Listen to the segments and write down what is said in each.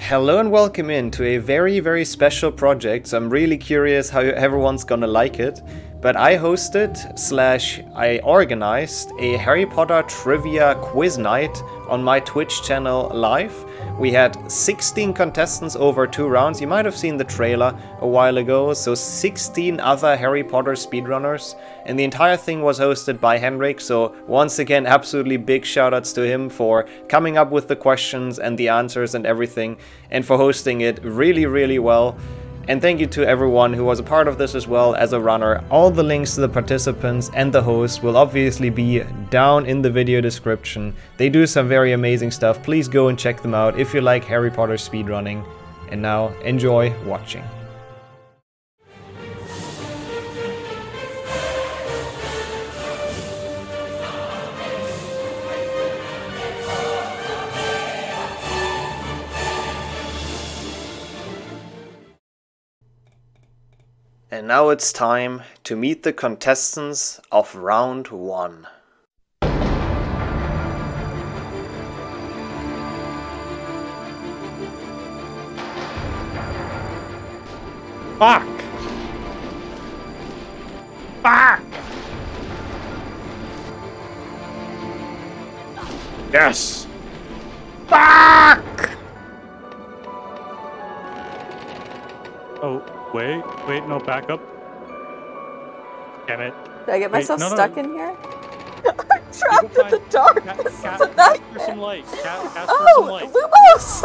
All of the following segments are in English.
Hello and welcome into a very special project. So I'm really curious how everyone's gonna like it. But I hosted / I organized a Harry Potter Trivia quiz night on my Twitch channel live. We had 16 contestants over 2 rounds. You might have seen the trailer a while ago. So 16 other Harry Potter speedrunners. And the entire thing was hosted by Henrik. So once again, absolutely big shoutouts to him for coming up with the questions and the answers and everything. And for hosting it really well. And thank you to everyone who was a part of this as well as a runner. All the links to the participants and the host will obviously be down in the video description. They do some very amazing stuff. Please go and check them out if you like Harry Potter speedrunning. And now, enjoy watching. And now it's time to meet the contestants of round 1. Fuck! Fuck! Yes! Fuck! Oh. Wait, no, back up. Damn it. Did I get myself stuck in here? I'm trapped in the dark! This is a nightmare! For some light. Cast for some light. Lumos!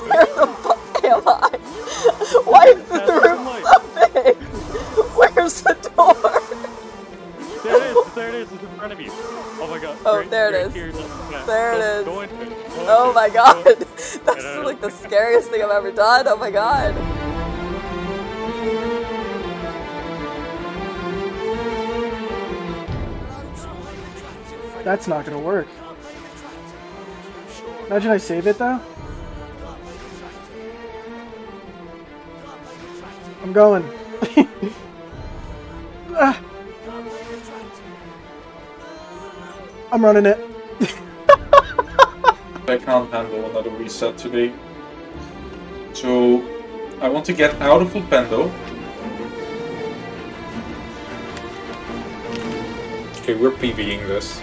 Where the fuck am I? Why is the room so big? Where's the door? There it is, it's in front of you. Oh my god. Oh, there it is. Here, there it is. Go into it. Oh my god. That's like the scariest thing I've ever done. Oh my god. That's not gonna work. Imagine I save it though. I'm going. Ah. I'm running it. I can't handle another reset today. So I want to get out of Pendo. Okay, we're PvEing this.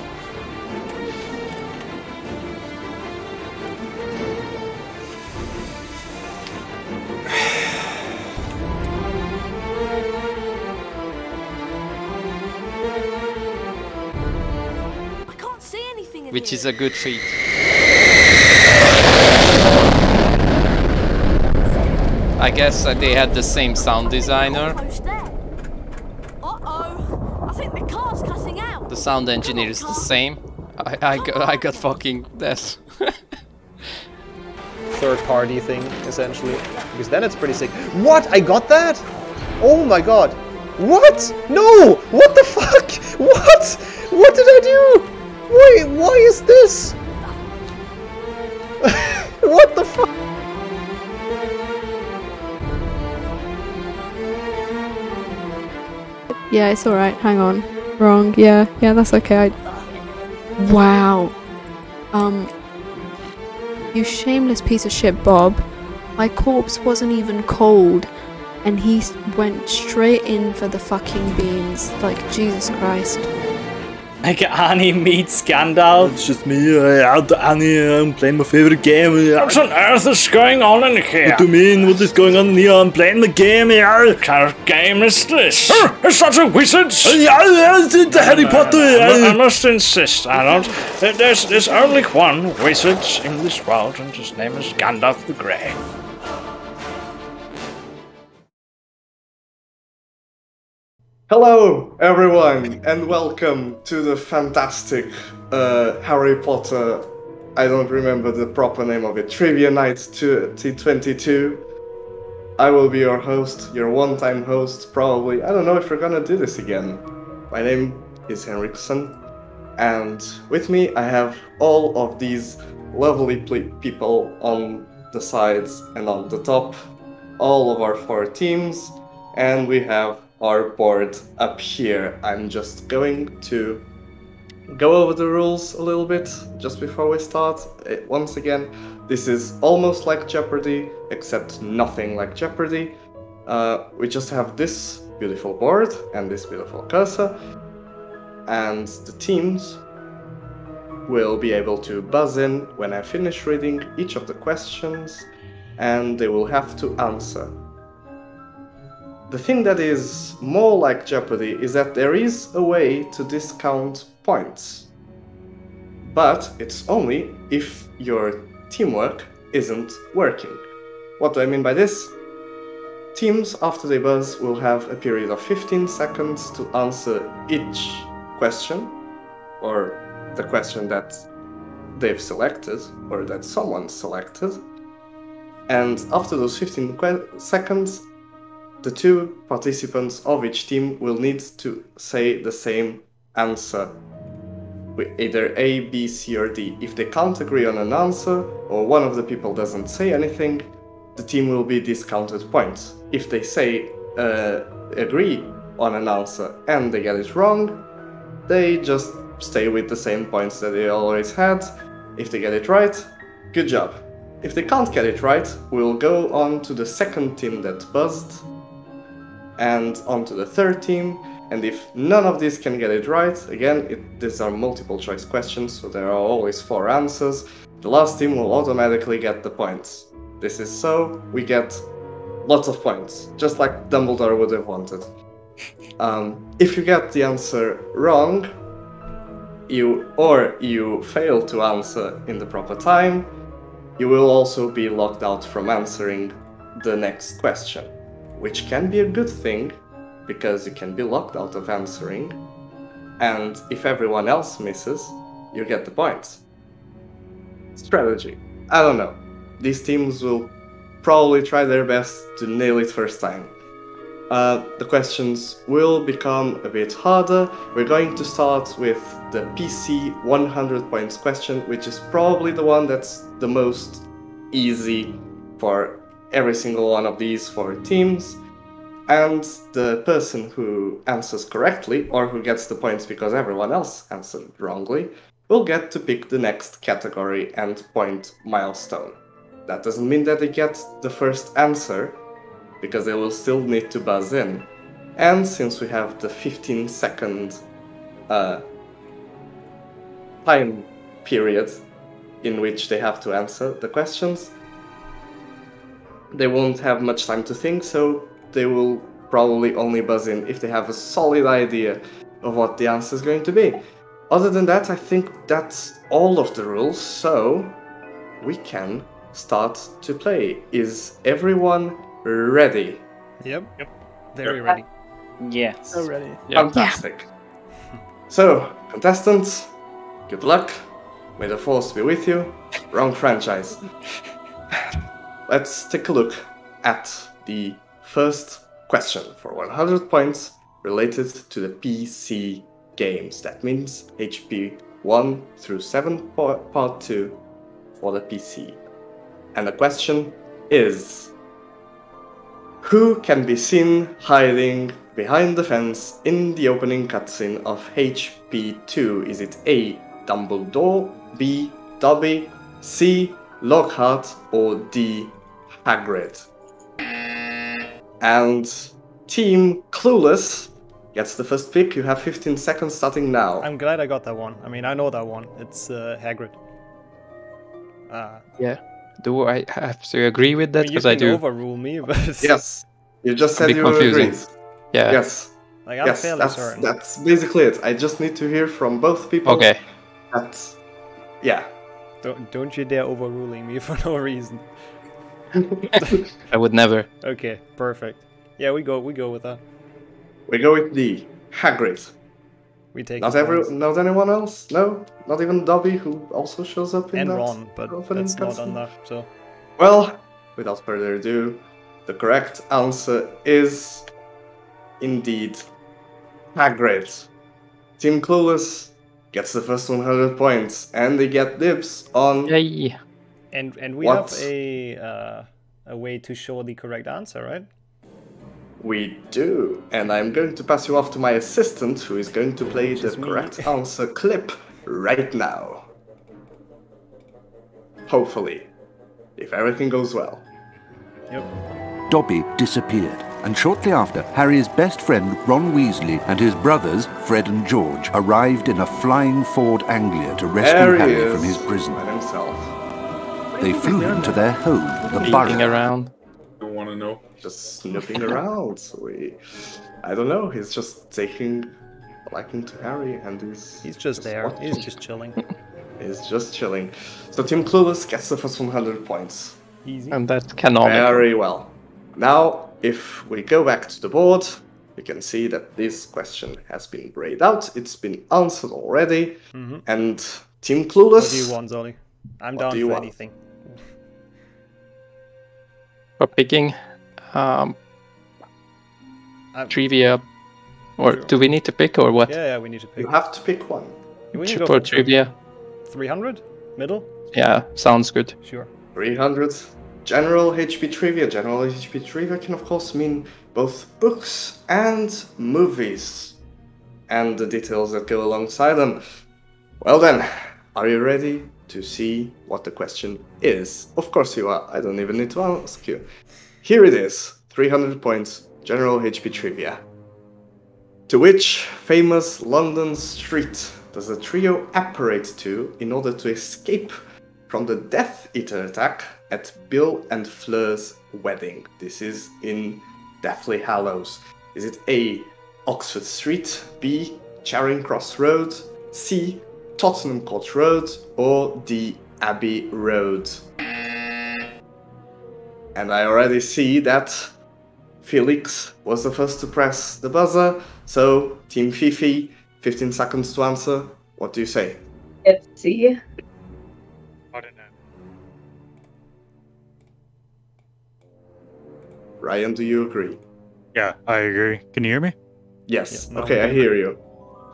Which is a good treat. I guess they had the same sound designer. Uh-oh, I think the car's cutting out. The sound engineer is the same. I got fucking death. Third party thing, essentially. Because then it's pretty sick. What? I got that? Oh my god. What? No! What the fuck? What? What did I do? Why is this? What the fuck? Yeah, it's alright, hang on. Wrong, yeah, that's okay. Wow. You shameless piece of shit, Bob. My corpse wasn't even cold, and he went straight in for the fucking beans. Like, Jesus Christ. Like Annie meets Gandalf. It's just me, Annie, I'm playing my favorite game. What on earth is going on in here? What do you mean? What is going on here? I'm playing the game here. What kind of game is this? Is that a wizard? Yeah, it's Harry Potter. I must insist, Arnold. There's only one wizard in this world, and his name is Gandalf the Grey. Hello everyone and welcome to the fantastic Harry Potter, I don't remember the proper name of it, Trivia Night 2022. I will be your host, your one-time host probably. I don't know if we're gonna do this again. My name is Henriksen and with me I have all of these lovely people on the sides and on the top, all of our 4 teams, and we have our board up here. I'm just going to go over the rules a little bit just before we start. Once again, this is almost like Jeopardy, except nothing like Jeopardy. We just have this beautiful board and this beautiful cursor, and the teams will be able to buzz in when I finish reading each of the questions, and they will have to answer. The thing that is more like Jeopardy is that there is a way to discount points, but it's only if your teamwork isn't working. What do I mean by this? Teams, after they buzz, will have a period of 15 seconds to answer each question, or the question that they've selected, or that someone selected. And after those 15 seconds, the two participants of each team will need to say the same answer with either A, B, C, or D. If they can't agree on an answer, or one of the people doesn't say anything, the team will be discounted points. If they say agree on an answer and they get it wrong, they just stay with the same points that they always had. If they get it right, good job. If they can't get it right, we'll go on to the second team that buzzed, and on to the third team. And if none of these can get it right, again, these are multiple choice questions, so there are always 4 answers, the last team will automatically get the points. This is so we get lots of points, just like Dumbledore would have wanted. If you get the answer wrong, you fail to answer in the proper time, you will also be locked out from answering the next question, which can be a good thing, because you can be locked out of answering, and if everyone else misses, you get the points. Strategy. I don't know. These teams will probably try their best to nail it first time. The questions will become a bit harder. We're going to start with the PC 100 points question, which is probably the one that's the most easy for every single one of these 4 teams. And the person who answers correctly, or who gets the points because everyone else answered wrongly, will get to pick the next category and point milestone. That doesn't mean that they get the first answer, because they will still need to buzz in. And since we have the 15-second time period in which they have to answer the questions, they won't have much time to think, so they will probably only buzz in if they have a solid idea of what the answer is going to be. Other than that, I think that's all of the rules, so we can start to play. Is everyone ready? Yep. Very ready. Yes. So ready. Fantastic. So, contestants, good luck. May the force be with you. Wrong franchise. Let's take a look at the first question for 100 points related to the PC games. That means HP 1 through 7 part 2 for the PC. And the question is: who can be seen hiding behind the fence in the opening cutscene of HP 2? Is it A, Dumbledore, B, Dobby, C, Lockhart, or D, Hagrid? And Team Clueless gets the first pick. You have 15 seconds starting now. I'm glad I got that one. I mean, I know that one. It's Hagrid. Yeah. Do I have to agree with that? You Because I can do. overrule me, but Yes. You just said bit you confusing. agreed. Yeah. Yes. like I'm Yes, fairly certain. that's basically it. I just need to hear from both people. Okay. That's... yeah. Don't you dare overruling me for no reason. I would never. Okay, perfect. Yeah, we go with that. We go with D, Hagrid. We take Not anyone else? No? Not even Dobby, who also shows up in and that Ron, but opening that's not cutscene? enough. So Well, without further ado, the correct answer is indeed Hagrid. Team Clueless gets the first 100 points, and they get dibs on... Yay. and we What? have a way to show the correct answer, right? We do, and I'm going to pass you off to my assistant, who is going to play the correct answer clip right now. Hopefully, if everything goes well. Dobby disappeared, and shortly after, Harry's best friend Ron Weasley and his brothers Fred and George arrived in a flying Ford Anglia to rescue Harry from his prison. They flew him to their home, the Burrow. Around. Don't want to know. Just snooping around. I don't know. He's just taking a liking to Harry, and he's just there. watching. He's just chilling. He's just chilling. So Team Clueless gets the first 100 points. Easy. And that's canonical. Very well. Now, if we go back to the board, you can see that this question has been grayed out. It's been answered already. And Team Clueless. What do you want, Zolly? I'm down for anything. For picking trivia, or do we need to pick or what? Yeah, we need to pick. You have to pick one. For trivia. 300? Middle? Yeah, sounds good. Sure. 300. General HP Trivia. General HP Trivia can of course mean both books and movies, and the details that go alongside them. Well then, are you ready to see what the question is? Of course you are. I don't even need to ask you. Here it is. 300 points. General HP Trivia. To which famous London street does the trio apparate to in order to escape from the Death Eater attack at Bill and Fleur's wedding? This is in Deathly Hallows. Is it A, Oxford Street, B, Charing Cross Road, C, Tottenham Court Road, or D, Abbey Road? And I already see that Felix was the first to press the buzzer, so Team Fifi, 15 seconds to answer. What do you say? It's C. I don't know. Ryan, do you agree? Yeah, I agree. Can you hear me? Yes. Yeah, Okay, I hear you.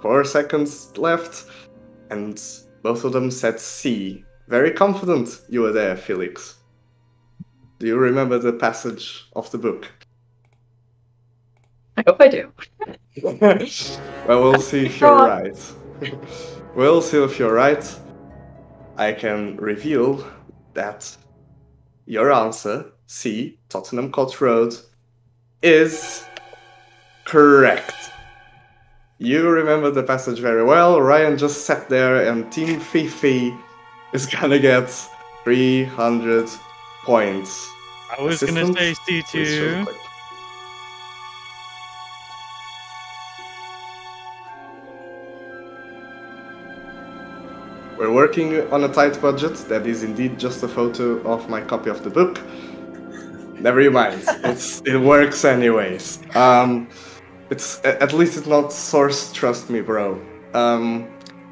4 seconds left, and both of them said C. Very confident you were there, Felix. Do you remember the passage of the book? I hope I do. Well, we'll see if you're right. We'll see if you're right. I can reveal that your answer, C, Tottenham Court Road, is correct. You remember the passage very well. Ryan just sat there, and Team Fifi is gonna get 300 points. I was gonna say C2. We're working on a tight budget. That is indeed just a photo of my copy of the book. Never you mind. It works anyways. It's at least it's not source. Trust me, bro.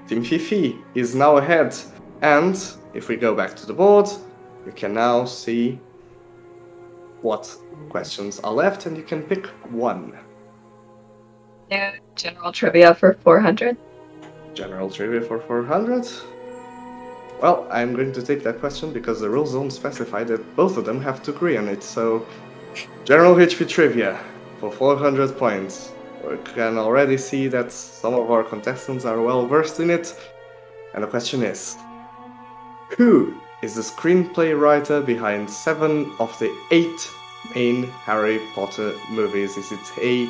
Team Fifi is now ahead, and if we go back to the board, you can now see what questions are left, and you can pick one. New general trivia for 400. General trivia for 400. Well, I'm going to take that question because the rules don't specify that both of them have to agree on it. So, General HP Trivia for 400 points. We can already see that some of our contestants are well versed in it. And the question is, who is the screenplay writer behind 7 of the 8 main Harry Potter movies? Is it A,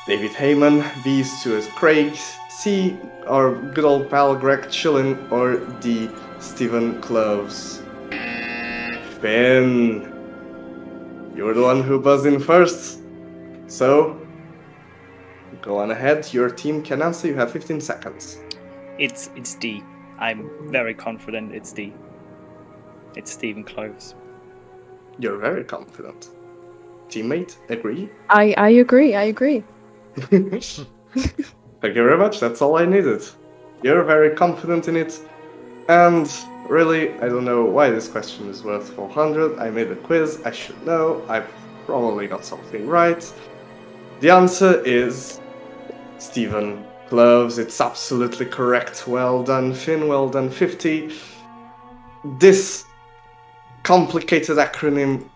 David Heyman, B, Stuart Craig, C, our good old pal Greg Chillin, or D, Stephen Kloves? Finn, you're the one who buzzed in first, so go on ahead. Your team can answer. You have 15 seconds. It's D. I'm very confident it's D. It's Stephen Kloves. You're very confident. Teammate, agree? I agree. Thank you very much, that's all I needed. You're very confident in it, and really, I don't know why this question is worth 400. I made a quiz, I should know, I probably got something right. The answer is Stephen Kloves. It's absolutely correct. Well done, Finn, well done, 50. This complicated acronym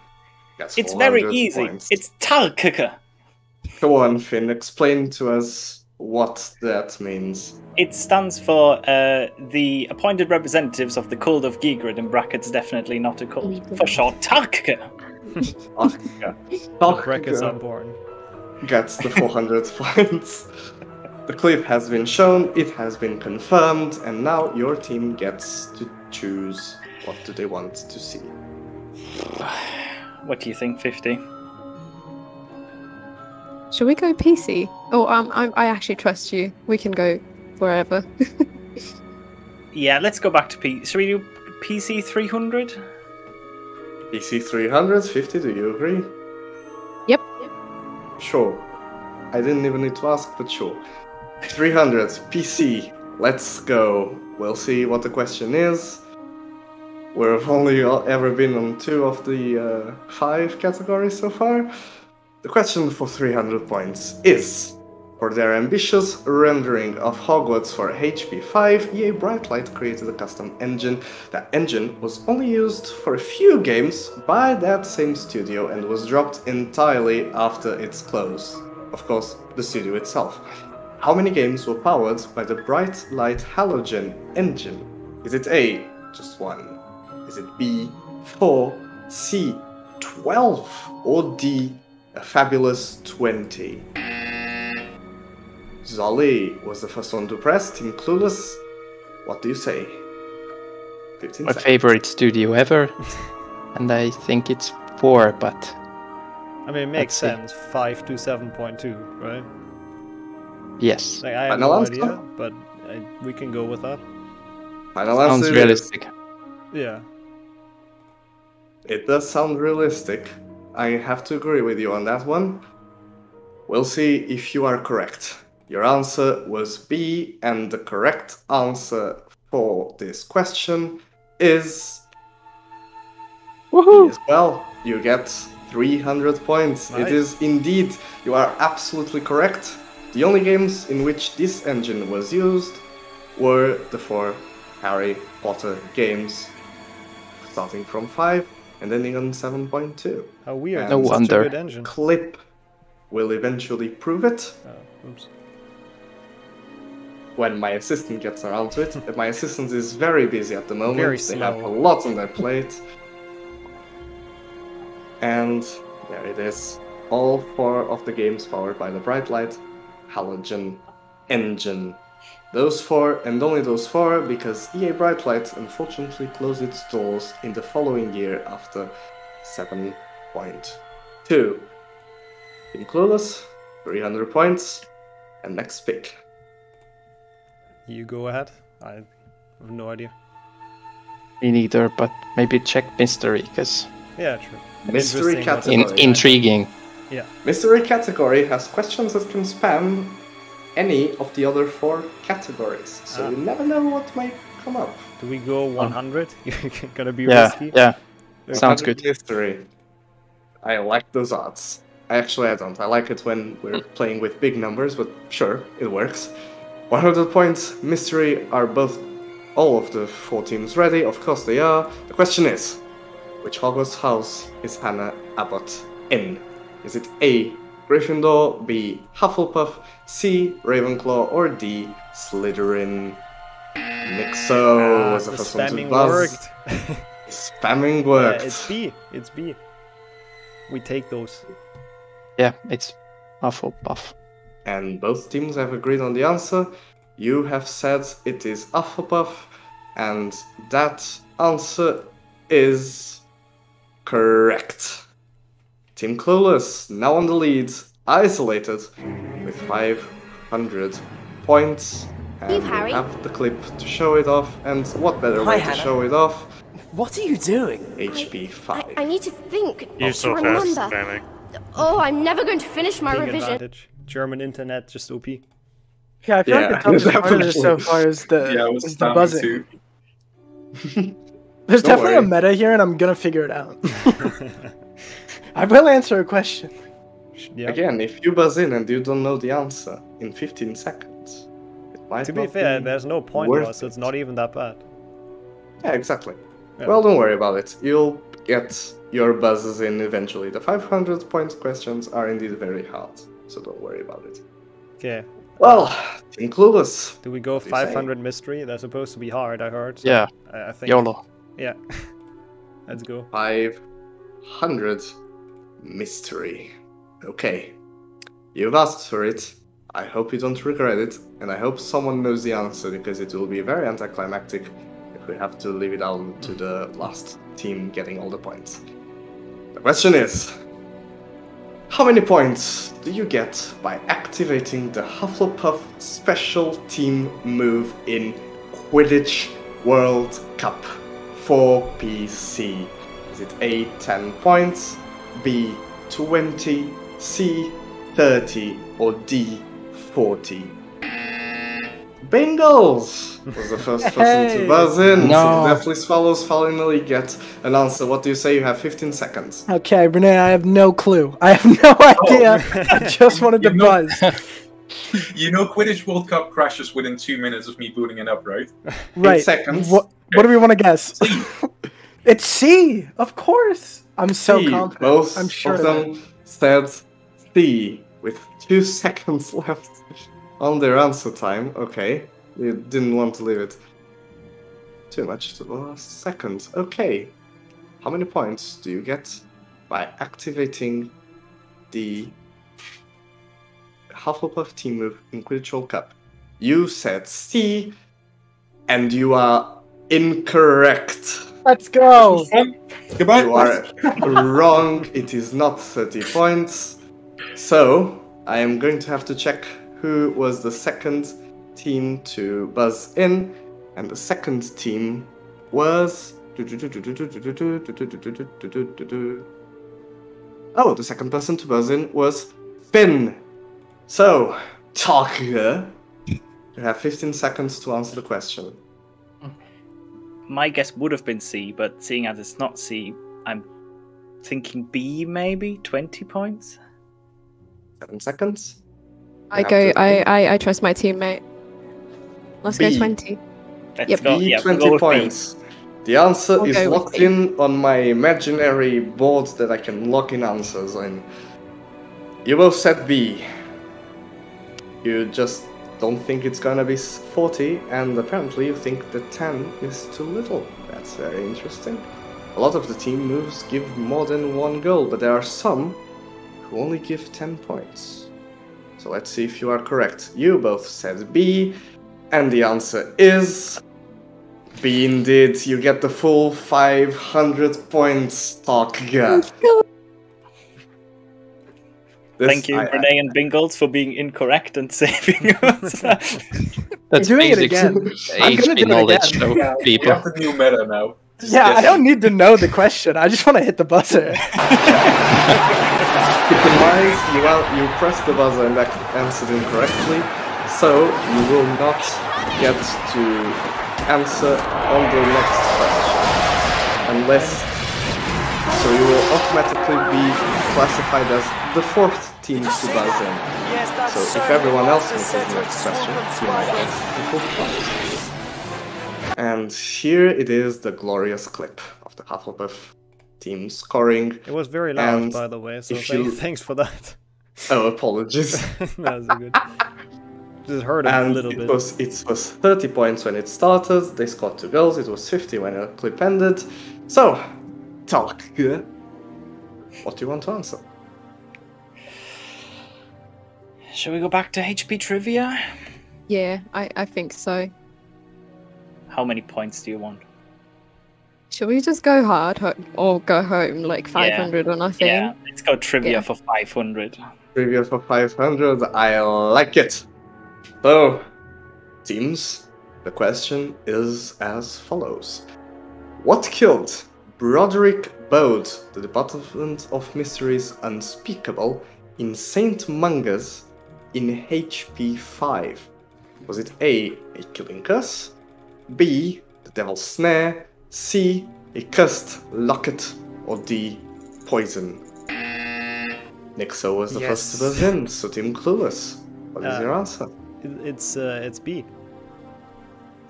gets It's very easy. points. It's Talcooker. Go on, Finn, explain to us what that means. It stands for the appointed representatives of the cult of Gigrid, in brackets, definitely not a cult. For short, Tarka. The brackets are born. Gets the 400 points. The clip has been shown, it has been confirmed, and now your team gets to choose what do they want to see. What do you think, 50? Shall we go PC? Oh, I actually trust you. We can go wherever. Yeah, let's go back to PC. Shall we do PC 300? PC 300, 50, do you agree? Yep. Sure. I didn't even need to ask, but sure. 300, PC, let's go. We'll see what the question is. We've only ever been on 2 of the 5 categories so far. The question for 300 points is, for their ambitious rendering of Hogwarts for HP 5, EA Brightlight created a custom engine. That engine was only used for a few games by that same studio and was dropped entirely after its close. Of course, the studio itself. How many games were powered by the Brightlight Halogen engine? Is it A, just 1? Is it B, 4, C, 12, or D, a fabulous 20? Zolly was the first one to press. Team Clueless, what do you say? 15 My seconds. favorite studio ever, and I think it's 4, but I mean, it makes sense. 5 to 7.2, right? yes. Like, I have Final no answer? idea, but we can go with that. Final Sounds answer realistic. Yeah. It does sound realistic. I have to agree with you on that one. We'll see if you are correct. Your answer was B, and the correct answer for this question is... Woohoo! B as well. You get 300 points. Nice. It is indeed, you are absolutely correct. The only games in which this engine was used were the 4 Harry Potter games, starting from 5 and ending on 7.2. How weird. And No Such wonder. a good engine. Clip will eventually prove it Oops. when my assistant gets around to it. My assistant is very busy at the moment. Very They have a slow. lot on their plate. And there it is. All 4 of the games powered by the Brightlight Halogen engine. Those 4, and only those 4, because EA Brightlight unfortunately closed its doors in the following year after 7.2. Team Clueless, 300 points, and next pick. You go ahead. I have no idea. Me neither, but maybe check mystery, because Yeah, true. Mystery Interesting, category. intriguing. Yeah. Mystery category has questions that can span any of the other 4 categories, so you never know what might come up. Do we go 100? You're gonna be Yeah, risky? yeah. Okay. Sounds good. Mystery. I like those odds. I don't. I like it when we're playing with big numbers, but sure, it works. 100 points, mystery. Are all of the 4 teams ready? Of course they are. The question is, which Hogwarts house is Hannah Abbott in? Is it A, Gryffindor, B, Hufflepuff, C, Ravenclaw, or D, Slytherin? Nixo was the The first one to spamming buzz. worked. Spamming worked. It's B. It's B. We take those. Yeah, it's Hufflepuff. And both teams have agreed on the answer. You have said it is Hufflepuff, and that answer is correct. Team Clueless, now on the lead, isolated, with 500 points. And You, we Harry. have the clip to show it off, and what better Hi, way Hannah. to show it off? What are you doing? HP 5. I need to think. You're so fast, remember. spamming. Oh, I'm never going to finish my Big revision. advantage. German internet, just OP. Yeah, I feel like the toughest part of this so far is the buzzing. too. There's Don't definitely a worry. meta here, and I'm gonna figure it out. I will answer a question. Yeah. Again, if you buzz in and you don't know the answer in 15 seconds, it might To be not fair, there's no point to worth us. It's not even that bad. Yeah, exactly. Yeah. Well, don't worry about it. You'll get your buzzes in eventually. The 500 point questions are indeed very hard. so don't worry about it. Okay. Well, Team Clueless. Do we go 500 mystery? They're supposed to be hard, I heard. So Yeah. I think. YOLO. Yeah. Let's go. 500 mystery. Okay. You've asked for it. I hope you don't regret it, and I hope someone knows the answer, because it will be very anticlimactic if we have to leave it down to the last team getting all the points. The question is, how many points do you get by activating the Hufflepuff special team move in Quidditch World Cup for PC? Is it A, 10 points, B, 20, C, 30, or D, 40? Bingles was the first person to buzz in. No. So Deathly Swallows finally get an answer. What do you say? You have 15 seconds. Okay, Renee, I have no clue. I have no idea. I just wanted to buzz. You know Quidditch World Cup crashes within 2 minutes of me booting it up, right? Right. 8 seconds. What do we want to guess? It's C, of course. I'm so C. confident. Most I'm sure of of them said C with 2 seconds left on their answer time. Okay, you didn't want to leave it too much to the last second. Okay, how many points do you get by activating the Hufflepuff team move in Quidditch World Cup? You said C, and you are incorrect. Let's go. Goodbye. You are wrong. It is not 30 points. So, I am going to have to check who was the second team to buzz in. And the second team was... Oh, the second person to buzz in was Finn. So, Targa, you have 15 seconds to answer the question. My guess would have been C, but seeing as it's not C, I'm thinking B maybe? 20 points? 7 seconds. I trust my teammate. Let's go B. 20. Let's go. B, Yeah, 20 we'll go with points. The answer We'll is go with locked B. in on my imaginary board that I can lock in answers in. You both said B. You just don't think it's gonna be 40, and apparently you think that 10 is too little. That's very interesting. A lot of the team moves give more than one goal, but there are some who only give 10 points. So let's see if you are correct. You both said B, and the answer is B indeed. You get the full 500 points, Targa. Thank you, Renee and Bingles, for being incorrect and saving us. That's doing it basic again. I'm gonna HP do it knowledge again. of We people. have the new meta now. Yeah, I don't need to know the question. I just want to hit the buzzer. Keep in mind, you pressed the buzzer and answered incorrectly, so you will not get to answer on the next question. So you will automatically be classified as the fourth team to buzz in. So if everyone else answers the next question, you might get the full point. And here it is, the glorious clip of the Hufflepuff team scoring. It was very loud, And by the way, so if you- thanks for that. Oh, apologies. That was good. Just heard it a And little it bit. was 30 points when it started. They scored 2 goals. It was 50 when the clip ended. So, talk. What do you want to answer? Shall we go back to HP trivia? Yeah, I think so. How many points do you want? Shall we just go hard or go home like 500 or nothing? Yeah, let's go trivia Yeah. for 500. Trivia for 500. I like it. So, teams, the question is as follows. What killed Broderick Bode, the Department of Mysteries Unspeakable, in St. Mungus in HP 5? Was it A, a killing curse, B, the Devil's Snare, C, a cursed locket, or D, poison? Nixo was the first to buzz in, so Team Clueless. What is your answer? It's B.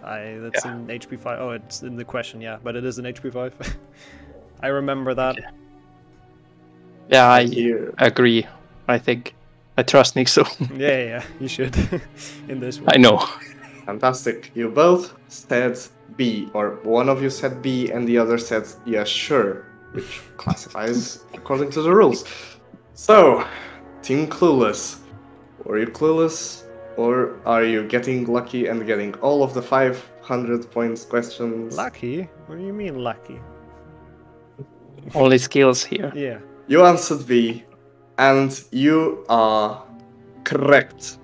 That's in HP 5. Oh, it's in the question, yeah, but it is in HP 5. I remember that. Yeah, I agree. I think I trust Nixo. Yeah, you should. In this one. I know. Fantastic. You both said B, or one of you said B and the other said yeah, sure, which classifies according to the rules. So, Team Clueless. Were you clueless, or are you getting lucky and getting all of the 500 points questions? Lucky? What do you mean lucky? Only skills here. Yeah. You answered B, and you are correct.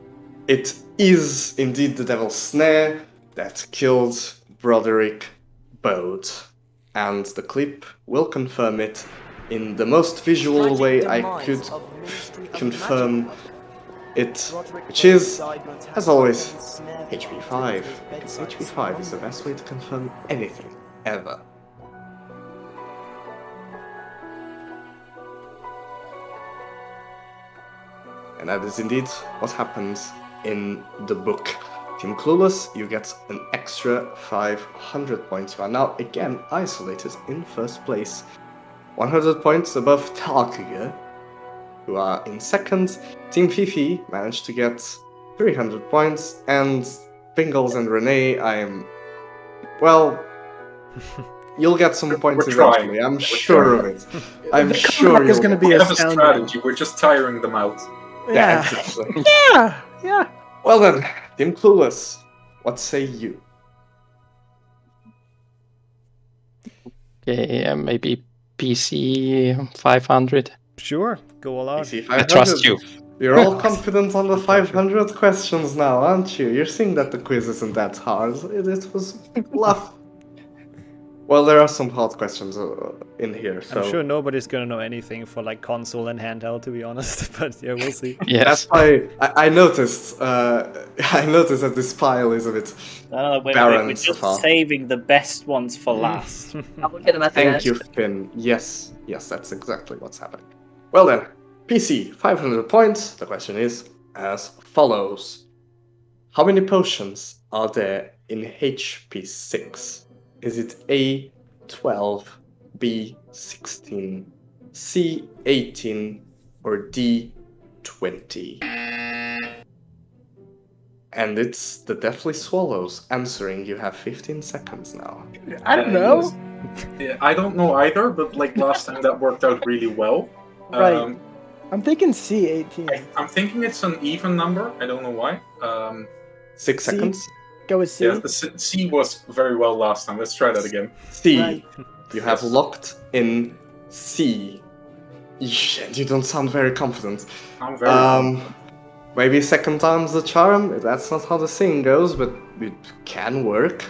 It is indeed the Devil's Snare that killed Broderick Bode. And the clip will confirm it in the most visual way I could confirm it, which is, as always, HP5. Because HP5 is the best way to confirm anything, ever. And that is indeed what happens in the book. Team Clueless, you get an extra 500 points. You are now again isolated in first place. 100 points above Talkiger, who are in second. Team Fifi managed to get 300 points, and Pingles and Renee, well, you'll get some points eventually. I'm sure of it. I'm sure it's going to be We have a astounding. strategy, we're just tiring them out. Yeah. Exactly. Yeah. Well then, Team Clueless, what say you? Okay, maybe PC 500. Sure, go all out. PC I 500. trust you. You're all confident on the 500 questions now, aren't you? You're seeing that the quiz isn't that hard. It was bluff. Well, there are some hard questions in here, so... I'm sure nobody's gonna know anything for like console and handheld, to be honest. But yeah, we'll see. Yes. That's why I noticed. I noticed that this pile is a bit barren We're so just far. saving the best ones for last. I'll look at them at the Thank end. you, Finn. Yes, that's exactly what's happening. Well then, PC 500 points. The question is as follows: how many potions are there in HP 6? Is it A 12, B 16, C 18, or D 20? And it's the Deathly Swallows answering. You have 15 seconds now. I don't know. Yeah, I don't know either, but like last time that worked out really well. Right. I'm thinking C18. I'm thinking it's an even number. I don't know why. 6 C? seconds. Go with C. Yeah, the C was very well last time. Let's try that again. C. Right. You have locked in C. You don't sound very confident. I'm very Maybe second time's the charm. That's not how the saying goes, but it can work.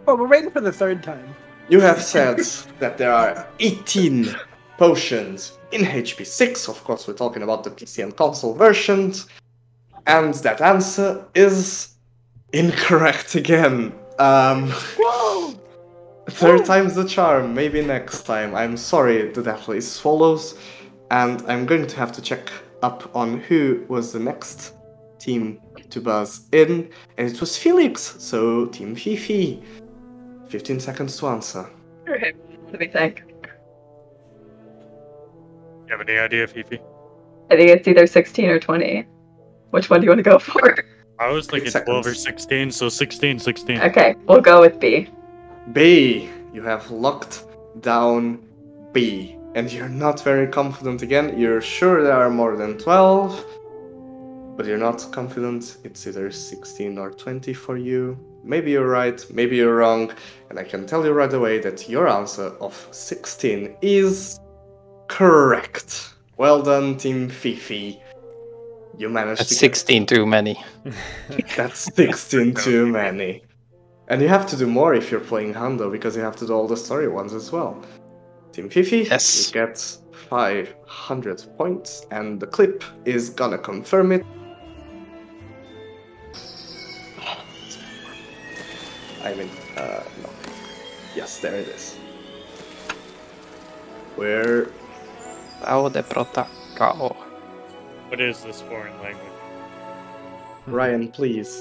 Well, we're waiting for the third time. You have said that there are 18 potions in HP 6. Of course, we're talking about the PC and console versions. And that answer is incorrect again. Whoa! Third time's the charm. Maybe next time. I'm sorry, the Deathly Swallows. And I'm going to have to check up on who was the next team to buzz in. And it was Felix. So, Team Fifi. 15 seconds to answer. Alright, let me think. You have any idea, Fifi? I think it's either 16 or 20. Which one do you want to go for? I was thinking 12 or seconds. 16, so 16. Okay, we'll go with B. B. You have locked down B. And you're not very confident again. You're sure there are more than 12. But you're not confident. It's either 16 or 20 for you. Maybe you're right, maybe you're wrong. And I can tell you right away that your answer of 16 is correct. Well done, Team Fifi. You managed That's to 16 too many. That's 16 too many. And you have to do more if you're playing Hando, because you have to do all the story ones as well. Team Fifi, Yes. you get 500 points, and the clip is gonna confirm it. No. Yes, there it is. Where... Laude protocol. What is this foreign language? Ryan, please.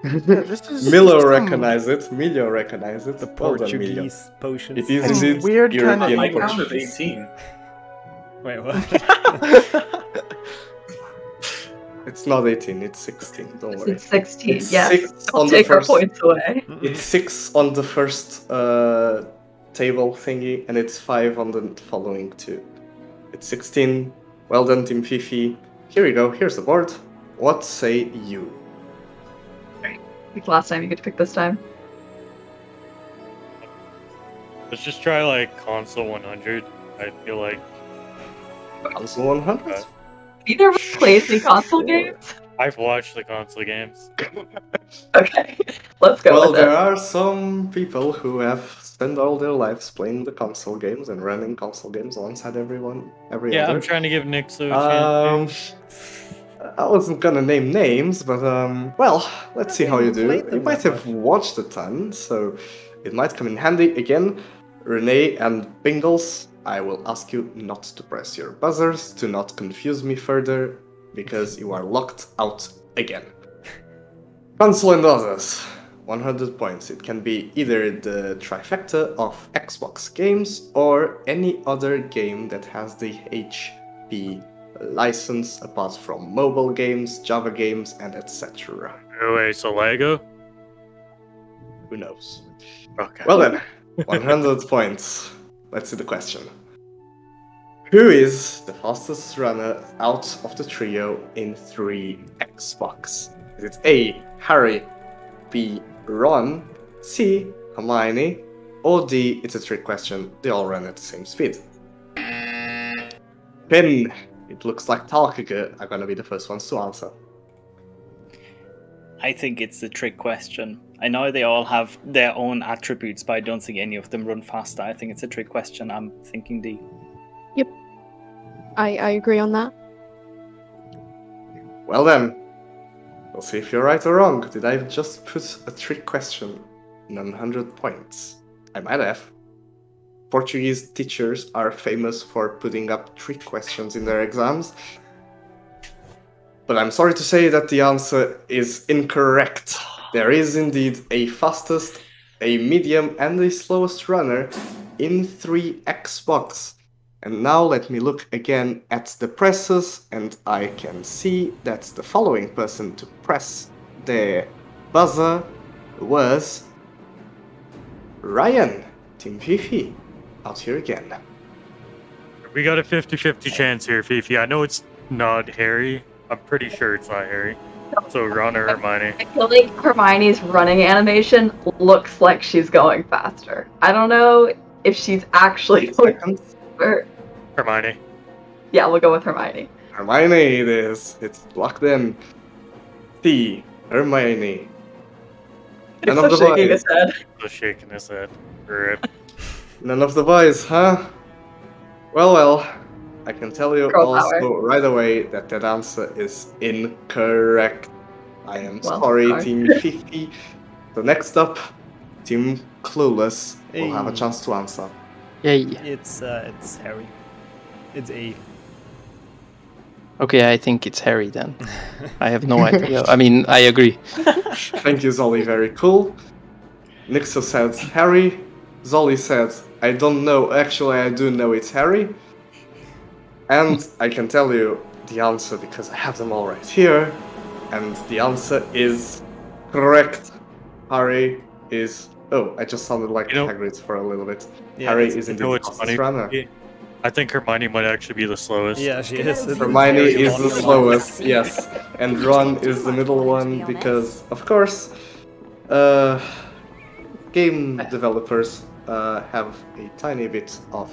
This is Milo some- recognize it. Milo recognize it. The Well done, Milo. Portuguese potions. It is Some indeed weird kind of European I language. counted Portuguese. 18. Wait, what? It's not 18, it's 16, don't worry. It's 16, It's yes. 6 I'll on the take her first, points away. It's 6 on the first table thingy, and it's 5 on the following two. It's 16. Well done, Team Fifi. Here we go, here's the board. What say you? Like last time, you get to pick this time. Let's just try like console 100. I feel like console 100. Either of us plays the console games. I've watched the console games. Okay, let's go. Well, with there it. are some people who have spent all their lives playing the console games and running console games alongside every Yeah, other. I'm trying to give Nick a chance. I wasn't gonna name names, but well, let's see how you do. You might have watched a ton, so it might come in handy. Again, Renee and Bingles, I will ask you not to press your buzzers, to not confuse me further, because you are locked out again. Console and others, 100 points. It can be either the trifecta of Xbox games or any other game that has the HP license apart from mobile games, Java games, and etc. Oh, wait, so Lego? Who knows? Okay. Well then, 100 points. Let's see the question. Who is the fastest runner out of the trio in 3 Xbox? Is it A, Harry, B, Ron, C, Hermione, or D, it's a trick question, they all run at the same speed? Pin, it looks like Talkiga are gonna be the first ones to answer. I think it's a trick question. I know they all have their own attributes, but I don't think any of them run faster. I think it's a trick question. I'm thinking D. Yep. I agree on that. Well then, we'll see if you're right or wrong. Did I just put a trick question in 100 points? I might have. Portuguese teachers are famous for putting up trick questions in their exams. But I'm sorry to say that the answer is incorrect. There is indeed a fastest, a medium, and a slowest runner in 3 Xbox. And now let me look again at the presses, and I can see that the following person to press their buzzer was Ryan, Team Fifi, out here again. We got a 50-50 chance here, Fifi. I know it's not Harry. I'm pretty sure it's not Harry. So Ron or Hermione. I feel like Hermione's running animation looks like she's going faster. I don't know if she's actually going faster. Hermione. Yeah, we'll go with Hermione. Hermione it is. It's locked in. C, Hermione. He's still shaking his head. Still shaking his head. Rip. None of the boys, huh? Well, I can tell you Girl also power. right away that that answer is incorrect. I am Well, sorry, sorry. Team 50. So next up, Team Clueless will have a Hey. chance to answer. Yay. It's Harry. It's A. Okay, I think it's Harry then. I have no idea. I mean, I agree. Thank you, Zolly. Very cool. Nixo said Harry. Zolly said, I don't know. Actually, I do know it's Harry. And I can tell you the answer because I have them all right here. And the answer is correct. Harry is... Oh, I just sounded like Hagrid for a little bit. Harry is indeed the fastest runner. I think Hermione might actually be the slowest. Yeah, she is. Hermione is the slowest, yes. And Ron is the middle one because, of course, game developers have a tiny bit of...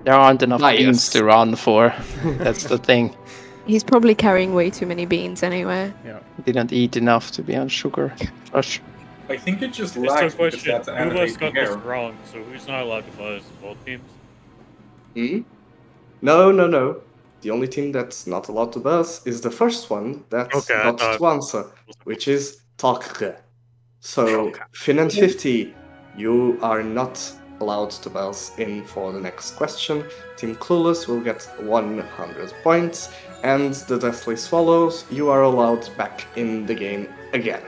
There aren't enough bias. beans to run for. That's the thing. He's probably carrying way too many beans anyway. Yeah. Didn't eat enough to be on sugar rush. I think it just It's lags a because question. that's Who of us animated got hair. this wrong? So who's not allowed to buzz? Both teams? Hmm? No. The only team that's not allowed to buzz is the first one that's Okay, I got thought- to answer, which is Talkge. So, Finn and 50, you are not allowed to buzz in for the next question. Team Clueless will get 100 points, and the Deathly Swallows, you are allowed back in the game again.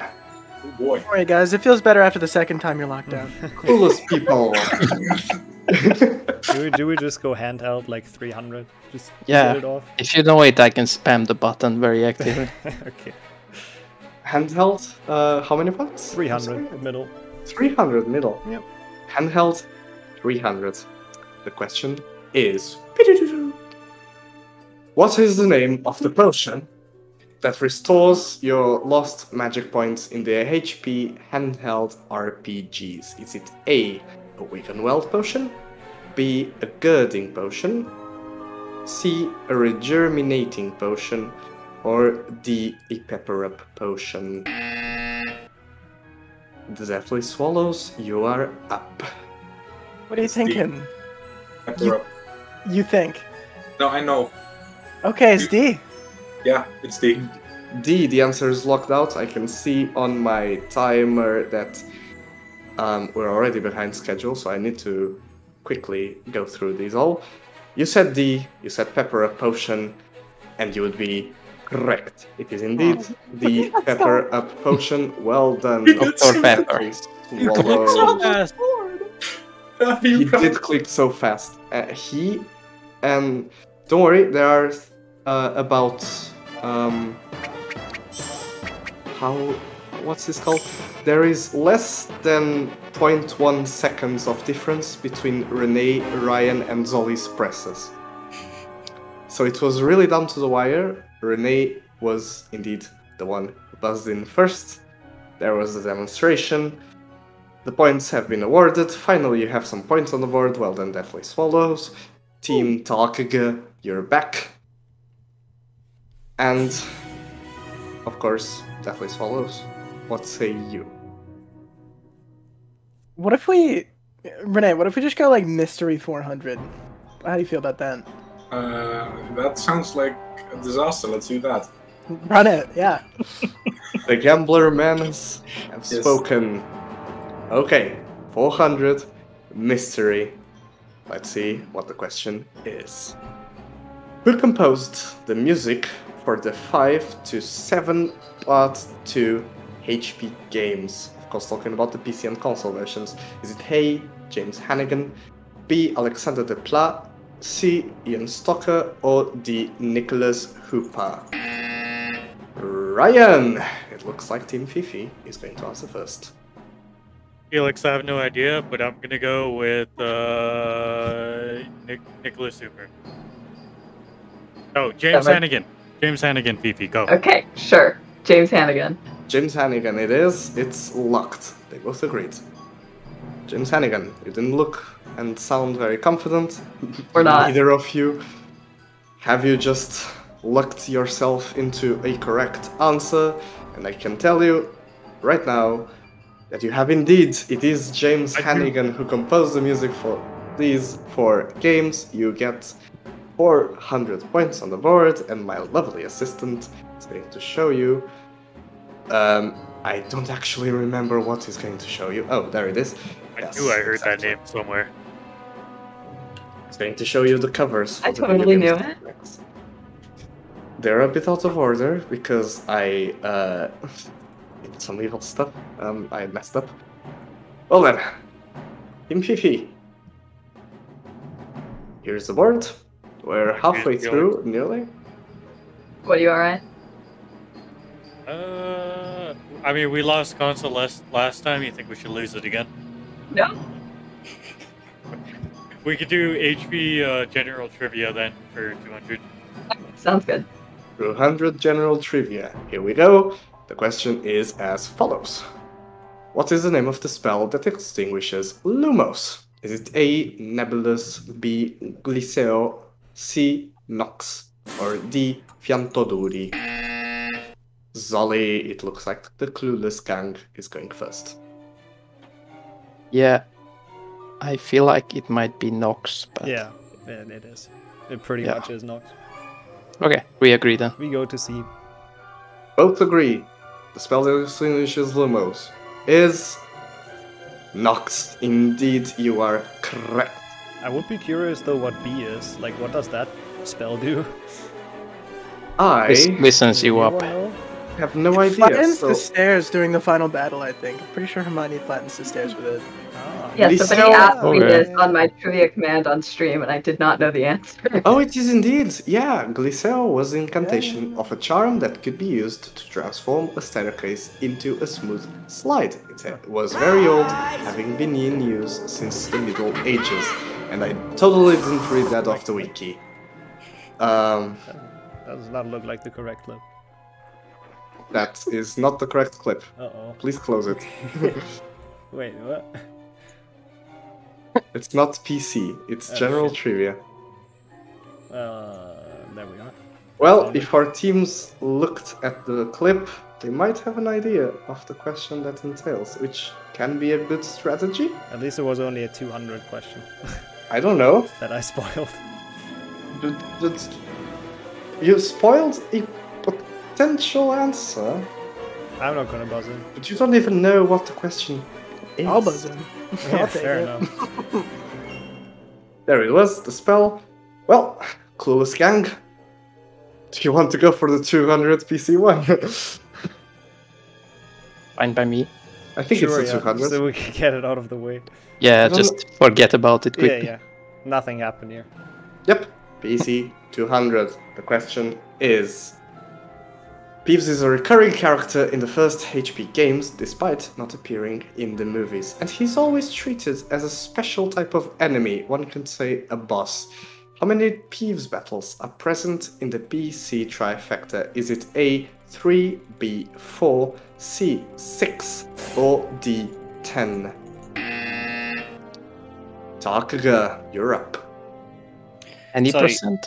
Oh boy. Alright, guys, it feels better after the second time you're locked out. Clueless people. Do we just go handheld like 300? Just Yeah. get it off? If you know it, I can spam the button very actively. Okay. Handheld, how many points? 300 middle. 300 middle. Yep. Handheld, 300. The question is... What is the name of the potion that restores your lost magic points in the HP handheld RPGs? Is it A, a Weaken Weld potion, B, a Girding potion, C, a Regerminating potion, or D, a Pepper Up potion? The Deathly Swallows, you are up. What are you thinking? Pepper Up. You think? No, I know. Okay, it's D. Yeah, it's D. D, the answer is locked out. I can see on my timer that we're already behind schedule, so I need to quickly go through these all. You said D, you said Pepper Up potion, and you would be correct. It is indeed the Pepper Up potion. Well done, Dr. Pepper. So He did click so fast. Don't worry, there are about what's this called? There is less than 0.1 seconds of difference between Renee, Ryan, and Zolly's presses. So it was really down to the wire. Renee was indeed the one who buzzed in first. There was the demonstration. The points have been awarded. Finally, you have some points on the board. Well done, Deathly Swallows. Team Talkiga, you're back. And, of course, Deathly Swallows. What say you? What if we... Renee, what if we just go like Mystery 400? How do you feel about that? That sounds like a disaster. Let's do that. Run it, yeah. The Gambler Mans have spoken. Okay, 400, Mystery. Let's see what the question is. Who composed the music for the 5 to 7 Part 2 HP games? Of course, talking about the PC and console versions. Is it A, James Hannigan, B, Alexander Desplat, C, Ian Stocker, or D, Nicholas Hooper? Ryan! It looks like Team Fifi is going to answer first. Felix, I have no idea, but I'm gonna go with Nicholas Hooper. Oh, James Hannigan. James Hannigan, Fifi, go. Okay, sure. James Hannigan. James Hannigan it is. It's locked. They both agreed. James Hannigan, you didn't look and sound very confident. We're not. Either of you. Have you just lucked yourself into a correct answer? And I can tell you right now that you have indeed. It is James Hannigan who composed the music for these 4 games. You get 400 points on the board, and my lovely assistant is going to show you. I don't actually remember what he's going to show you. Oh, there it is. I knew I heard that name somewhere. It's going to show you the covers. I totally knew it. They're a bit out of order because I did some evil stuff. I messed up. Well then, Team Fifi. Here's the board. We're halfway through, nearly. What, are you alright? I mean, we lost console last time. You think we should lose it again? No. We could do HP general trivia then for 200. Sounds good. 200 general trivia. Here we go. The question is as follows. What is the name of the spell that extinguishes Lumos? Is it A, Nebulous, B, Gliseo, C, Nox, or D, Fiantoduri? Zolly, it looks like the clueless gang is going first. Yeah, I feel like it might be Nox, but... Yeah, it is. It pretty much is Nox. Okay, we agree then. We go to C. Both agree. The spell that extinguishes Lumos is Nox. Indeed, you are correct. I would be curious though what B is. Like, what does that spell do? Listens you up. Have no It idea. flattens So the stairs during the final battle, I think. I'm pretty sure Hermione flattens the stairs with it. Ah, Yes, somebody Gliseo- asked me Okay. this on my trivia command on stream, and I did not know the answer. Oh, it is indeed. Yeah, Gliseo was the incantation of a charm that could be used to transform a staircase into a smooth slide. It was very old, having been in use since the Middle Ages, and I totally didn't read that off the wiki. Does not look like the correct clip. That is not the correct clip. Uh-oh. Please close it. Wait, what? It's not PC, it's Oh, general shit. trivia. There we are. Well, if our teams looked at the clip, they might have an idea of the question that entails, which can be a good strategy. At least it was only a 200 question I don't know. that I spoiled. But you spoiled a potential answer, I'm not gonna buzz in. but you don't even know what the question is. I'll buzz in. Yeah, I'll take fair it. enough. There it was, the spell. Well, clueless gang. Do you want to go for the 200 PC one? Fine by me. I think Sure, it's the yeah, 200. so we can get it out of the way. Yeah, don't just forget about it quickly. Yeah. Nothing happened here. Yep, PC 200. The question is... Peeves is a recurring character in the first HP games, despite not appearing in the movies. And he's always treated as a special type of enemy, one can say a boss. How many Peeves battles are present in the BC trifecta? Is it A, 3, B, 4, C, 6, or D, 10? Takaga, you're up. Any So- percent?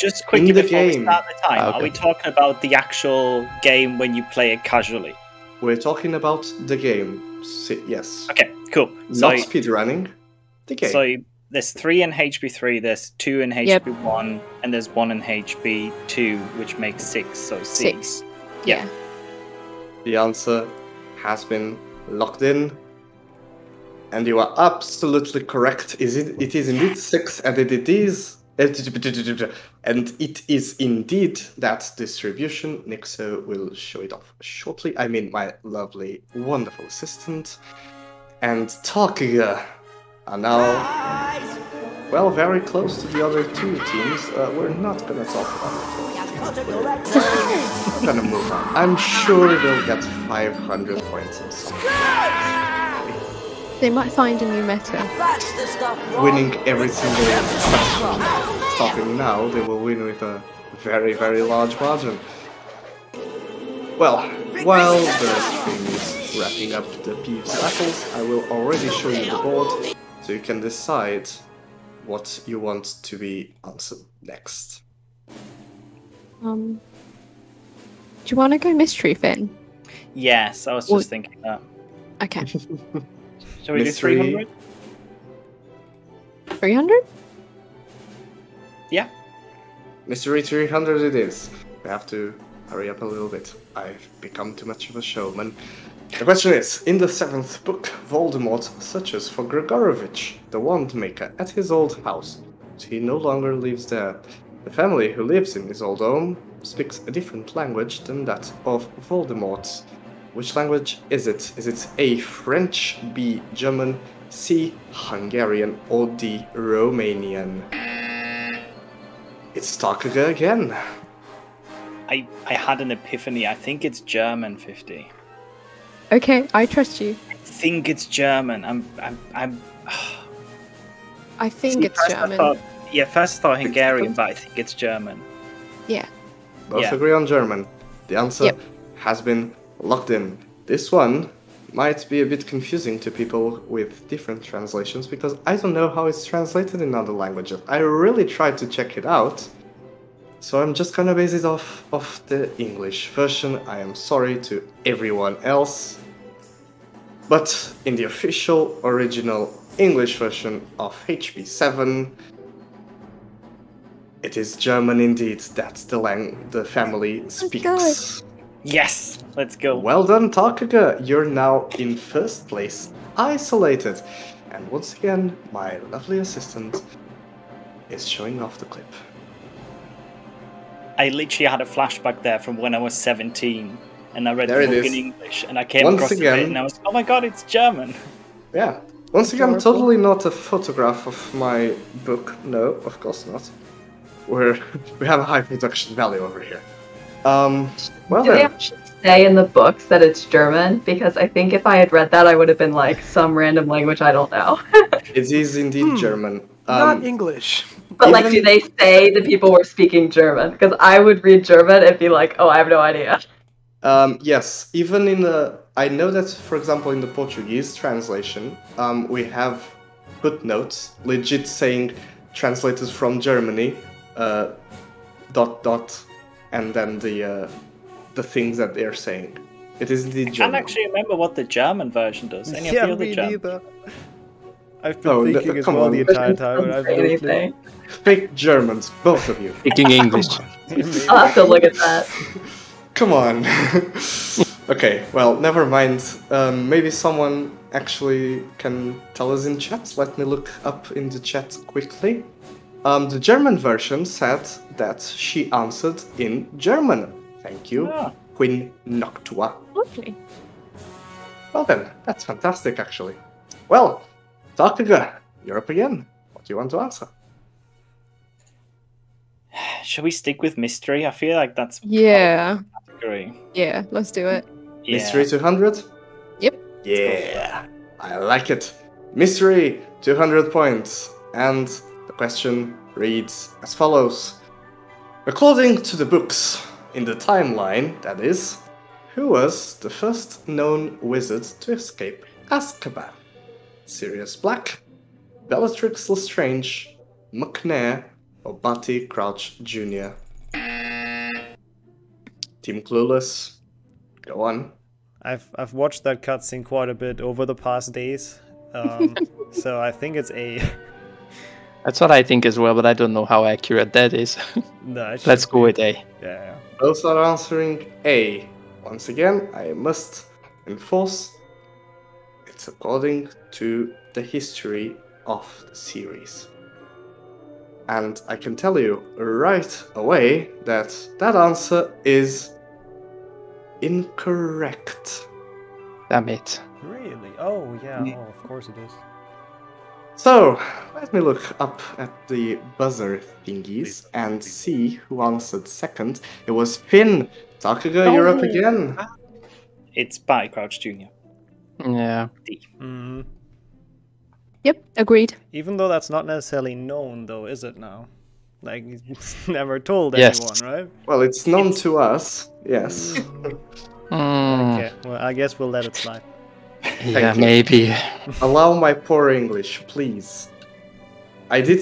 Just quickly In the before we game. start the time, Okay. are we talking about the actual game when you play it casually? We're talking about the game. Yes. Okay, cool. So, Not speedrunning. The game. so there's 3 in HB3, there's 2 in Yep. HB1, and there's 1 in HB2, which makes 6. So C. 6. Yeah. The answer has been locked in. And you are absolutely correct. It is indeed 6, and it is indeed that distribution. Nixo will show it off shortly. I mean, my lovely, wonderful assistant. And Takaga are now, well, very close to the other two teams. We're not gonna talk about it. We're gonna move on. I'm sure they'll get 500 points or something. They might find a new meta. Winning every single session. Starting now, they will win with a very, very large margin. Well, while the stream is wrapping up the Peeves battles, I will already show you the board, so you can decide what you want to be answered next. Do you want to go mystery, Finn? Yes, I was just Well- thinking that. Okay. Shall we Mystery. do 300? 300? Yeah. Mystery 300 it is. We have to hurry up a little bit. I've become too much of a showman. The question is, in the 7th book, Voldemort searches for Gregorovitch, the wand maker, at his old house. But he no longer lives there. The family who lives in his old home speaks a different language than that of Voldemort. Which language is it? Is it A, French, B, German, C, Hungarian, or D, Romanian? It's Takaga again. I had an epiphany. I think it's German 50. Okay, I trust you. I think it's German. I think See, it's first German. First I thought Hungarian, but I think it's German. Yeah. Both Yeah. agree on German. The answer Yep. has been locked in. This one might be a bit confusing to people with different translations because I don't know how it's translated in other languages. I really tried to check it out, so I'm just gonna base it off the English version. I am sorry to everyone else. But in the official original English version of HB7, it is German indeed that the family speaks. Yes, let's go. Well done, Takaga. You're now in first place, isolated. And once again, my lovely assistant is showing off the clip. I literally had a flashback there from when I was 17, and I read There the it book is. in English, and I came Once across again- it, and I was, oh my god, it's German. Yeah. Once again, totally not a photograph of my book. No, of course not. We have a high production value over here. Well Do they then. actually say in the books that it's German? Because I think if I had read that, I would have been like some random language I don't know. It is indeed German. Not English. But like, do they say the people were speaking German? Because I would read German and be like, oh, I have no idea. Yes, even in the... I know that, for example, in the Portuguese translation, we have footnotes legit saying translated from Germany, ... and then the things that they're saying. It is indeed I can't German. actually remember what the German version does. Any Yeah, of the me other neither. I've been thinking as well the entire time, but I've no clue. Fake Germans, both of you. Speaking English. I'll have to look at that. Come on. Okay, well, never mind. Maybe someone actually can tell us in chat. Let me look up in the chat quickly. The German version said that she answered in German. Thank you, Queen Noctua. Lovely. Well then, that's fantastic actually. Well, Takaga, you're up again. What do you want to answer? Shall we stick with mystery? I feel like that's Yeah. category. Yeah, let's do it. Yeah. Mystery 200? Yep. Yeah, I like it. Mystery 200 points. And the question reads as follows. According to the books, in the timeline, that is, who was the first known wizard to escape Azkaban? Sirius Black, Bellatrix Lestrange, McNair, or Barty Crouch Jr.? Team Clueless, go on. I've watched that cutscene quite a bit over the past days, so I think it's A. That's what I think as well, but I don't know how accurate that is. No, Let's go with A. Yeah. Those are answering A. Once again, I must enforce it's according to the history of the series. And I can tell you right away that that answer is incorrect. Damn it. Really? Oh, yeah. Oh, of course it is. So, let me look up at the buzzer thingies and see who answered second. It was Finn. Takaga, you're up again. It's by Crouch Jr. Yeah. D. Mm-hmm. Yep, agreed. Even though that's not necessarily known, though, is it now? Like, it's never told Yes. anyone, right? Well, it's known to us, yes. Okay, well, I guess we'll let it slide. Yeah, maybe. Allow my poor English, please. I did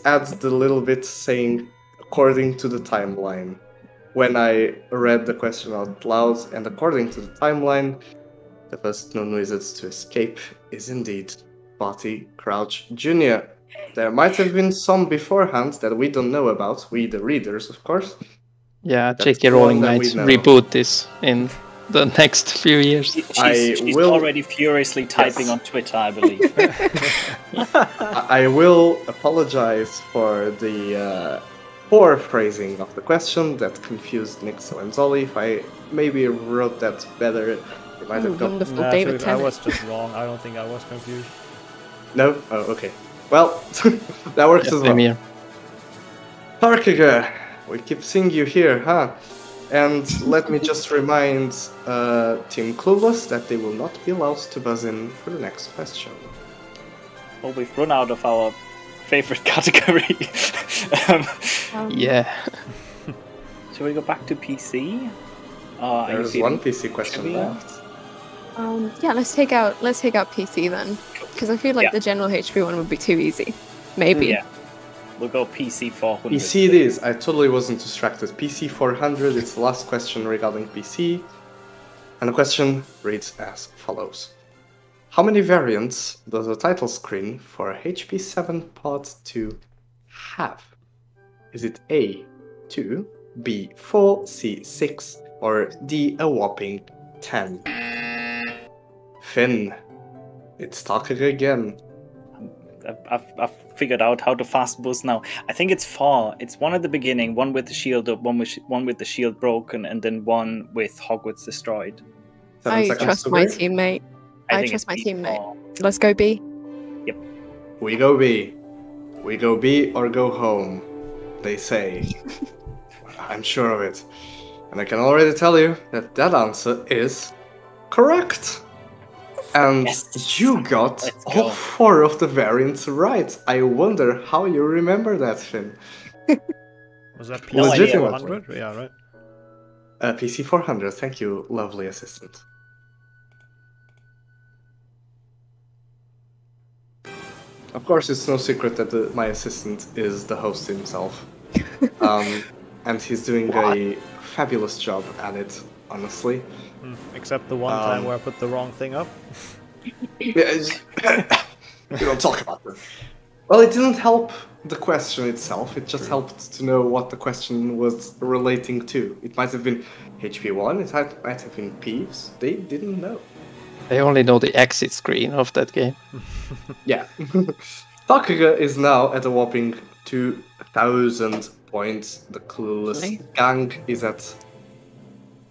add the little bit saying according to the timeline when I read the question out loud, and according to the timeline, the first known wizards to escape is indeed Barty Crouch Jr. There might have been some beforehand that we don't know about, we the readers, of course. Yeah, That's J.K. one Rowling that might we know. reboot this in the next few years. She's already furiously typing on Twitter, I believe. I will apologize for the poor phrasing of the question that confused Nixo and Zolly. If I maybe wrote that better, it might have got... Wonderful, Nah, David I Tennant. was just wrong. I don't think I was confused. No? Oh, okay. Well, that works as well. Same here. Tarkiga, we keep seeing you here, huh? And let me just remind Team Clueless that they will not be allowed to buzz in for the next question. Well, we've run out of our favorite category. Yeah. Shall we go back to PC? There's one PC question left. Yeah, let's take out PC then, because I feel like the general HP one would be too easy. Maybe. Yeah. We'll go PC 400. PC it is. I totally wasn't distracted. PC 400, it's the last question regarding PC. And the question reads as follows. How many variants does the title screen for HP 7 Part 2 have? Is it A, 2, B, 4, C, 6, or D, a whopping 10? Finn, it's talking again. I've figured out how to fast buzz now. I think it's 4. It's one at the beginning, one with the shield up, one with the shield broken, and then one with Hogwarts destroyed. I trust my teammate. I think trust my it's teammate. Let's go B. Yep. We go B. We go B or go home, they say. I'm sure of it. And I can already tell you that that answer is correct. And you got all 4 of the variants right. I wonder how you remember that, Finn. Was that No idea. PC400? Yeah, right. PC400, thank you, lovely assistant. Of course, it's no secret that my assistant is the host himself. And he's doing a fabulous job at it, honestly. Except the one time where I put the wrong thing up. We don't talk about that. Well, it didn't help the question itself, it just helped to know what the question was relating to. It might have been HP1, it might have been Peeves, they didn't know. They only know the exit screen of that game. Yeah. Takuga is now at a whopping 2,000 points. The Clueless Gang is at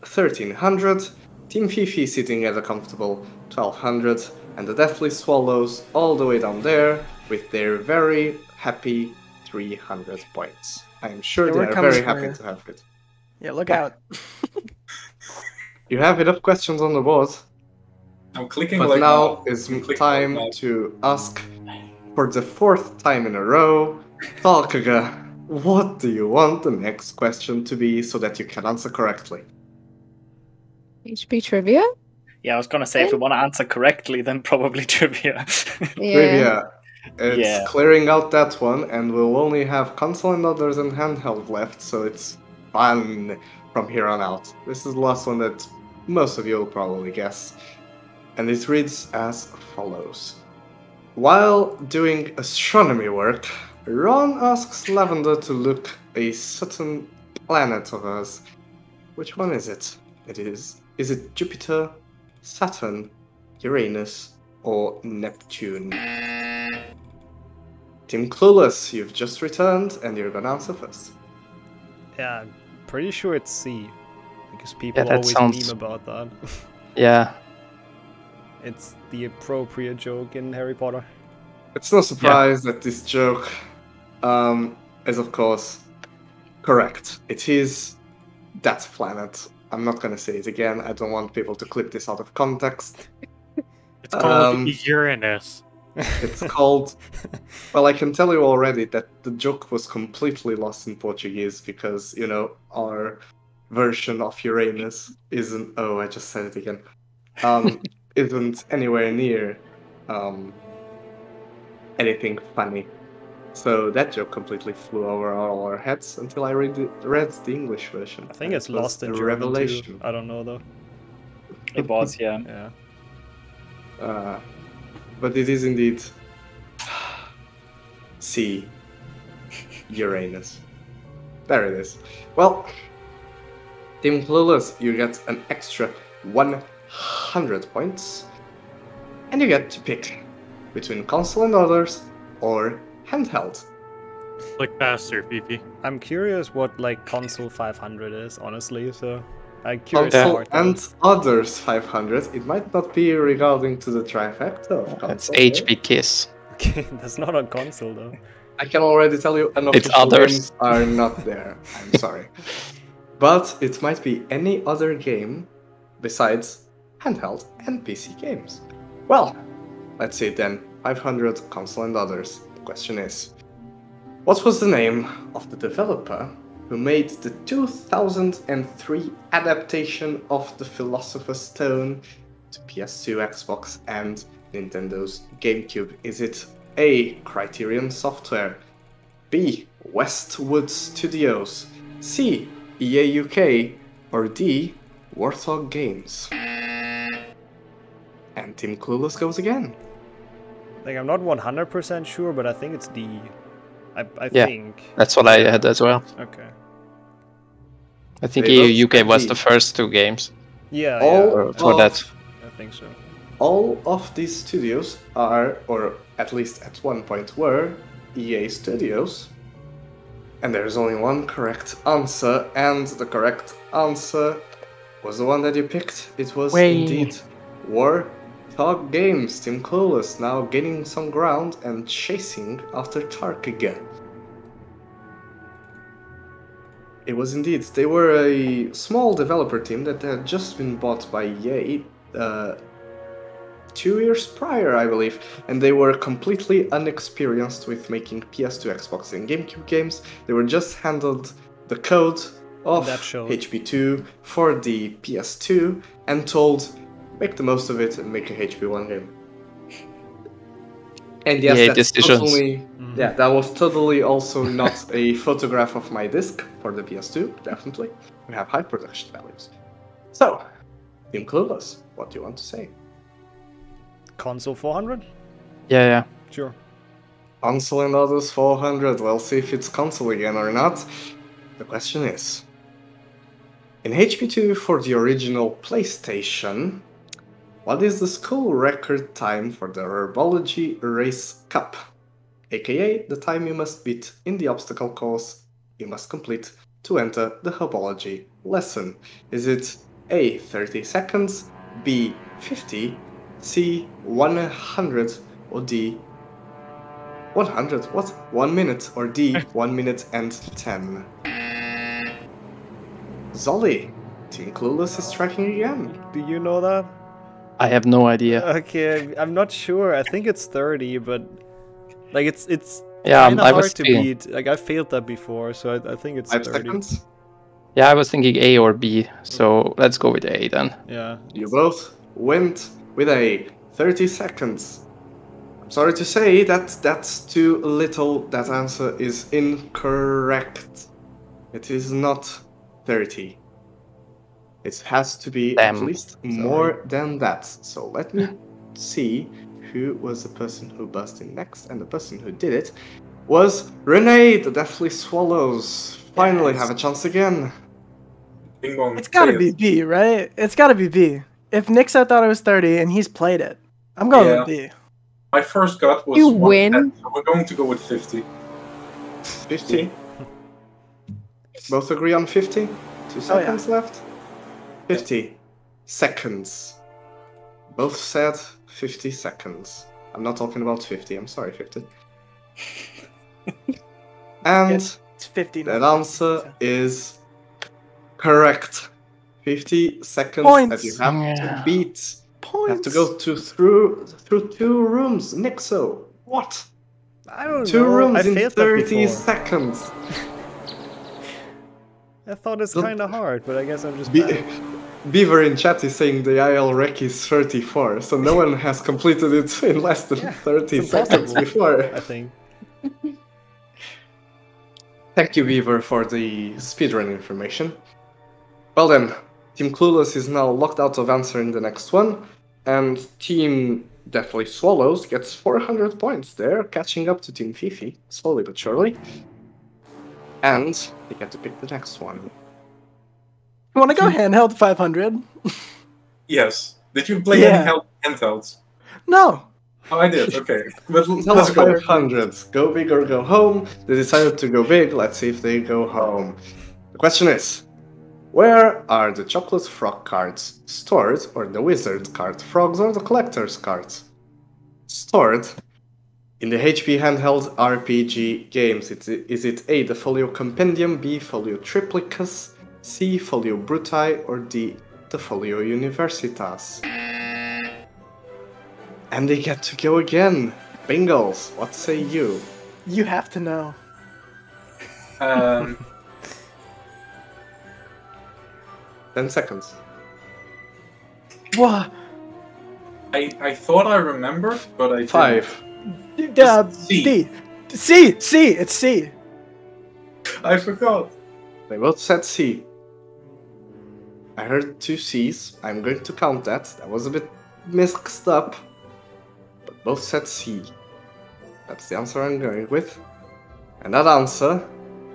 1,300. Team Fifi sitting at a comfortable 1,200. And the Deathly Swallows all the way down there with their very happy 300 points. I'm sure they are very happy to have it. Yeah, look out. You have enough questions on the board. I'm clicking but like now is time to ask for the 4th time in a row, Takuga, what do you want the next question to be so that you can answer correctly? HP trivia? Yeah, I was gonna say if we want to answer correctly, then probably trivia. Trivia. It's clearing out that one, and we'll only have console and others and handheld left, so it's fun from here on out. This is the last one that most of you will probably guess. And it reads as follows. While doing astronomy work, Ron asks Lavender to look a certain planet of us. Which one is it? Is it Jupiter, Saturn, Uranus, or Neptune? Team Clueless, you've just returned, and you're gonna answer first. Yeah, I'm pretty sure it's C. Because people always meme about that. Yeah. It's the appropriate joke in Harry Potter. It's no surprise that this joke is, of course, correct. It is that planet. I'm not gonna say it again. I don't want people to clip this out of context. It's called Uranus. It's called... Well, I can tell you already that the joke was completely lost in Portuguese because, you know, our version of Uranus isn't... Oh, I just said it again. Isn't anywhere near anything funny. So that joke completely flew over all our heads until I read the English version. I think it's lost in German revelation. too. I don't know though. It was, yeah. Yeah. But it is indeed C. Uranus. There it is. Well, Team Clueless, you get an extra 100 points, and you get to pick between console and others or handheld. Click faster, Fifi. I'm curious what like console 500 is, honestly. So I'm curious. Console and others 500. It might not be regarding to the trifecta of console. It's HP Kiss. Okay, that's not on console though. I can already tell you unofficial games are not there. I'm sorry. But it might be any other game besides handheld and PC games. Well, let's see then. 500 console and others. The question is, what was the name of the developer who made the 2003 adaptation of The Philosopher's Stone to PS2, Xbox, and Nintendo's GameCube? Is it A. Criterion Software, B. Westwood Studios, C. EA UK, or D. Warthog Games? And Team Clueless goes again. Like, I'm not 100% sure, but I think it's D. I Yeah, think. that's what I had as well. Okay. I think They EU both UK was D. the first two games. Yeah, for that. I think so. All of these studios are, or at least at one point were, EA Studios. And there's only one correct answer, and the correct answer was the one that you picked. It was indeed Talk Games, Team Clueless, now gaining some ground and chasing after Tark again. It was indeed. They were a small developer team that had just been bought by EA 2 years prior, I believe, and they were completely unexperienced with making PS2, Xbox, and GameCube games. They were just handed the code of HP2 for the PS2 and told, make the most of it and make a HP1 game. And yes, that's totally, that was totally also not a photograph of my disc for the PS2, definitely. We have high production values. So, Team Clueless, what do you want to say? Console 400? Yeah. Sure. Console and others 400. We'll see if it's console again or not. The question is, in HP2 for the original PlayStation, what is the school record time for the Herbology Race Cup? AKA the time you must beat in the obstacle course you must complete to enter the Herbology lesson. Is it A, 30 seconds, B, 50, C, 100, or D, 100? What? 1 minute, or D, 1 minute and 10? Zolly, Team Clueless is tracking again. Do you know that? I have no idea. Okay, I'm not sure. I think it's 30, but like it's yeah, kind of I hard was to thinking, beat. Like I failed that before, so I think it's 5 30. seconds? Yeah, I was thinking A or B, so let's go with A then. Yeah. You both went with A. 30 seconds. I'm sorry to say that's too little. That answer is incorrect. It is not 30. It has to be at least more than that. So let me see who was the person who buzzed in next, and the person who did it was Renee, the Deathly Swallows. Finally have a chance again. Bing bong. It's gotta be B, right? It's gotta be B. If Nixo thought it was 30 and he's played it, I'm going with B. My first gut was You 110, win. so we're going to go with 50. 50. Both agree on 50? 2 seconds left? 50 seconds. Both said 50 seconds. I'm not talking about 50, I'm sorry, 50. And it's 50 that answer is correct. 50 seconds that you have to beat. You have to go through 2 rooms. Nixo, what? I don't know. 2 rooms I in failed that 30 before. seconds. I thought it's kind of hard, but I guess I'm just bad. Beaver in chat is saying the IL rec is 34, so no one has completed it in less than 30 seconds before. I think. Thank you, Beaver, for the speedrun information. Well then, Team Clueless is now locked out of answering the next one, and Team Deathly Swallows gets 400 points there, catching up to Team Fifi, slowly but surely. And they get to pick the next one. You want to go handheld 500? Yes. Did you play handhelds? No. Oh, I did. Okay. But Let's let's go. 500. Go big or go home. They decided to go big. Let's see if they go home. The question is, where are the chocolate frog cards stored, or the wizard card frogs, or the collector's cards stored in the HP handheld RPG games? Is it A, the Folio Compendium, B, Folio Triplicus, C, Folio Brutai, or D, the Folio Universitas? And they get to go again. Bingles, what say you? You have to know. 10 seconds. What? I thought I remembered, but I 5. C. D. C! It's C! I forgot. They both said C. I heard 2 C's. I'm going to count that. That was a bit mixed up. But both said C. That's the answer I'm going with. And that answer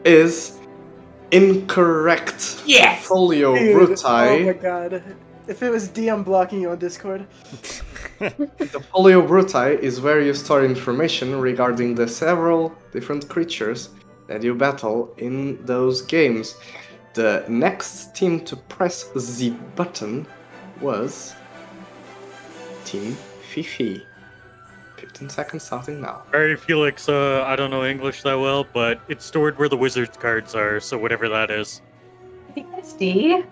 is incorrect. Yes! Folio Dude, Brutai. oh my god. If it was D, I'm blocking you on Discord. The Folio Brutai is where you store information regarding the several different creatures that you battle in those games. The next team to press the button was Team Fifi. 15 seconds starting now. Alright, Felix, I don't know English that well, but it's stored where the wizard's cards are, so whatever that is. I think that's D.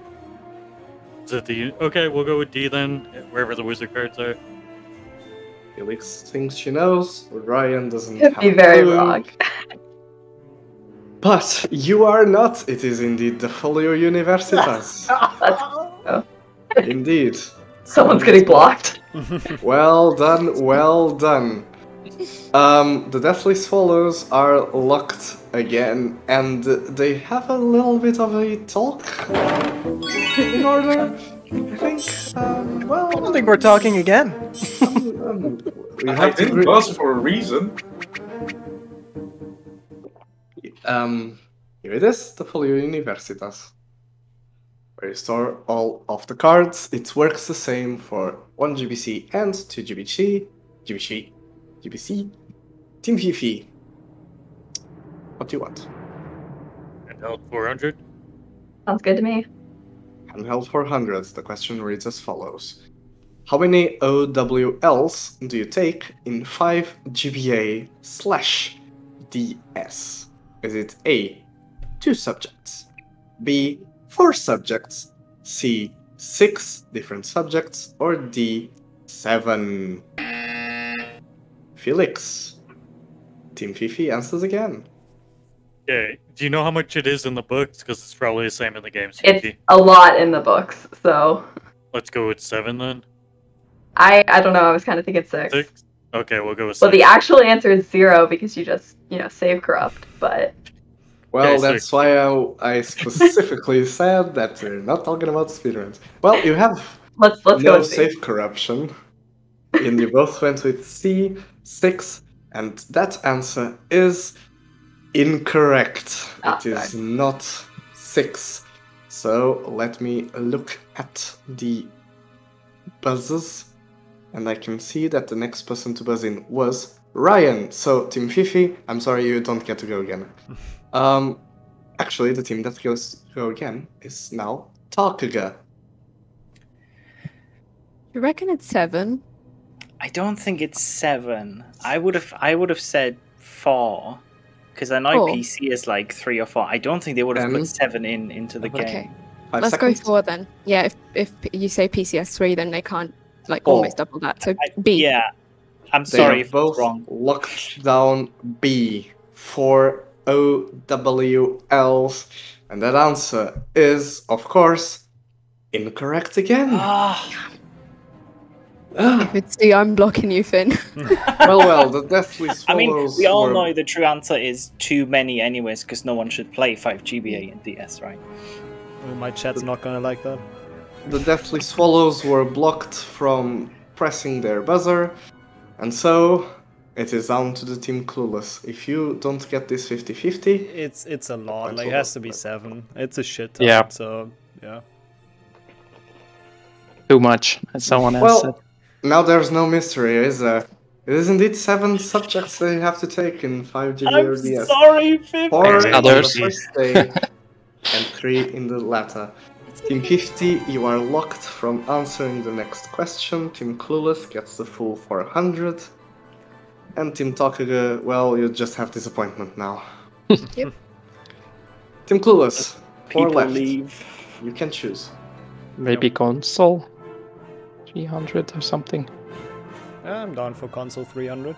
Is it the... Okay, we'll go with D then, wherever the wizard cards are. Felix thinks she knows, Ryan doesn't Could have be a very clue. wrong. But you are not. It is indeed the Folio Universitas. Indeed. Someone's getting blocked. Well done, well done. The Deathly Swallows are locked again, and they have a little bit of a talk in order. I think. Well, I don't think we're talking again. We I have to didn't buzz for a reason. Here it is, the Folio Universitas. Where you store all of the cards. It works the same for 1 GBC and 2 GBC. GBC. Team Fifi. What do you want? Handheld 400. Sounds good to me. Handheld 400. The question reads as follows. How many OWLs do you take in 5 GBA/DS? Is it A, 2 subjects, B, 4 subjects, C, 6 different subjects, or D, 7? Felix. Team Fifi answers again. Okay, do you know how much it is in the books? Because it's probably the same in the games. It's Fifi. a lot in the books, so Let's go with 7 then. I don't know. I was kind of thinking 6. 6? Okay, we'll go with 6. Well, the actual answer is 0 because you just save corrupt, but. Well, Okay, that's why I specifically said that we're not talking about speedruns. Well, you have Let's go no with C. safe corruption. And you both went with C, 6, and that answer is incorrect. It is not 6. So let me look at the buzzes, and I can see that the next person to buzz in was Ryan. So Team Fifi, I'm sorry you don't get to go again. Actually, the team that goes to go again is now Takaga. You reckon it's 7? I don't think it's 7. I would have said 4 because I know 4. PC is like 3 or 4. I don't think they would have put 7 into the game. Okay. 5 Let's seconds. go 4 then. Yeah, if you say PCS 3, then they can't like 4. almost double that. So B. Yeah, I'm They sorry have if both it's wrong. locked down B for OWLs, and that answer is, of course, incorrect again. If it's C, I'm blocking you, Finn. Well, the Deathly Swallows I mean, we all were- know the true answer is too many anyways, because no one should play 5 GBA and DS, right? Well, my chat's not gonna like that. The Deathly Swallows were blocked from pressing their buzzer, and so it is down to the Team Clueless. If you don't get this 50-50... It's a lot, like it has to be 7. It's a shit ton, Yeah. so yeah. Too much, as someone else said. Well, now there's no mystery, is there? It is indeed 7 subjects that you have to take in 5 GBA or DS. sorry, Finn. 4 Thanks, in others. the first day, and 3 in the latter. Team 50, you are locked from answering the next question. Team Clueless gets the full 400. And Team Takaga, well, you just have disappointment now. Yep. Team Clueless, 4 People left. leave. You can choose. Maybe console 300 or something. I'm down for console 300.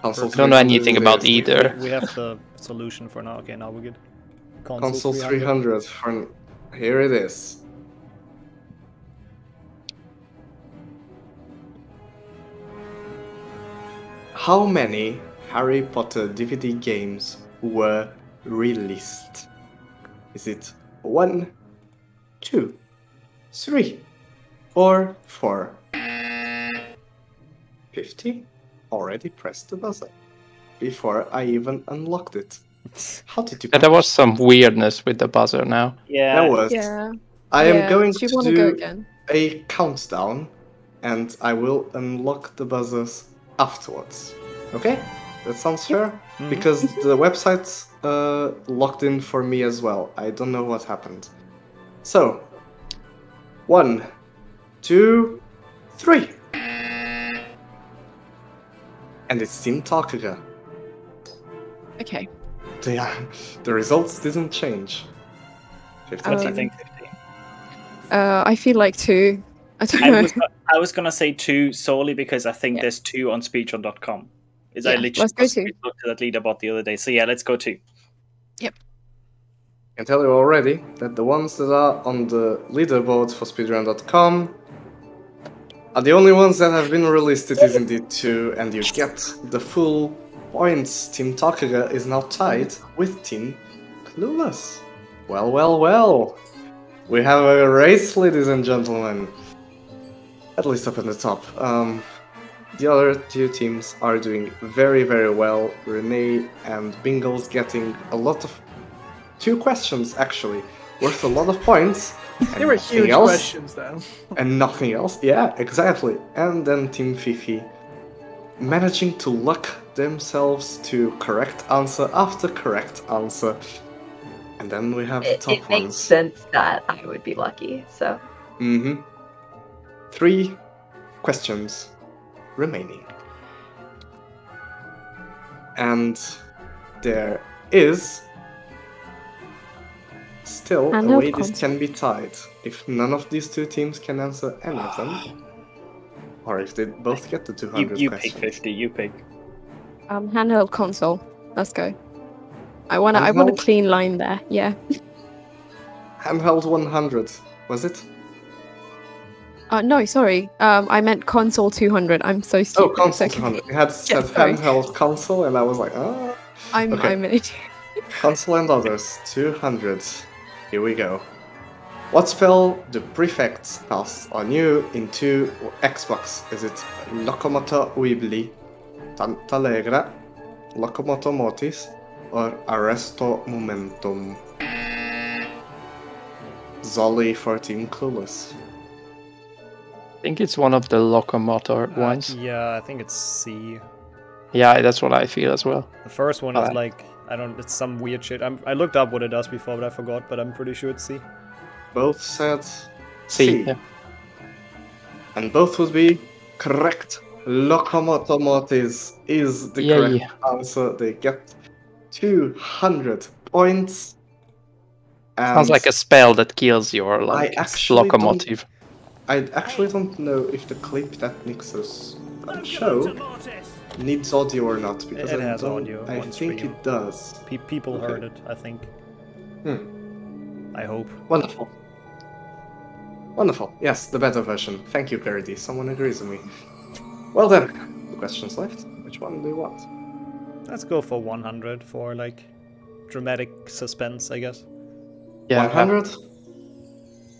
Console I don't know 300 anything about is- either. We have the solution for now. Okay, now we're good. Console 300, for... here it is. How many Harry Potter DVD games were released? Is it 1, 2, 3, or 4? 50? Already pressed the buzzer. Before I even unlocked it. How did you... Yeah, there was some weirdness with the buzzer now. Yeah. There was. Yeah. I am Yeah, going do you to wanna go do again? a countdown, and I will unlock the buzzers afterwards. Okay? That sounds fair? Because the website's locked in for me as well. I don't know what happened. So, 1, 2, 3. And it's Team Takaga. Okay. The results didn't change. 50 What do you think, 50? I feel like 2. I don't know. I was gonna say 2 solely because I think there's 2 on speedrun.com. I literally let's go 2. looked at that leaderboard the other day. So yeah, let's go 2. Yep. I can tell you already that the ones that are on the leaderboard for speedrun.com are the only ones that have been released. It is indeed 2, and you get the full points. Team Takaga is now tied with Team Clueless. Well, well, well. We have a race, ladies and gentlemen. At least up in the top. The other 2 teams are doing very, very well. Renee and Bingle's getting a lot of... 2 questions, actually, worth a lot of points. They were huge questions, though. And nothing else. Yeah, exactly. And then Team Fifi managing to luck themselves to correct answer after correct answer. And then we have the top It ones. makes sense that I would be lucky, so... 3 questions remaining. And there is still a way this can be tied. If none of these 2 teams can answer any of them, or if they both get the 200 You questions. pick 50, you pick. Handheld console. Let's go. I want a clean line there. Yeah. Handheld 100, was it? No, sorry. I meant console 200. I'm so stupid. Oh, console 200. It had said handheld console, and I was like, oh. I'm an idiot. Console and others, 200. Here we go. What spell do prefects cast on you into Xbox? Is it Locomotor Weebly, Tantalegra, Locomotor Motis, or Arresto Momentum? Zolly for Team Clueless. I think it's one of the locomotor ones. Yeah, I think it's C. Yeah, that's what I feel as well. The first one is like, it's some weird shit. I looked up what it does before, but I forgot, but I'm pretty sure it's C. Both said C. Yeah. And both would be correct. Locomotor Motis is the correct answer. They get 200 points. And sounds like a spell that kills your locomotive. I actually don't know if the clip that Nixos show needs audio or not, because it has audio. I think it does. People heard it, I think. I hope. Wonderful. Wonderful. Yes, the better version. Thank you, Parody. Someone agrees with me. Well then, the questions left. Which one do you want? Let's go for 100 for like dramatic suspense, I guess. Yeah, 100?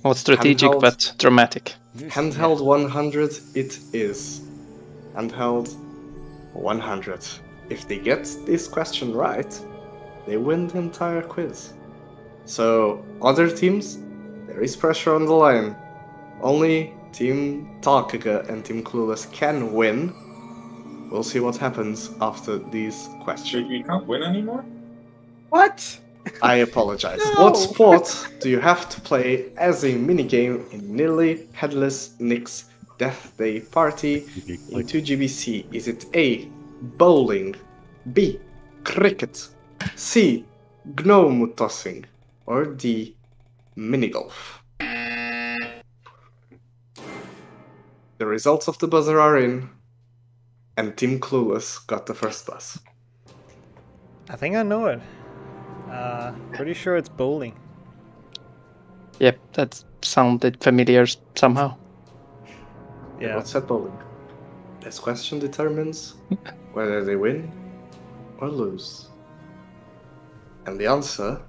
Well, strategic but dramatic. Handheld 100 it is. Handheld 100. If they get this question right, they win the entire quiz. So, other teams, there is pressure on the line. Only Team Takaga and Team Clueless can win. We'll see what happens after these questions. We can't win anymore? What? I apologize. No. What sport do you have to play as a minigame in Nearly Headless Nick's Death Day Party in 2GBC? Is it A, bowling, B, cricket, C, gnome tossing, or D, minigolf? The results of the buzzer are in, and Team Clueless got the first buzz. I think I know it. Pretty sure it's bowling. Yep, that sounded familiar somehow. Yeah. What said bowling? This question determines whether they win or lose. And the answer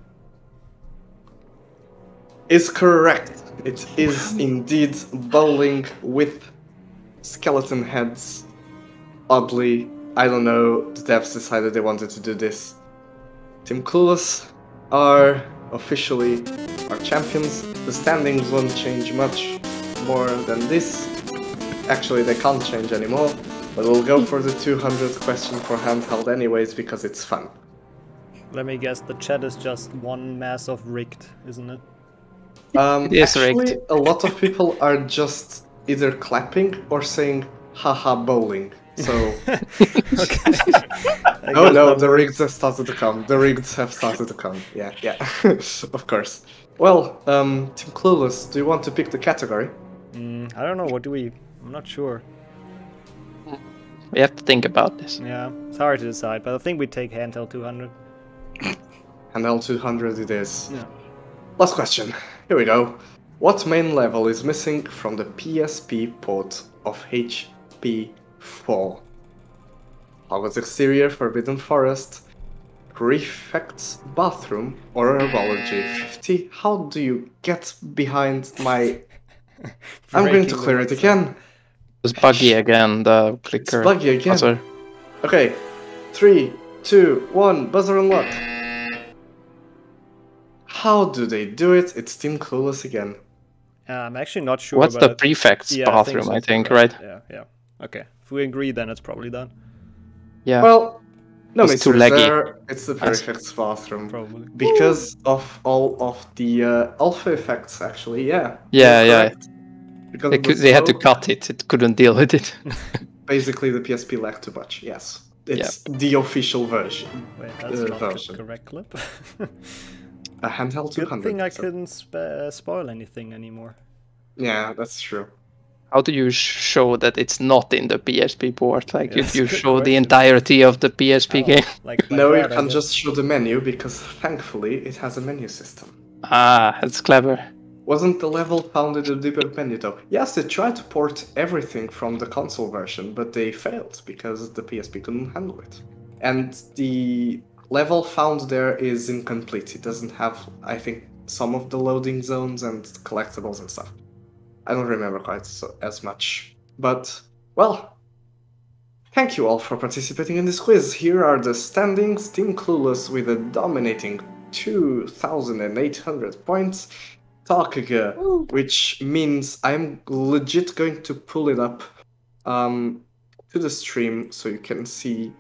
is correct. It is indeed bowling with skeleton heads. Oddly, I don't know, the devs decided they wanted to do this. Team Clueless are officially our champions. The standings won't change much more than this. Actually, they can't change anymore, but we'll go for the 200 question for handheld anyways, because it's fun. Let me guess, the chat is just one mass of rigged, isn't it? It is actually, rigged. a lot of people are just either clapping or saying haha bowling. So I oh guess no, that the works. rigs have started to come. The rigs have started to come. Yeah, yeah. Of course. Well, Team Clueless, do you want to pick the category? I don't know. What do we? I'm not sure. We have to think about this. Yeah, it's hard to decide, but I think we take handheld 200. Handheld 200 it is. Yeah. Last question. Here we go. What main level is missing from the PSP port of HP4? Hogwarts Exterior, Forbidden Forest, Prefect's Bathroom, or Herbology 50? How do you get behind my... I'm going to clear it again. It's buggy again, the clicker. It's buggy again. Buzzer. Okay. 3, 2, 1, buzzer unlocked. How do they do it? It's Team Clueless again. I'm actually not sure. What's the prefect's bathroom, I think, right? Yeah, yeah. Okay. If we agree, then it's probably done. Yeah. Well, no, It's too laggy. it's the prefect's bathroom. Probably. Because of all of the alpha effects, actually, yeah. Yeah, You're yeah. correct. Because They had to cut it. It couldn't deal with it. Basically, the PSP lacked too much, yes. It's the official version. Wait, that's not version. the correct clip. A handheld 200. Good thing I couldn't spoil anything anymore. Yeah, that's true. How do you show that it's not in the PSP port? Like, Yes, you good show the question. entirety of the PSP game? Like No, you that, I can guess. just show the menu because thankfully it has a menu system. Ah, that's clever. Wasn't the level found in the debug menu though? Yes, they tried to port everything from the console version, but they failed because the PSP couldn't handle it. And the level found there is incomplete. It doesn't have, I think, some of the loading zones and collectibles and stuff. I don't remember quite as much. But, well, thank you all for participating in this quiz. Here are the standings. Team Clueless with a dominating 2,800 points. Takaga, which means I'm legit going to pull it up to the stream so you can see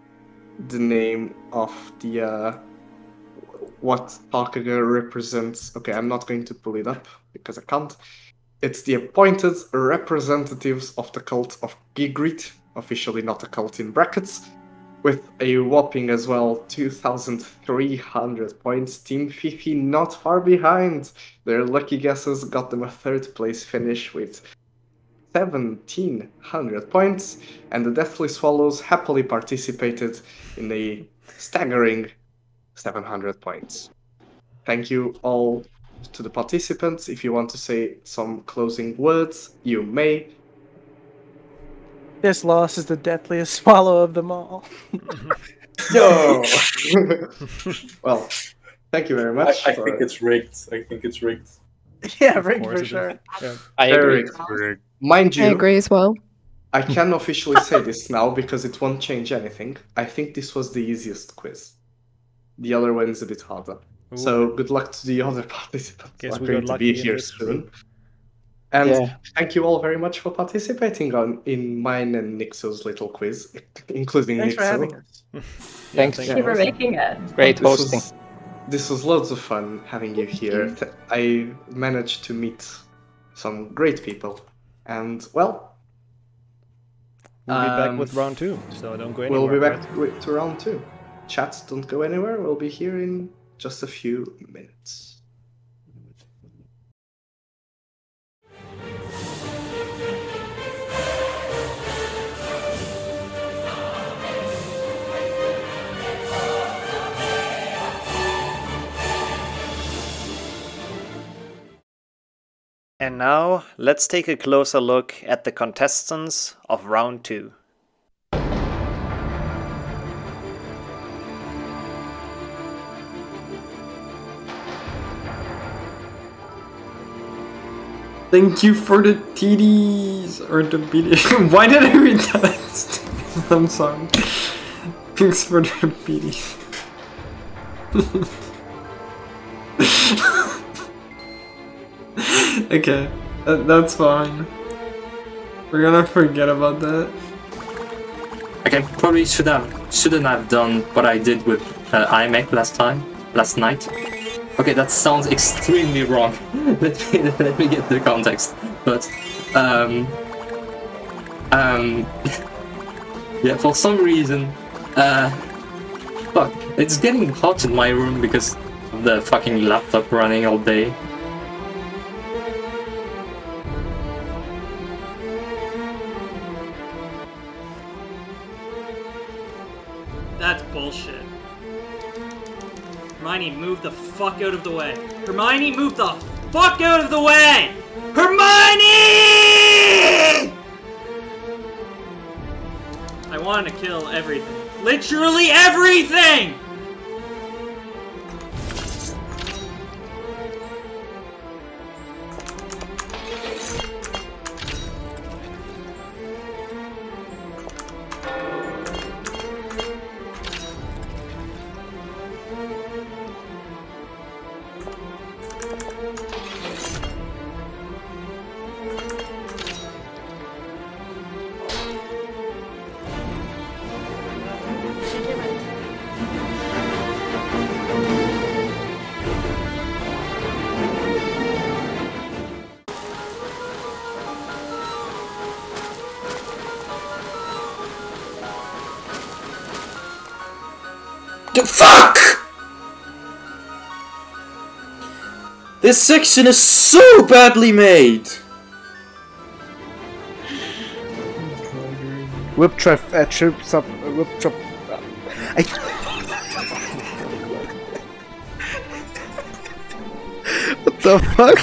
the name of the what Takaga represents. Okay, I'm not going to pull it up because I can't. It's the appointed representatives of the cult of Gigrit, officially not a cult in brackets, with a whopping as well 2,300 points. Team Fifi not far behind. Their lucky guesses got them a third place finish with 1,700 points, and the Deathly Swallows happily participated in a staggering 700 points. Thank you all to the participants. If you want to say some closing words, you may. This loss is the deathliest swallow of them all. No! Well, thank you very much. I think it's rigged. I think it's rigged. Yeah, rigged for sure. Yeah. I agree. Rigged. Mind you, I agree as well. I can officially say this now because it won't change anything. I think this was the easiest quiz. The other one is a bit harder. So good luck to the other participants who Guess are we going got to lucky be in here this soon. And thank you all very much for participating in mine and Nixo's little quiz, including Thanks for Nixo. having us. Thanks. Thank you for making it. Great hosting. This was loads of fun having you here. I managed to meet some great people. And, well... We'll be back with round 2, so don't go anywhere. We'll be back to round 2. Chat, don't go anywhere. We'll be here in just a few minutes. And now, let's take a closer look at the contestants of round 2. Thank you for the TDs or the BDs. Why did I read that? I'm sorry. Thanks for the BDs. Okay, that's fine. We're gonna forget about that. Okay, probably shouldn't have done what I did with iMac last night. Okay, that sounds extremely wrong. let me get the context. But Yeah, for some reason, fuck, it's getting hot in my room because of the fucking laptop running all day. That's bullshit. Hermione, move the fuck out of the way. Hermione, move the fuck out of the way! Hermione! I want to kill everything. Literally everything! Fuck! This section is so badly made! Whip trap, trips up, whip trap. What the fuck?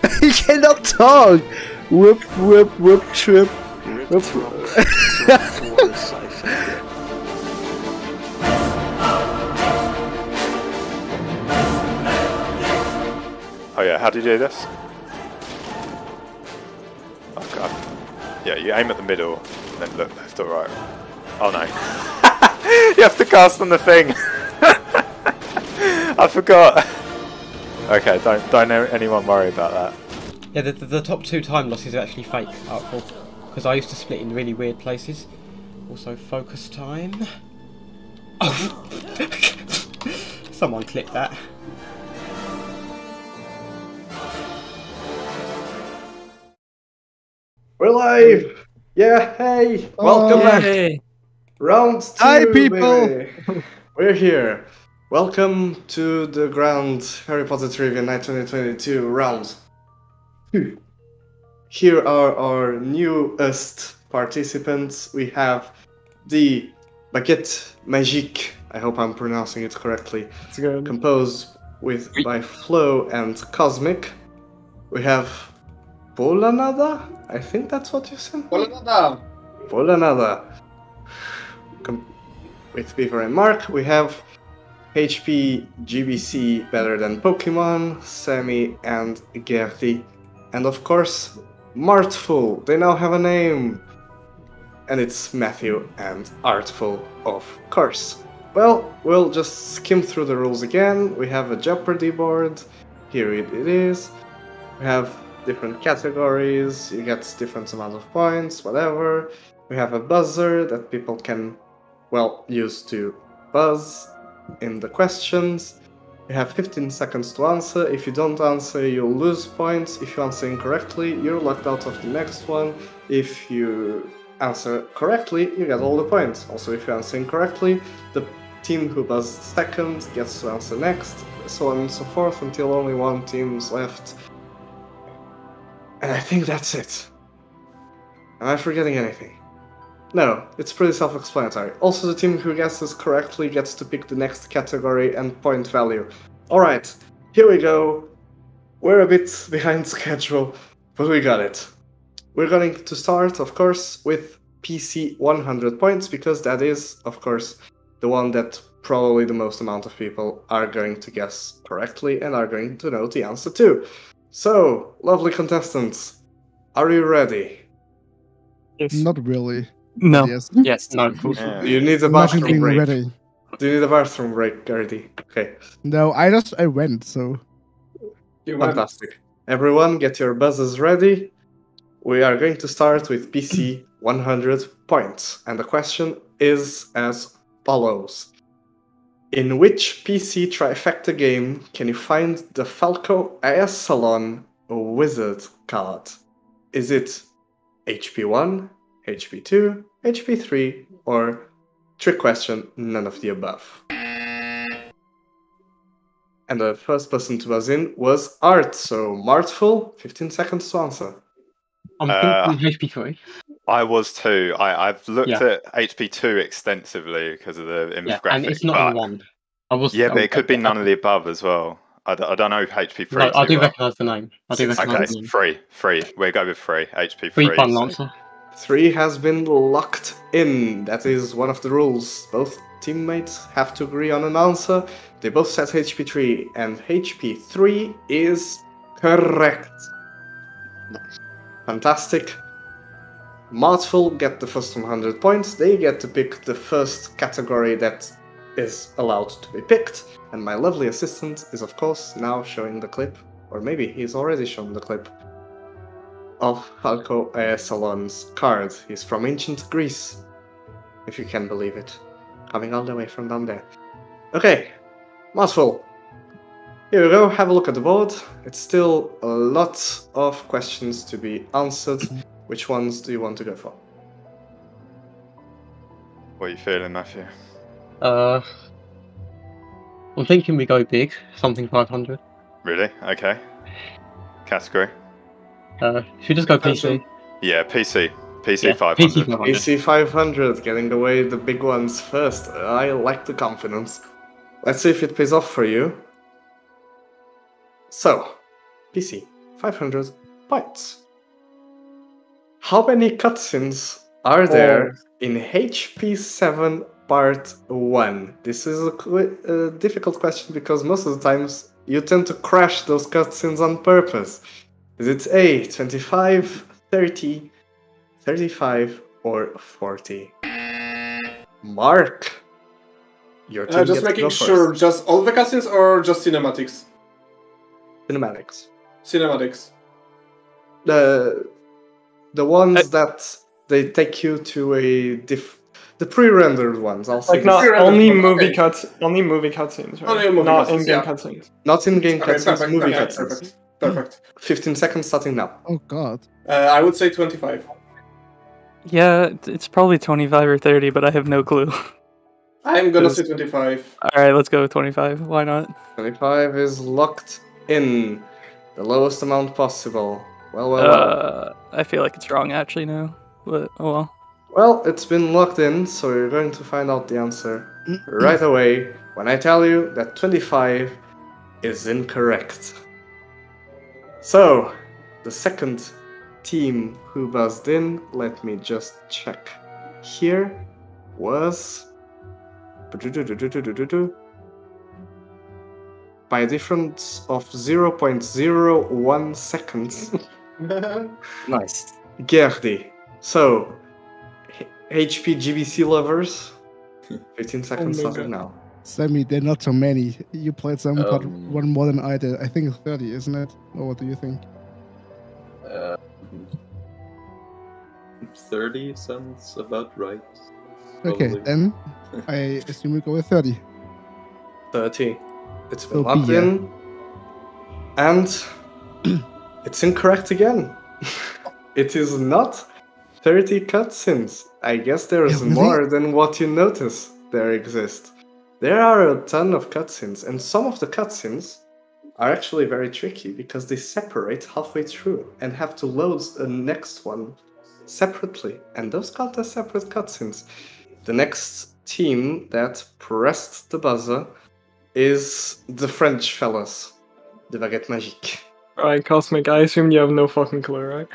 I cannot talk! Whip trip. Whip. Oh yeah, how do you do this? Oh god. Yeah, you aim at the middle, and then look left or right. Oh no. You have to cast on the thing! I forgot! Okay, don't anyone worry about that. Yeah, the top 2 time losses are actually fake, Artful. Because I used to split in really weird places. Also, focus time. Oh! Someone clip that. We're live! Yeah, hey! Welcome back! Round 2! Hi, people! Baby. We're here. Welcome to the Grand Harry Potter Trivia Night 2022 round 2. Here are our newest participants. We have the Baguette Magique, I hope I'm pronouncing it correctly, composed by Flo and Cosmic. We have Polanada? I think that's what you said. Polanada. With Beaver and Mark, we have HP GBC Better Than Pokemon, Sammy and Gertie. And of course, Martful. They now have a name. And it's Matthew and Artful, of course. Well, we'll just skim through the rules again. We have a Jeopardy board. Here it is. We have different categories, you get different amount of points, whatever. We have a buzzer that people can, well, use to buzz in the questions. You have 15 seconds to answer. If you don't answer, you'll lose points. If you answer incorrectly, you're locked out of the next one. If you answer correctly, you get all the points. Also, if you answer incorrectly, the team who buzzed second gets to answer next, so on and so forth, until only one team's left. And I think that's it. Am I forgetting anything? No, it's pretty self-explanatory. Also, the team who guesses correctly gets to pick the next category and point value. Alright, here we go. We're a bit behind schedule, but we got it. We're going to start, of course, with PC 100 points, because that is, of course, the one that probably the most amount of people are going to guess correctly and are going to know the answer to. So, lovely contestants, are you ready? Yes. Not really. No. Yes. Yes. No. Do you need a Imagine bathroom being break? ready. Do you need a bathroom break, Gertie? Okay. No, I went, so. Fantastic. Everyone, get your buzzers ready. We are going to start with PC 100 points. And the question is as follows. In which PC trifecta game can you find the Falco Salon Wizard card? Is it HP1, HP 2, HP 3, or trick question, none of the above. And the first person to buzz in was Art, so Martful, 15 seconds to answer. I'm thinking HP 3. I was too. I've looked Yeah. at HP 2 extensively because of the infographic. Yeah, and it's not a 1. But it could be none of the above as well. I don't know HP 3. No, I do recognise the name. Okay, 3. We'll go with 3. HP 3. 3 final answer. 3 has been locked in. That is one of the rules. Both teammates have to agree on an answer. They both said HP 3, and HP 3 is correct. Nice. Fantastic. Martful get the first 100 points. They get to pick the first category that is allowed to be picked. And my lovely assistant is, of course, now showing the clip, or maybe he's already shown the clip, of Falco Salon's card. He's from ancient Greece, if you can believe it. Coming all the way from down there. Okay, Martful. Here we go, have a look at the board. It's still a lot of questions to be answered. Which ones do you want to go for? What are you feeling, Matthew? I'm thinking we go big, something 500. Really? Okay. Category? Should we just go PC? Yeah, PC. PC Yeah, 500. PC 500. PC 500, getting away the big ones first. I like the confidence. Let's see if it pays off for you. So, PC 500 points. How many cutscenes are there in HP 7 Part 1? This is a difficult question because most of the times you tend to crash those cutscenes on purpose. Is it A, 25, 30, 35, or 40? Mark, your team Just gets to making go sure, first. just all the cutscenes or just cinematics? Cinematics. Cinematics. The ones that they take you to a the pre-rendered ones. I'll say Like not this. only movie only movie cutscenes, right? Only movie not cutscenes, in-game yeah. cutscenes. Not in-game Okay, cutscenes, perfect, movie okay, cutscenes. Perfect. 15 seconds starting now. Oh god. I would say 25. Yeah, it's probably 25 or 30, but I have no clue. I'm gonna say 25. Alright, let's go with 25. Why not? 25 is locked in. The lowest amount possible. Well. I feel like it's wrong actually now, but oh well. Well, it's been locked in, so you're going to find out the answer right away when I tell you that 25 is incorrect. So, the second team who buzzed in, let me just check here, was by a difference of 0.01 seconds. Nice. Gerdi. So, HP GBC lovers, 15 seconds starting now. Sammy, they're not so many. You played some, but one more than I did. I think it's 30, isn't it? Or what do you think? 30 sounds about right. Okay, Probably. then I assume we go with 30. 30. It's been Oh, locked yeah. in. And it's incorrect again. It is not 30 cutscenes. I guess there is Yeah, really? more than what you notice there exist. There are a ton of cutscenes, and some of the cutscenes are actually very tricky because they separate halfway through and have to load the next one separately, and those count as separate cutscenes. The next team that pressed the buzzer is the French fellas, the Baguette Magique. Alright, Cosmic, I assume you have no fucking clue, right?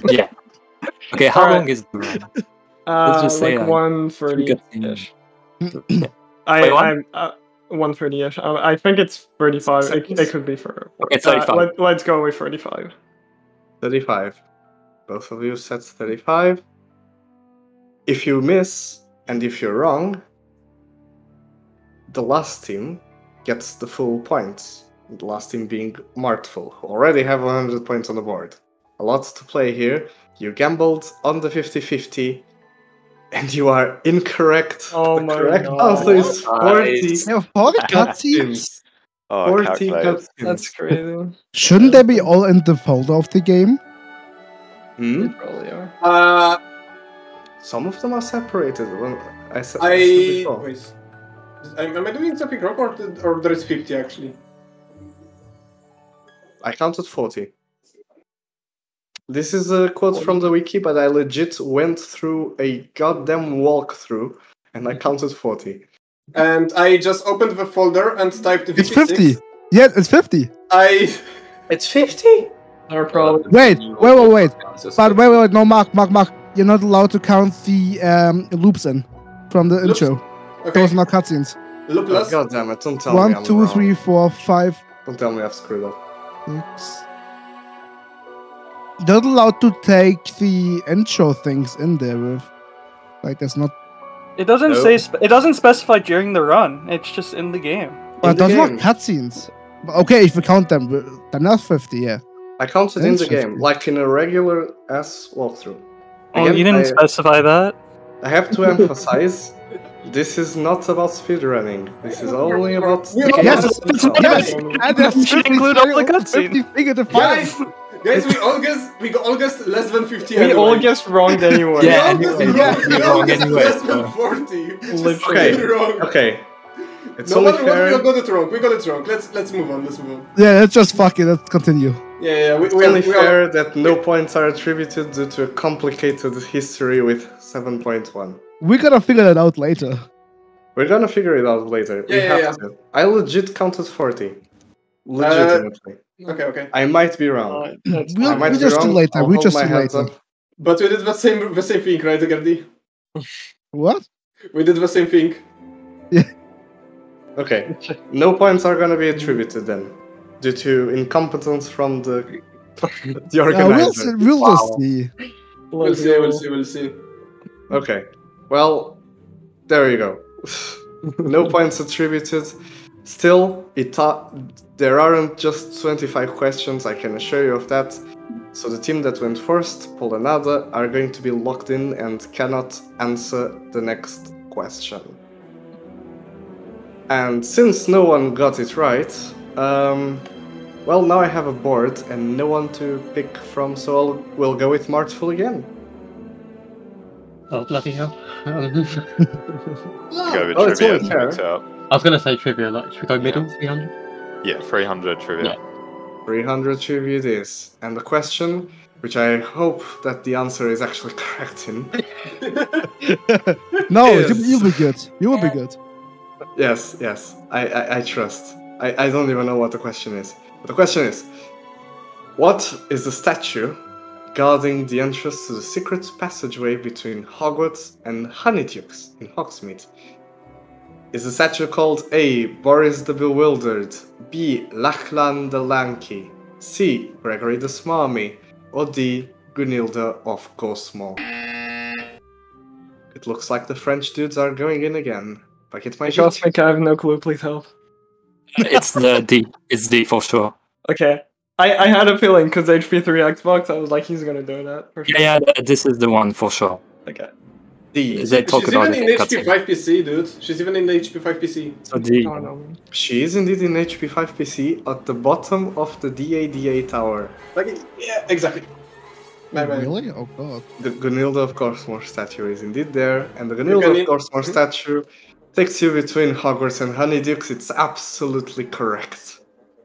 Yeah. Okay, how Alright. long is the run? Let's just say like like 130-ish. Wait, I'm 130-ish. I think it's 35. It could be for. Okay, 35. Let's go with 35. 35. Both of you said 35. If you miss, and if you're wrong, the last team gets the full points. The last team being Martful, who already have 100 points on the board. A lot to play here. You gambled on the 50-50, and you are incorrect. Oh the my correct God. answer is 40. Yeah, 40 cutscenes. 40 calculate. cutscenes. That's crazy. Shouldn't they be all in the folder of the game? Hmm? They probably are. Some of them are separated. When I said Wait. before. Am I doing something wrong or there is 50 actually? I counted 40. This is a quote from the wiki, but I legit went through a goddamn walkthrough and I counted 40. And I just opened the folder and typed 56. It's 50. Yeah, it's 50. It's 50? Or probably. Wait. But wait. No, Mark. You're not allowed to count the loops in from the intro. Okay. Oh, Those are not cutscenes. Loopless. God damn it! Don't tell me 1, I'm 2, wrong. 3, 4, 5. Don't tell me I've screwed up. 6. You're not allowed to take the intro things in there with. Like, that's not. It doesn't No. say. It doesn't specify during the run. It's just in the game. But those are not cutscenes. But okay, if we count them, then that's 50, yeah. I counted Then in it's the game, 50. like in a regular ass walkthrough. Oh, Again, you didn't specify that. I have to emphasize, this is not about speedrunning. This is only about. Yes, and there's You should include all the cutscenes. Guys, we all guessed less than 50 We anyway. all guessed wrong anyway. We all guessed wrong anyway. less than 40. Which is Okay, still wrong. okay. It's No only matter what, fair. we got it wrong. We got it wrong. Let's move on. Yeah, let's just fuck it. Let's continue. Yeah. It's only fair that no points are attributed due to a complicated history with 7.1. We gotta figure that out later. We're gonna figure it out later. We have to. I legit counted 40. Legitimately. Okay. I might be wrong. We'll just do later. I'll We hold just my do hands later. up. But we did the same thing, right, Gardi? What? We did the same thing. Okay. No points are gonna be attributed then, due to incompetence from the organizer. We'll just see. We'll see. Okay. Well, there you go. No points attributed. Still, there aren't just 25 questions, I can assure you of that. So the team that went first, Polonada, are going to be locked in and cannot answer the next question. And since no one got it right, well, now I have a board and no one to pick from, so we'll go with Martful again. Oh, bloody hell. Go with Oh, it's trivia only to fair. mix it up. I was going to say trivia, like, should we go middle, 300? Yeah, 300 trivia. 300 trivia it is. And the question, which I hope that the answer is actually correct in. No, is- you'll be good. You will be good. Yes, I trust. I don't even know what the question is. But the question is, what is the statue guarding the entrance to the secret passageway between Hogwarts and Honeydukes in Hogsmeade? Is the statue called A. Boris the Bewildered, B. Lachlan the Lanky, C. Gregory the Smarmy, or D. Gunilda of Cosmo? It looks like the French dudes are going in again. Bucket my Cosmic, I have no clue, please help. It's the D. It's D for sure. Okay. I had a feeling because HP3 Xbox, I was like, he's gonna do that for sure. Yeah, this is the one for sure. Okay. D. They talk She's about even it in in cutscene. HP5 PC, dude. She's even in the HP5 PC. So D. She is indeed in HP5 PC at the bottom of the DADA tower. Like, yeah, exactly. Really? Oh god. The Gunilda of Corsmore statue is indeed there, and the Gunilda of Corsmore statue takes you between Hogwarts and Honeydukes. It's absolutely correct.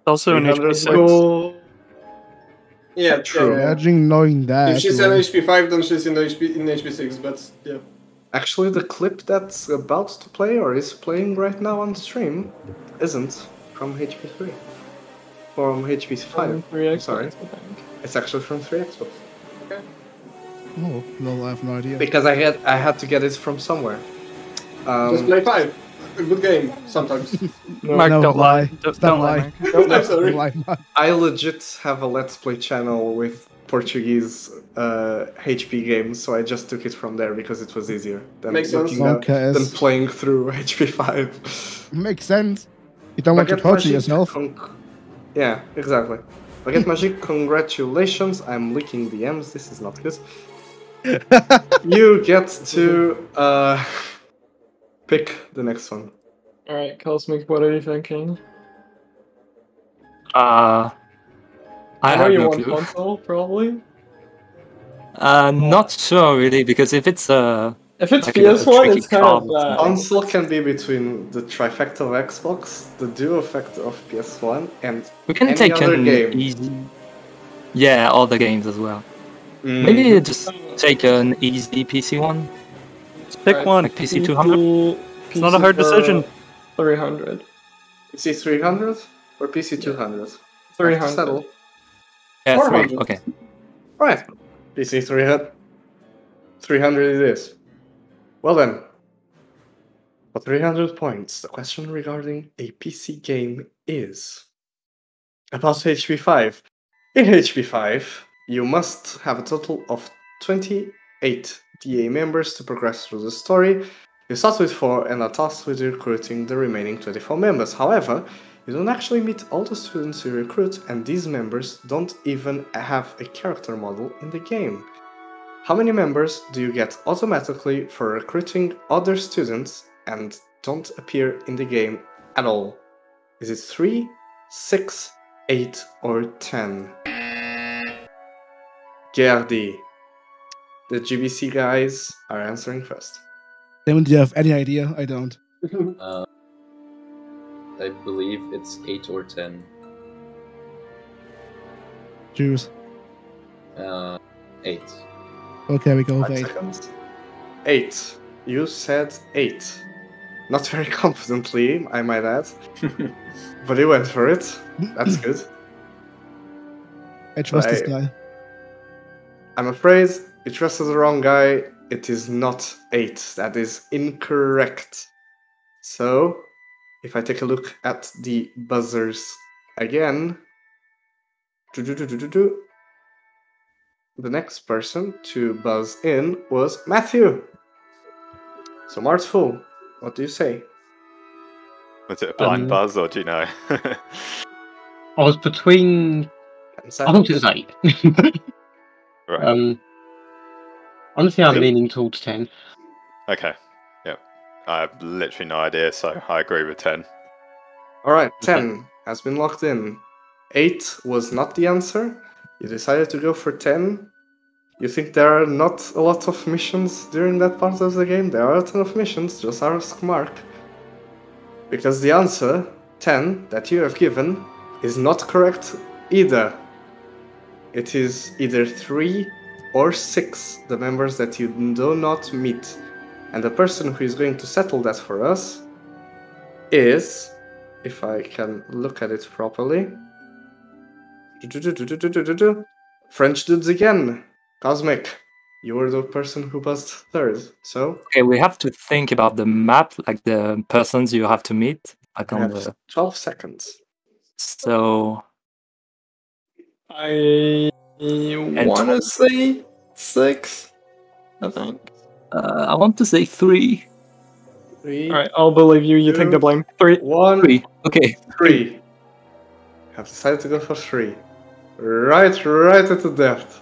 Also an 300 HP6. gold. Yeah, True. Imagine knowing that. If she's an HP5, then she's in HP6, but yeah. Actually, the clip that's about to play or is playing right now on stream isn't from HP3. From HP5. 3X, Sorry. It's actually from 3Xbox. Oh, no, I have no idea. Because I had to get it from somewhere. Just play 5. A good game, sometimes. Mark, don't lie. Don't lie. Mark. I'm sorry. I legit have a Let's Play channel with Portuguese HP games, so I just took it from there because it was easier than, Makes sense. than playing through HP5. Makes sense. You don't want to Baguette torture Magique, yourself. Yeah, exactly. Baguette Magique, congratulations. I'm leaking DMs. This is not good. You get to pick the next one. Alright, Cosmic, what are you thinking? I know have you no want clue. console, probably. Not sure really, because if it's If it's like PS1, tricky it's kind card, of Console can be between the trifecta of Xbox, the duo factor of PS1, and we can any take other an game. easy. Yeah, all the games as well. Mm. Maybe just take an easy PC one. Just pick one. Like PC 200. It's not a hard decision. 300. PC 300 or PC 200? 300. Settle. Yeah, 3. 400. Okay. Right. PC 300. 300 it is. Well then. For 300 points, the question regarding a PC game is about HP5. In HP5, you must have a total of 28 DA members to progress through the story. You start with 4 and are tasked with recruiting the remaining 24 members. However, you don't actually meet all the students you recruit, and these members don't even have a character model in the game. How many members do you get automatically for recruiting other students and don't appear in the game at all? Is it 3, 6, 8, or 10? Gerdi. The GBC guys are answering first. Damon, do you have any idea? I don't. I believe it's 8 or 10. Choose. 8. Okay, we go with 5 8. seconds. 8. You said 8. Not very confidently, I might add. But he went for it. That's good. I trust this guy. I'm afraid you trusted the wrong guy. It is not 8. That is incorrect. So, if I take a look at the buzzers again, the next person to buzz in was Matthew. So, Martful, what do you say? Was it a blind buzz, or do you know? I was between. I thought it was 8. Right. Honestly, I'm leaning towards 10. Okay. Yep. I have literally no idea, so I agree with 10. Alright, 10 has been locked in. 8 was not the answer. You decided to go for 10. You think there are not a lot of missions during that part of the game? There are a ton of missions, just ask Mark. Because the answer, 10, that you have given, is not correct either. It is either 3 or 6, the members that you do not meet. And the person who is going to settle that for us is, if I can look at it properly, French dudes again. Cosmic, you were the person who buzzed third, so... Okay, we have to think about the map, like the persons you have to meet. Like You on have the... 12 seconds. So... I want to say 6, I think. I want to say 3. 3. Alright, I'll believe you. You take the blame. 3. 1. 3. Okay. 3. Have decided to go for 3. Right at the depth.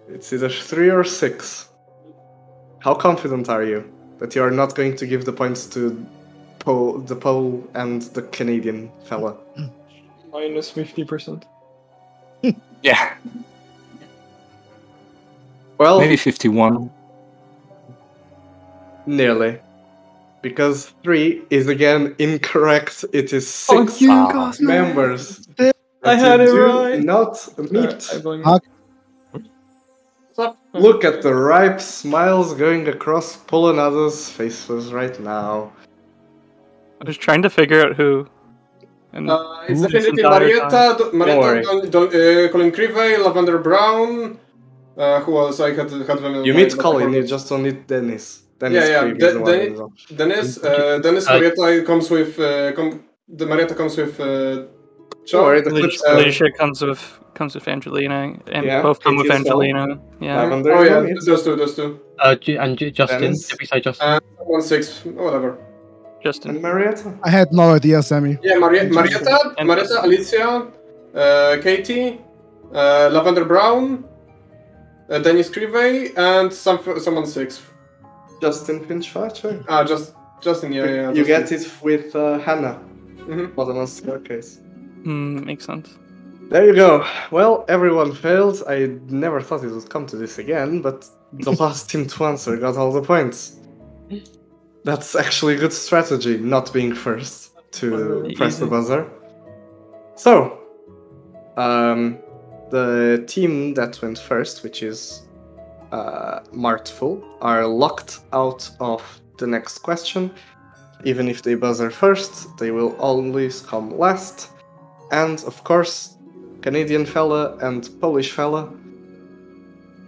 It's either 3 or 6. How confident are you that you are not going to give the points to the Pole and the Canadian fella? Minus 50%. Yeah. Well, maybe 51. Nearly. Because 3 is again incorrect. It is 6 Fuck you, Cosmo. members. I had it right. Not meet. Stop. Look at the ripe smiles going across Polonada's faces right now. I was trying to figure out who. And It's this definitely entire Marietta, Colin Crivey, Lavender Brown. Who else? I had them. You meet Colin, you just don't meet Dennis. Dennis Crivey is the one who's on. Dennis Marietta comes with. The Marietta comes with. Alicia comes with Angelina, and both come with Angelina. Yeah. Oh yeah, those two. And Justin. Dennis? Did we say Justin? 1-6, whatever. Justin. And Marietta? I had no idea, Sammy. Yeah, Marietta, Alicia, Katie, Lavender Brown, Dennis Crivey, and someone 6. Justin Finchfacher? Justin, yeah. You get it with Hannah. Mm-hmm. Bottom of staircase. Makes sense. There you go. Well, everyone failed. I never thought it would come to this again, but the last team to answer got all the points. That's actually a good strategy, not being first to press the buzzer. So, the team that went first, which is Martful, are locked out of the next question. Even if they buzzer first, they will always come last. And, of course, Canadian fella and Polish fella,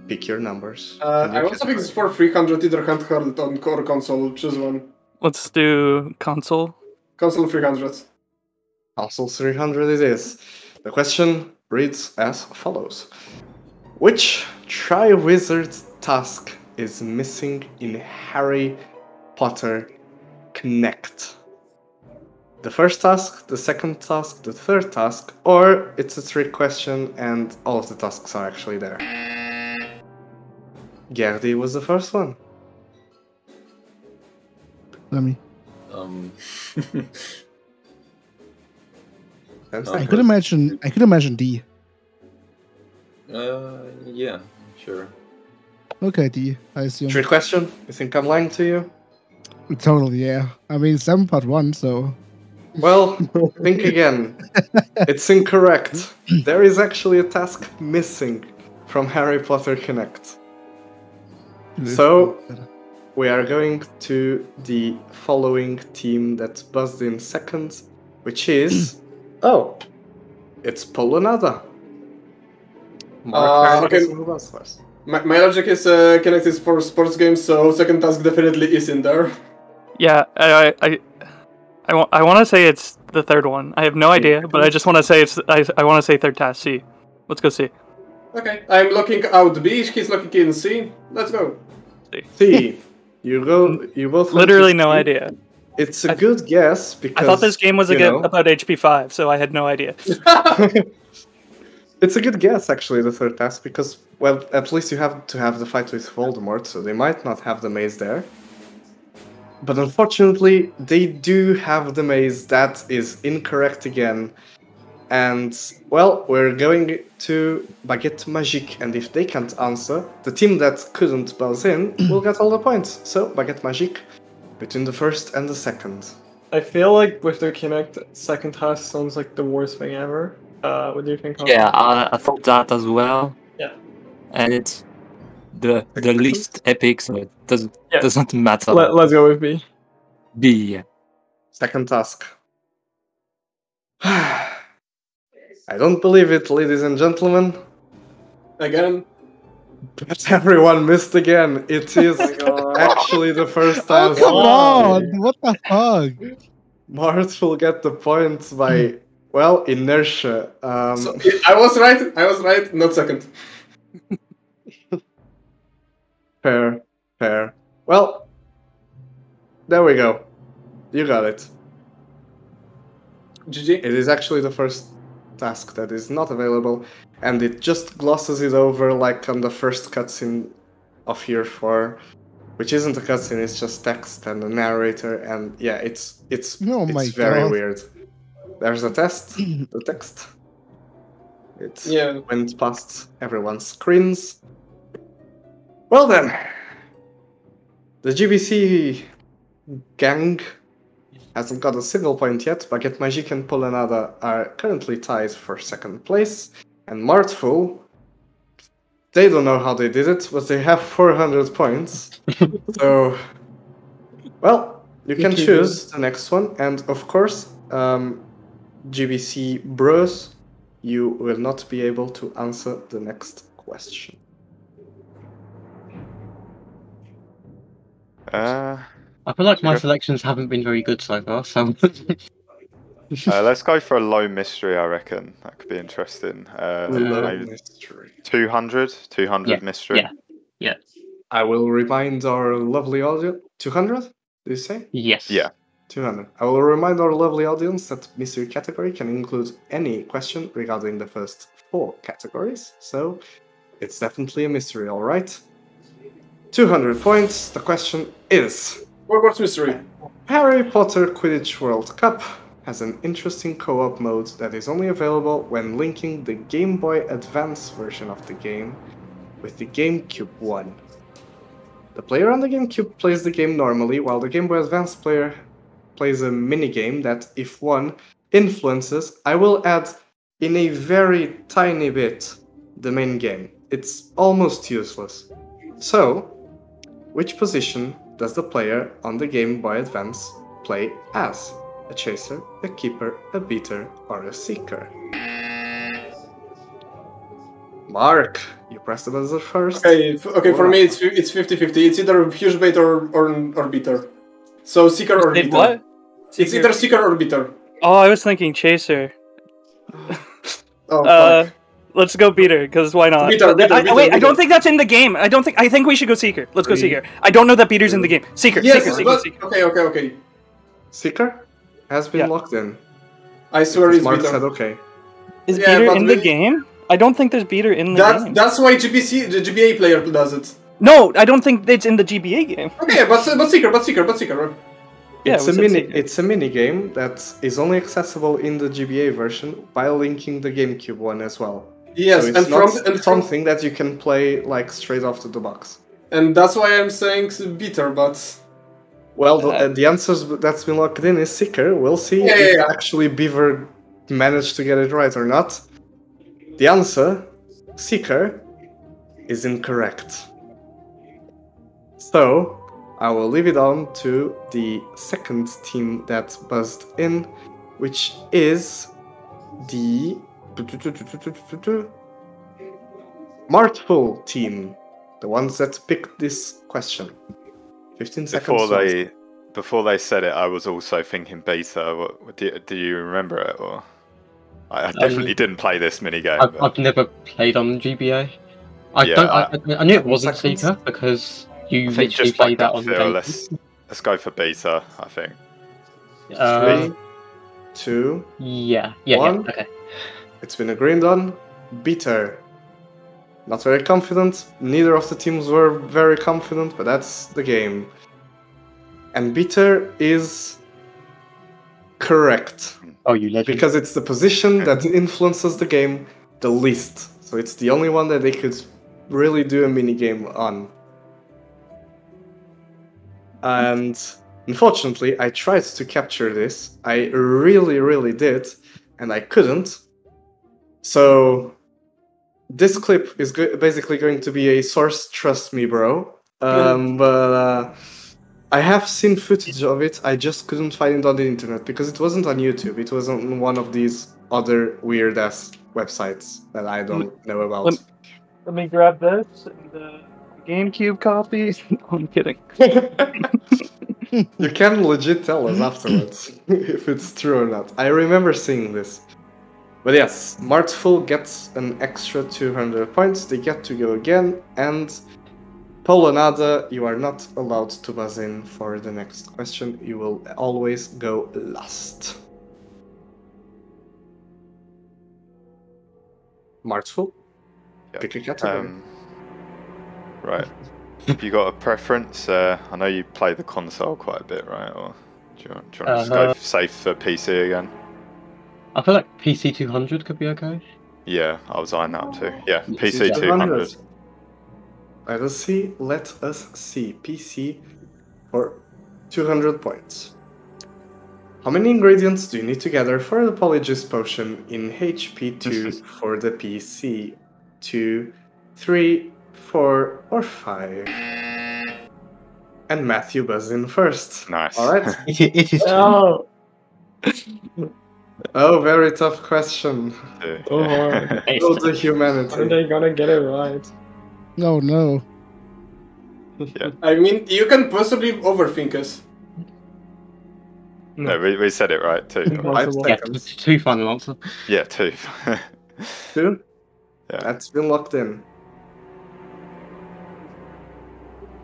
pick your numbers. I also think it's for 300 either handheld or console. Choose one. Let's do console. Console 300. Console 300 it is. The question reads as follows. Which Triwizard task is missing in Harry Potter Connect? The first task, the second task, the third task, or it's a trick question and all of the tasks are actually there. Gerdi was the first one. Let me. I could imagine D. Yeah, sure. Okay, D, I assume. Trick question? You think I'm lying to you? Totally, yeah. I mean, 7.1, so... Well, think again. It's incorrect. There is actually a task missing from Harry Potter Connect. So, we are going to the following team that buzzed in second, which is... Oh, it's Polonada. Okay. My logic is Connect is for sports games, so second task definitely is in there. Yeah, I want to say it's the third one. I have no idea, but I just want to say it's. I want to say third task C. Let's go C. Okay, I'm looking out B. He's looking in C. Let's go. C. You go. You both. Literally no idea. It's a good guess because I thought this game was about HP 5, so I had no idea. It's a good guess, actually, the third task, because, well, at least you have to have the fight with Voldemort, so they might not have the maze there. But unfortunately, they do have the maze. That is incorrect again. And, well, we're going to Baguette Magique, and if they can't answer, the team that couldn't buzz in will get all the points. So, Baguette Magique, between the first and the second. I feel like with their Connect, second task sounds like the worst thing ever. What do you think? Yeah, I thought that as well. Yeah. And it's the least epic, so it doesn't matter. Let's go with B. B, yeah. Second task. I don't believe it, ladies and gentlemen. Again? But everyone missed again. It is actually the first time. Oh, come on! What the fuck? Mart will get the points by, well, inertia. So, I was right, not second. Fair. Well, there we go. You got it. GG. It is actually the first task that is not available, and it just glosses it over like on the first cutscene of Year 4, which isn't a cutscene, it's just text and a narrator, and yeah, it's very weird. There's a test, the text. It went past everyone's screens. Well then, the GBC gang hasn't got a single point yet. Baguette Magique and Polonada are currently tied for second place. And Martful, they don't know how they did it, but they have 400 points. So, well, you can choose the next one. And of course, GBC Bros, you will not be able to answer the next question. I feel like my selections haven't been very good so far, so... Let's go for a low mystery, I reckon. That could be interesting. Low mystery. 200 mystery. Yeah. I will remind our lovely audience... 200? Did you say? Yes. Yeah. 200. I will remind our lovely audience that mystery category can include any question regarding the first 4 categories, so it's definitely a mystery, alright? 200 points. The question is... What's mystery? Harry Potter Quidditch World Cup has an interesting co-op mode that is only available when linking the Game Boy Advance version of the game with the GameCube one. The player on the GameCube plays the game normally, while the Game Boy Advance player plays a minigame that, if won, influences, I will add in a very tiny bit, the main game. It's almost useless. So, which position does the player on the Game Boy Advance play as? A chaser, a keeper, a beater, or a seeker? Mark, you press the buzzer first. Okay, for me it's 50-50. It's either huge bait or beater. So seeker or beater. What? It's either seeker or beater. Oh, I was thinking chaser. Oh, fuck. Let's go beater, because why not? Beater, Wait, I beater. don't think that's in the game. I think we should go seeker. Let's go seeker. I don't know that beater's in the game. Seeker. Yes, Seeker. Okay. Seeker has been locked in. I swear it's Mark beater. said okay. Is beater in the game? I don't think there's beater in the game. That's why the GBA player does it. No, I don't think it's in the GBA game. Okay, but seeker. Yeah, It's a mini game that is only accessible in the GBA version by linking the GameCube one as well. Yes, so it's not something that you can play like straight off the box. And that's why I'm saying beater, but... Well, the answers that's been locked in is seeker. We'll see if actually Beaver managed to get it right or not. The answer, seeker, is incorrect. So, I will leave it on to the second team that buzzed in, which is the Martful team, the ones that picked this question. 15 seconds. Before they said it, I was also thinking beta. Do you remember it? Or I definitely didn't play this minigame. I've never played on GBA. I knew it wasn't seeker because you literally play that on the Let's go for beta, I think. 3, 2, yeah, 1. Okay. It's been agreed on. Beater. Not very confident. Neither of the teams were very confident, but that's the game. And beater is correct. Oh, you legend. Because it's the position that influences the game the least. So it's the only one that they could really do a minigame on. And unfortunately, I tried to capture this. I really did, and I couldn't. So this clip is basically going to be a source, trust me, bro. But I have seen footage of it. I just couldn't find it on the internet because it wasn't on YouTube. It was on one of these other weird ass websites that I don't know about. Let me grab this and the GameCube copy. No, I'm kidding. You can legit tell us afterwards if it's true or not. I remember seeing this. But yes, Martful gets an extra 200 points. They get to go again. And Polonada, you are not allowed to buzz in for the next question. You will always go last. Martful, pick a category. Right. Have you got a preference? I know you play the console quite a bit, right? Or do you want to just go safe for PC again? I feel like PC 200 could be okay. Yeah, I was eyeing that too. Yeah, PC 200. Let us see. PC for 200 points. How many ingredients do you need to gather for the Polygist potion in HP 2 for the PC? 2, 3, 4, or 5? And Matthew buzz in first. Nice. Alright. It is. Oh. Oh, very tough question. Oh, hard. Oh, the humanity. Are they gonna get it right? No. Yeah. I mean, you can possibly overthink us. No, we said it right too. 5 seconds. 2 final answer. Yeah, 2. 2? Yeah. That's been locked in.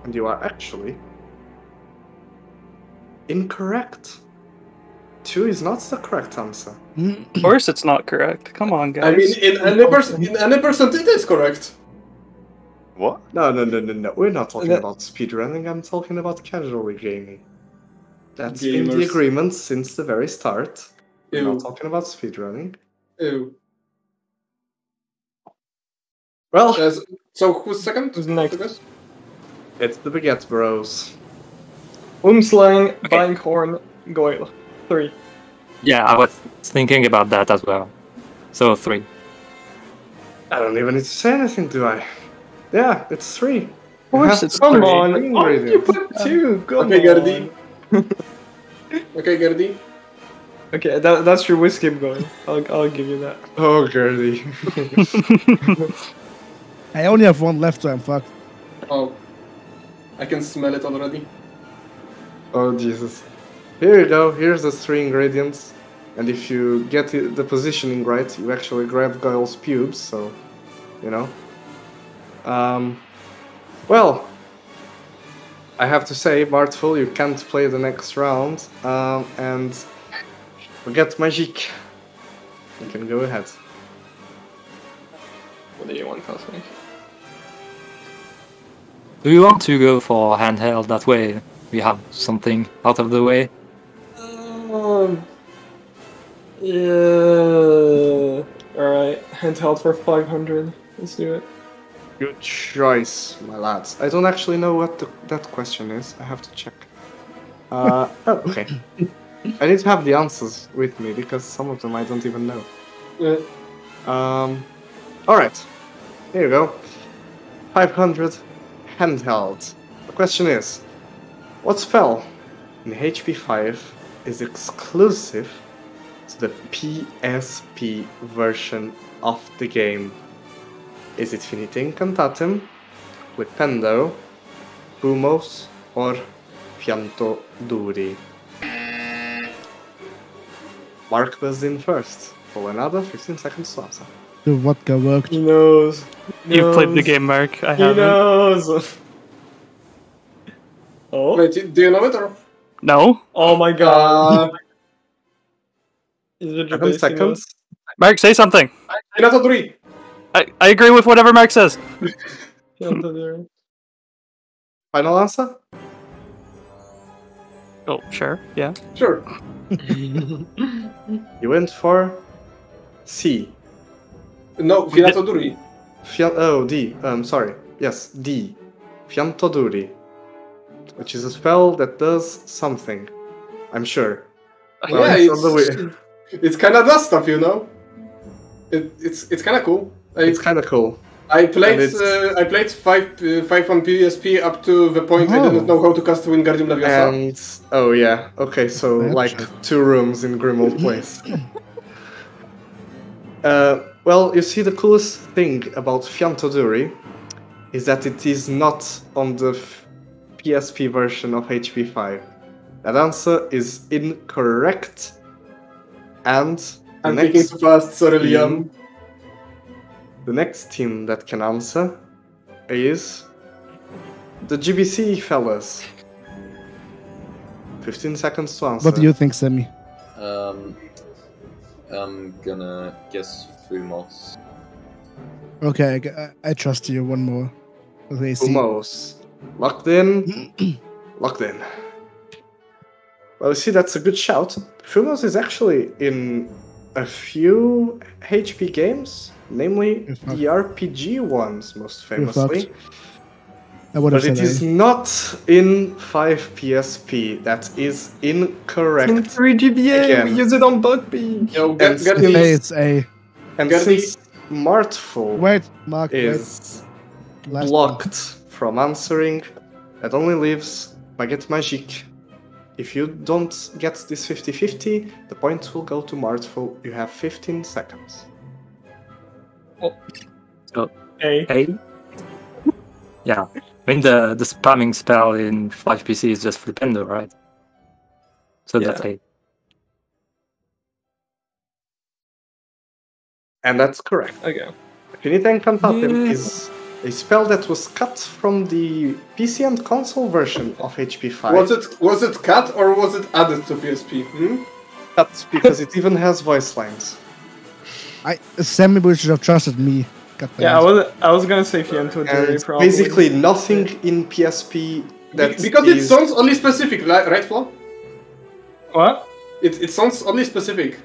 And you are actually incorrect. 2 is not the correct answer. Of course it's not correct. Come on, guys. I mean, in any percent it is correct. What? No. We're not talking about speedrunning. I'm talking about casually gaming. That's been the agreement since the very start. We're not talking about speedrunning. Ew. Well, so who's second? Who's next? It's the Baguette Bros. Umslang, Binghorn, Goyle. 3. Yeah, I was thinking about that as well. So 3. I don't even need to say anything, do I? Yeah, it's 3. Of course it's Come 3. on, Why did you put 2? Come Okay, on. Gerdi. Okay, Gerdi. Okay, that's your whiskey going. I'll give you that. Oh, Gertie. I only have 1 left, so I'm fucked. Oh. I can smell it already. Oh, Jesus. Here you go, here's the 3 ingredients. And if you get the positioning right, you actually grab Guile's pubes, so, you know. Well, I have to say, Bartful, you can't play the next round, and forget Magic. You can go ahead. What do you want, Cosmic? Do you want to go for handheld? That way we have something out of the way. Yeah. Alright, handheld for 500. Let's do it. Good choice, my lads. I don't actually know what that question is. I have to check. Oh, okay. I need to have the answers with me because some of them I don't even know. Alright. Here you go. 500 handheld. The question is, what spell in HP5 is exclusive to the PSP version of the game? Is it Finite Incantatem, Flipendo, Humos, or Fianto Duri? Mark was in first. For another 15 seconds to answer. The vodka worked. He knows. You've played the game, Mark. I haven't. He knows. Oh. Wait, do you know it or? No. Oh my god. Is it 7 seconds. Mark, say something. Fianto Duri. I agree with whatever Mark says. Final answer? Oh, sure. Yeah. Sure. You went for C. No, Fianto Duri. D. Sorry. Yes, D. Fianto Duri. Which is a spell that does something. I'm sure. Yeah, it's kind of does stuff, you know. It's kind of cool. It's kind of cool. I played 5 on PSP up to the point I didn't know how to cast Wingardium Leviosa. And oh yeah, okay, so like 2 rooms in Grimmauld Place. Well, you see, the coolest thing about Fianto Duri is that it is not on the PSP version of HP5. That answer is incorrect. And I'm thinking too fast, sorry, Liam. The next team that can answer is the GBC fellas. 15 seconds to answer. What do you think, Sammy? I'm gonna guess Fumos. Okay, I trust you. One more. Okay, Fumos. Locked in. Locked in. Well, you see, that's a good shout. Fumos is actually in a few HP games, namely the RPG ones, most famously. But it is not in 5 PSP. That is incorrect. In 3 GBA, Again. we use it on Bugby. Yo, it's A. And since Martful Mark, is blocked from answering, that only leaves Baguette Magique. If you don't get this 50-50, the points will go to Martful. You have 15 seconds. So, A. Yeah. I mean, the spamming spell in 5PC is just Flipendo, right? So that's A. And that's correct. Okay. Finite Incantatem is a spell that was cut from the PC and console version of HP5. Was it cut or was it added to PSP? Cut because it even has voice lines. Sammy should have trusted me. Yeah, I was gonna say Fianto Duri, And probably. basically nothing in PSP that Because it sounds only specific, right, Flo? What? It sounds only specific.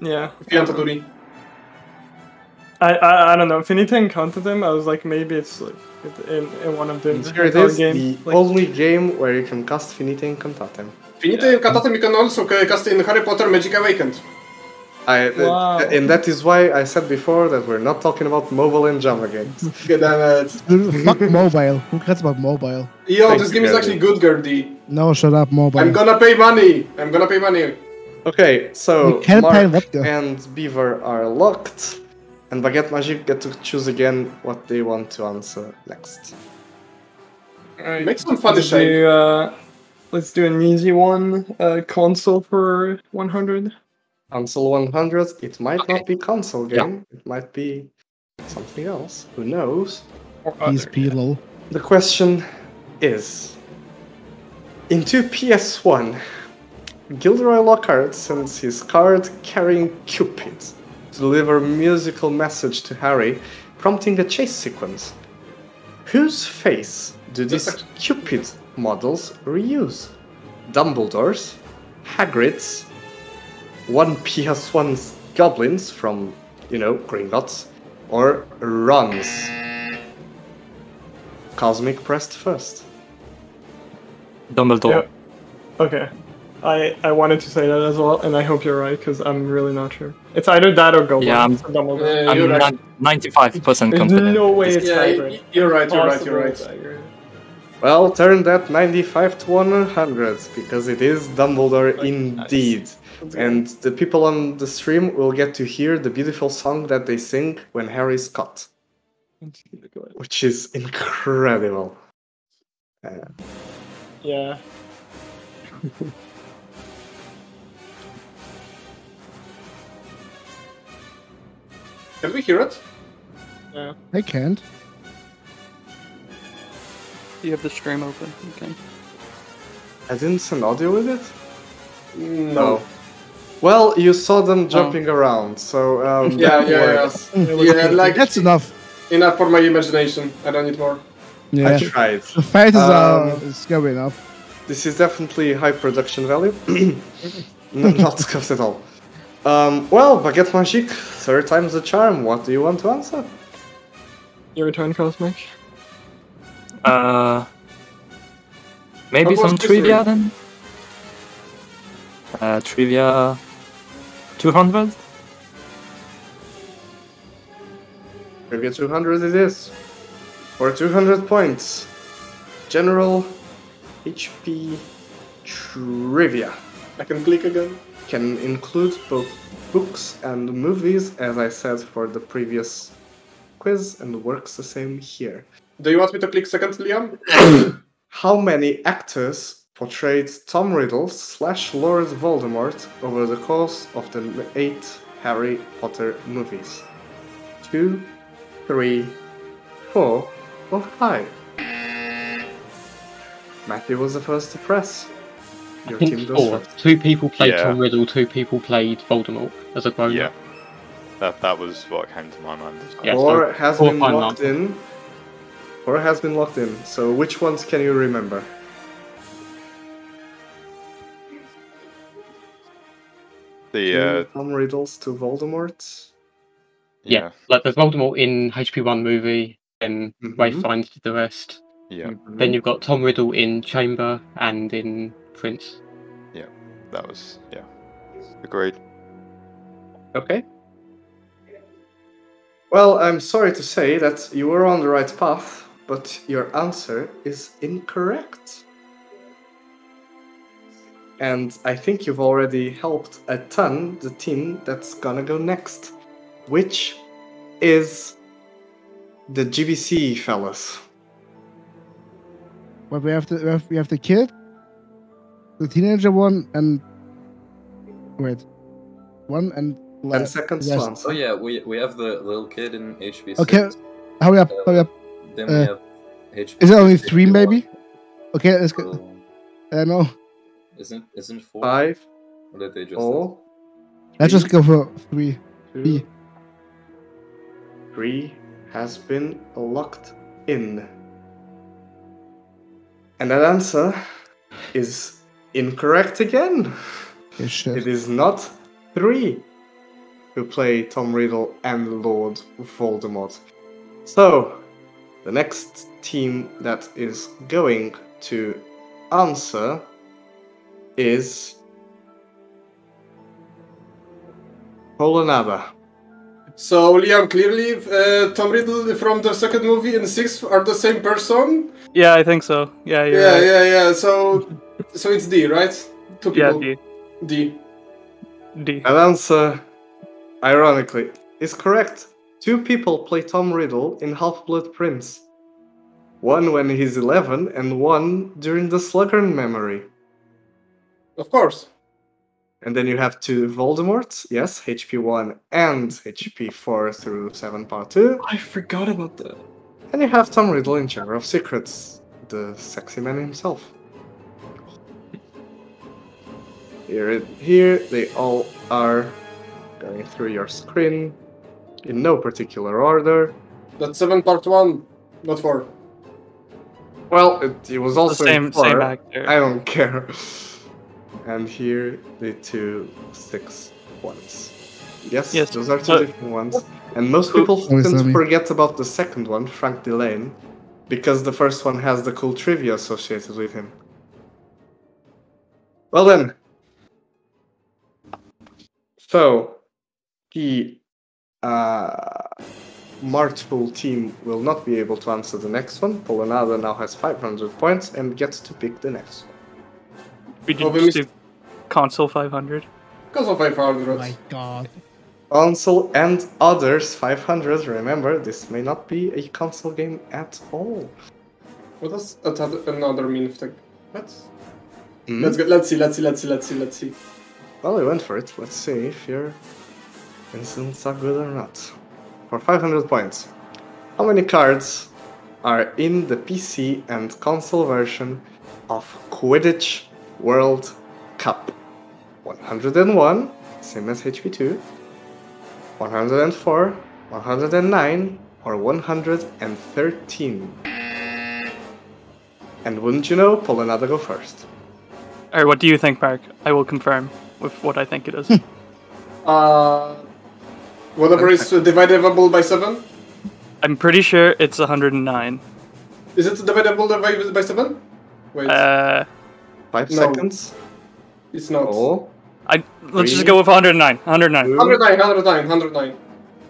Yeah. Fiantaduri. I don't know. Finite encountered them. I was like, maybe it's like in one of the Here it card is, games. the only game where you can cast Finite Incantatem. Finite Incantatem you can also cast in Harry Potter Magic Awakened. And that is why I said before that we're not talking about mobile and Java games. Good damn it. Fuck mobile. Who cares about mobile? Yo, this game is actually good, Gerdy. No, shut up, mobile. I'm gonna pay money. I'm gonna pay money. Okay, so You can't pay Mark vodka. and Beaver are locked, and Baguette Magic get to choose again what they want to answer next. Alright. Make some funny shade. Let's do an easy one. Console for 100. Console 100, it might not be console game, it might be something else, who knows? PSP lol. The question is, into PS1, Gilderoy Lockhart sends his card-carrying Cupid to deliver a musical message to Harry, prompting a chase sequence. Whose face do these Cupid models reuse? Dumbledore's, Hagrid's, one PS1's goblins from, Gringotts, or Ron's? Cosmic pressed first. Dumbledore. Yeah. Okay. I wanted to say that as well, and I hope you're right, because I'm really not sure. It's either that or Goblin. Yeah, I'm Dumbledore. 95% confident. There's no way it's Hagrid. You're right. Well, turn that 95 to 100, because it is Dumbledore indeed. And the people on the stream will get to hear the beautiful song that they sing when Harry's caught. Which is incredible. Yeah. Can we hear it? Yeah. I can't. You have the stream open. Okay. I didn't send audio with it? No. Well, you saw them jumping around, so Yeah, like that's enough. Enough for my imagination. I don't need more. Yeah. I tried. The fight is going enough. This is definitely high production value. Not scuffed at all. Well, Baguette Magic, third time's the charm. What do you want to answer? Your turn, Cosmic. Maybe What was some this trivia read? then? Trivia 200? Trivia 200 it is. For 200 points. General HP Trivia. I can click again. Can include both books and movies, as I said for the previous quiz, and works the same here. Do you want me to click second, Liam? How many actors portrayed Tom Riddle / Lord Voldemort over the course of the 8 Harry Potter movies? 2, 3, 4, or 5? Matthew was the first to press. I think 4. 2 people played Tom Riddle, 2 people played Voldemort as a grown up. That was what came to my mind as well. Yeah, 4 has been fine locked in. 4 has been locked in. So which ones can you remember? The Tom Riddles to Voldemort. Yeah, like there's Voldemort in HP1 movie, and Rafe finds the rest. Yeah. Then you've got Tom Riddle in Chamber and in Prince. Yeah, that was agreed. Okay. Well, I'm sorry to say that you were on the right path, but your answer is incorrect. And I think you've already helped a ton the team that's gonna go next, which is the GBC fellas. But we have the kid, the teenager one, and one and 10 seconds to answer. Oh yeah, we have the little kid in HB6. Okay, hurry up. Then we have HB6. Is it only 3 maybe? Okay, let's go. No. Isn't 4? 5. Or did they just 4. Let's just go for 3. 3 has been locked in. And that answer is incorrect again. It is not 3. who play Tom Riddle and Lord Voldemort. So, the next team that is going to answer is Polonada. So, Liam, clearly Tom Riddle from the second movie and sixth are the same person? Yeah, I think so. Yeah, you're right. Yeah. So it's D, right? Two people. Yeah, D. That answer, ironically, is correct. 2 people play Tom Riddle in Half-Blood Prince. One when he's 11 and one during the Slughorn memory. Of course. And then you have 2 Voldemorts, yes, HP 1 and HP 4 through 7 part 2. I forgot about that. And you have Tom Riddle in Chamber of Secrets, the sexy man himself. Here they all are going through your screen in no particular order. That's 7 part 1, not 4. Well, it was also same in 4. actor. I don't care. And here the 2 6 ones. Yes, those are 2 different ones. And most people tend to forget about the second one, Frank Delane, because the first one has the cool trivia associated with him. Well then. So, the Marchpool team will not be able to answer the next one. Polonada now has 500 points and gets to pick the next one. We just do console 500. Console 500. Oh my god. Console and others 500. Remember, this may not be a console game at all. What does another mean? Let's see. Well, we went for it. Let's see if your instincts are good or not. For 500 points, how many cards are in the PC and console version of Quidditch World Cup? 101, same as HP2, 104, 109, or 113? And wouldn't you know, Polonada go first. Alright, what do you think, Mark? I will confirm with what I think it is. Whatever is dividable by 7? I'm pretty sure it's 109. Is it divisible by 7? Wait. 5 seconds? It's not. Oh. Let's just go with 109. 109.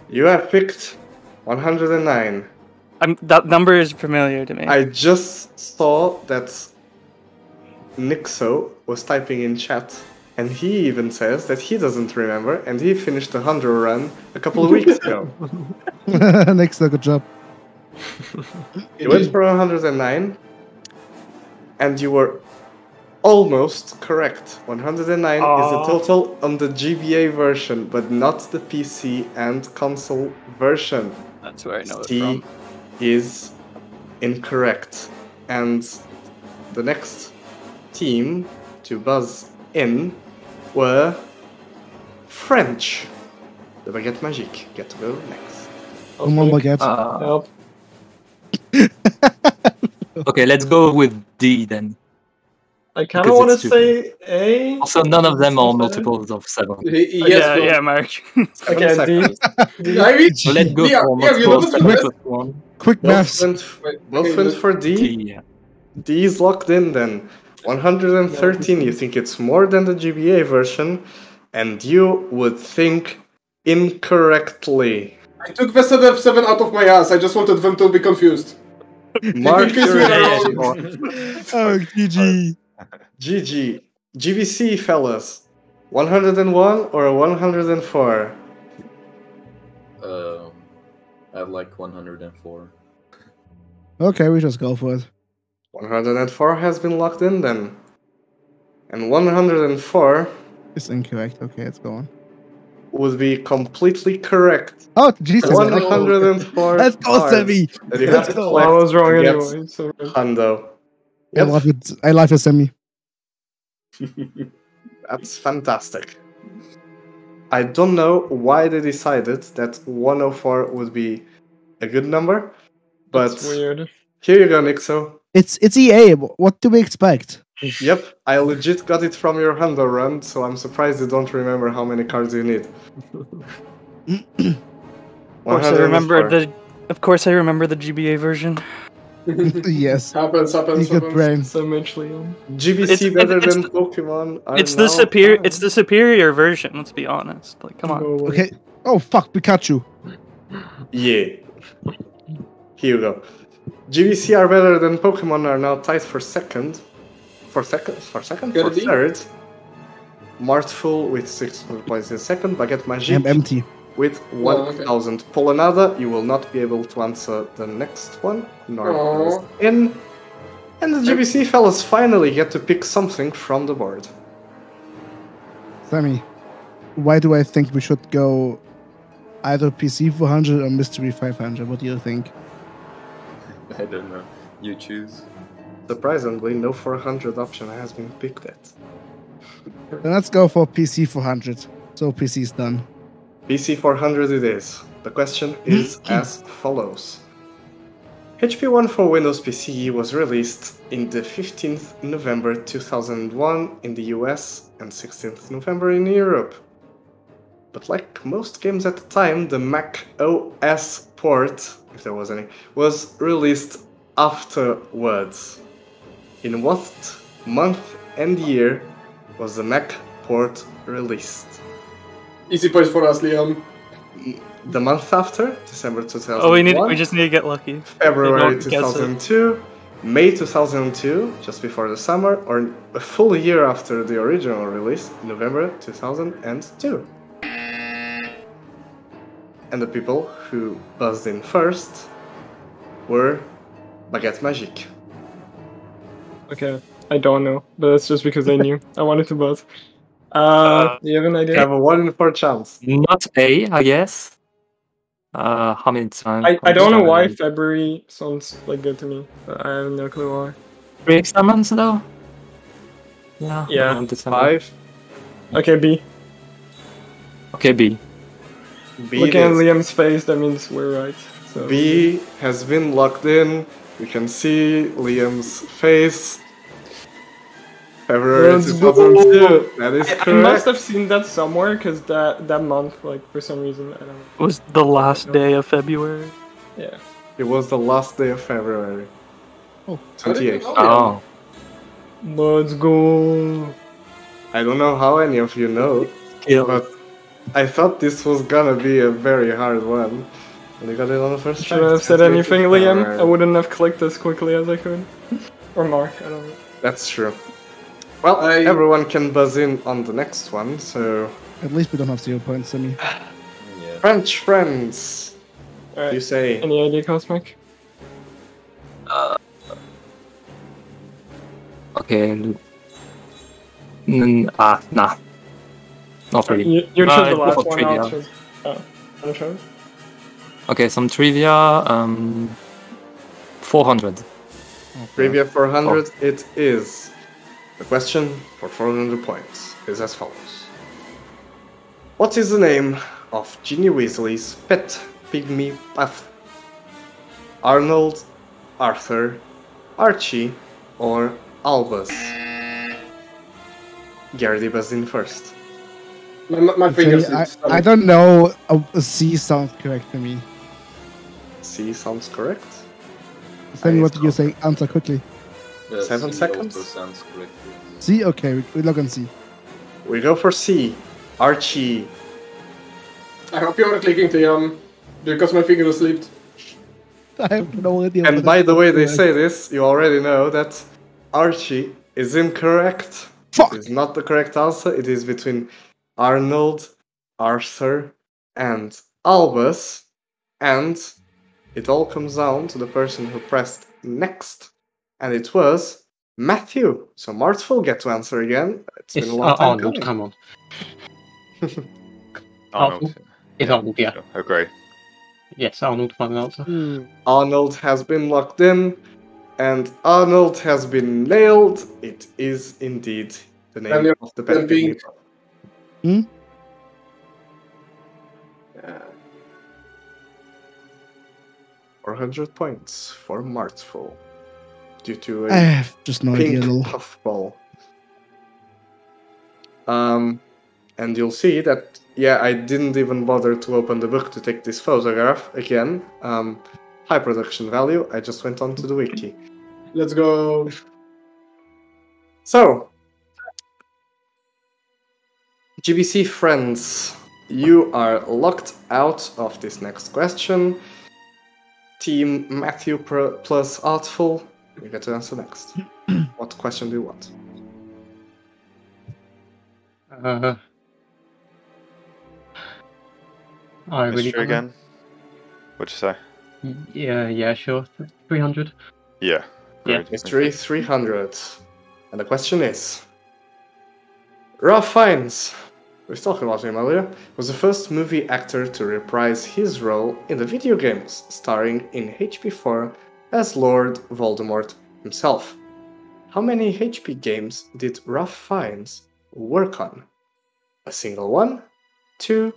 You have picked 109. That number is familiar to me. I just saw that Nixo was typing in chat, and he even says that he doesn't remember, and he finished the 100 run a couple of weeks ago. Nixo, good job. You went for 109, and you were almost correct. 109 is the total on the GBA version, but not the PC and console version. That's where I know it C from. is incorrect. And the next team to buzz in were French. The Baguette Magique get to go next. Come on, Baguette. Okay, let's go with D then. I kind of want to say A. Also, none of them are multiples of 7. Yeah, Mark. Okay, D. So let's go for multiples of 1. Quick maths. Both went for D. D is locked in then. 113, you think it's more than the GBA version, and you would think incorrectly. I took the 7 out of my ass. I just wanted them to be confused. Mark your Oh, GG. GG. GBC, fellas. 101 or 104? I like 104. Okay, we just go for it. 104 has been locked in then. And 104 It's incorrect. Okay, it's going. would be completely correct. Oh, Jesus. 104. Let's go, Sammy. That you Let's have to go. collect I was wrong to get anyway. So... Hundo. I love it. I love it, Sammy. That's fantastic. I don't know why they decided that 104 would be a good number, but That's weird. Here you go, Nixo. It's EA. What do we expect? Yep, I legit got it from your Hundo run, so I'm surprised you don't remember how many cards you need. Of course, I remember the GBA version. Yes. Happens. Good brain. So much, Liam. GBC better than Pokemon. It's the superior version. Let's be honest. Like, come on. Okay. Oh fuck, Pikachu. Yeah. Here you go. GBC are better than Pokemon are now tied for second. For third. Martful with 600 points in second. Baguette Magique I'm empty. with 1000. Polonada, you will not be able to answer the next one. Nor in. And the GBC fellas finally get to pick something from the board. Sammy, why do I think we should go either PC 400 or Mystery 500? What do you think? I don't know. You choose. Surprisingly, no 400 option has been picked yet. Then let's go for PC 400. So PC is done. PC 400 it is. The question is as follows. HP1 for Windows PC was released in the 15th November 2001 in the US and 16th November in Europe. But like most games at the time, the Mac OS port, if there was any, was released afterwards. In what month and year was the Mac port released? Easy points for us, Liam. The month after, December 2001. Oh, we just need to get lucky. February 2002, May 2002, just before the summer, or a full year after the original release, November 2002. And the people who buzzed in first were Baguette Magique. Okay, I don't know, but that's just because I knew. I wanted to buzz. Do you have an idea? You have a 1 in 4 chance. Not A, I guess. How many times? I don't know why February sounds like good to me, but I have no clue why. 3 extra months though? Yeah. Yeah. 5. Okay, B. Okay, B. Looking at Liam's face, that means we're right. So. B has been locked in. You can see Liam's face. February 2002. That is correct. I must have seen that somewhere because that month, like for some reason, I don't know. Was the last day of February. Yeah. It was the last day of February. Oh, 28th. Oh. Let's go. I don't know how any of you know, but I thought this was gonna be a very hard one. And you got it on the first try. Should I have said anything, Liam? I wouldn't have clicked as quickly as I could. Or Mark, I don't know. That's true. Well, everyone can buzz in on the next one, so... At least we don't have 0 points, Sammy. French friends. Alright. You say... Any idea, Cosmic? Okay. Nah. Not really. You chose the go last for one. trivia. I'll choose. I'll choose. Okay, some trivia. 400. Trivia 400 it is. The question for 400 points is as follows. What is the name of Ginny Weasley's pet pygmy puff? Arnold, Arthur, Archie, or Albus? Garrity buzzed in first. My fingers. I don't know. A C sounds correct to me. C sounds correct. Sammy, what did you say? Answer quickly. 7 seconds. Sounds correct. C? Okay, we look and C. We go for C. Archie. I hope you are clicking Liam, because my finger slipped. I have no idea. And by the way they say this, you already know that Archie is incorrect. Fuck! It is not the correct answer. It is between Arnold, Arthur, and Albus. And it all comes down to the person who pressed next. And it was Matthew. So Martz will get to answer again. It's been a long time Arnold, coming. come on. Arnold. It's Arnold, yeah. Agree. Yes, Arnold, final answer. Arnold has been locked in, and Arnold has been nailed. It is indeed the name of the pet pygmy. Hmm? Yeah. 400 points for Martzful due to a just no pink idea. puffball. And you'll see that yeah, I didn't even bother to open the book to take this photograph again. High production value. I just went on to the wiki. Let's go. So, GBC friends, you are locked out of this next question. Team Matthew plus Artful, you get to answer next. What question do you want? I really Mystery don't know. again? What'd you say? Yeah, sure. 300. Yeah. Yeah. Great. Mystery 300. And the question is... Ralph Fiennes, we've talked about him earlier, was the first movie actor to reprise his role in the video games, starring in HP4 as Lord Voldemort himself. How many HP games did Ralph Fiennes work on? A single one, 2,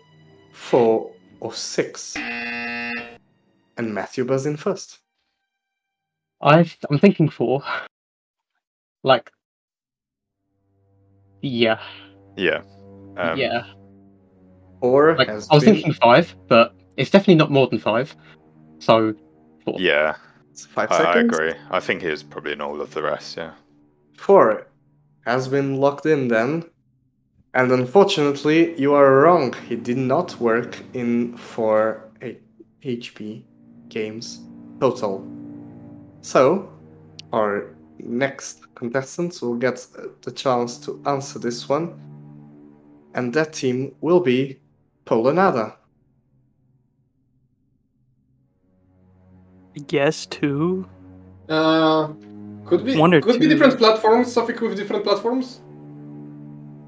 4, or 6? And Matthew buzz in first. I'm thinking 4. Like, yeah. Yeah. Yeah. 4 Like, has I was been... thinking 5, but it's definitely not more than 5. So, 4. Yeah. It's 5 I seconds. agree. I think he is probably in all of the rest, yeah. 4 has been locked in then. And unfortunately, you are wrong. He did not work in 4 HP games total. So, our next contestants will get the chance to answer this one. And that team will be Polonada. Yes, 2. Could be 1 or could 2. be different platforms. Something with different platforms.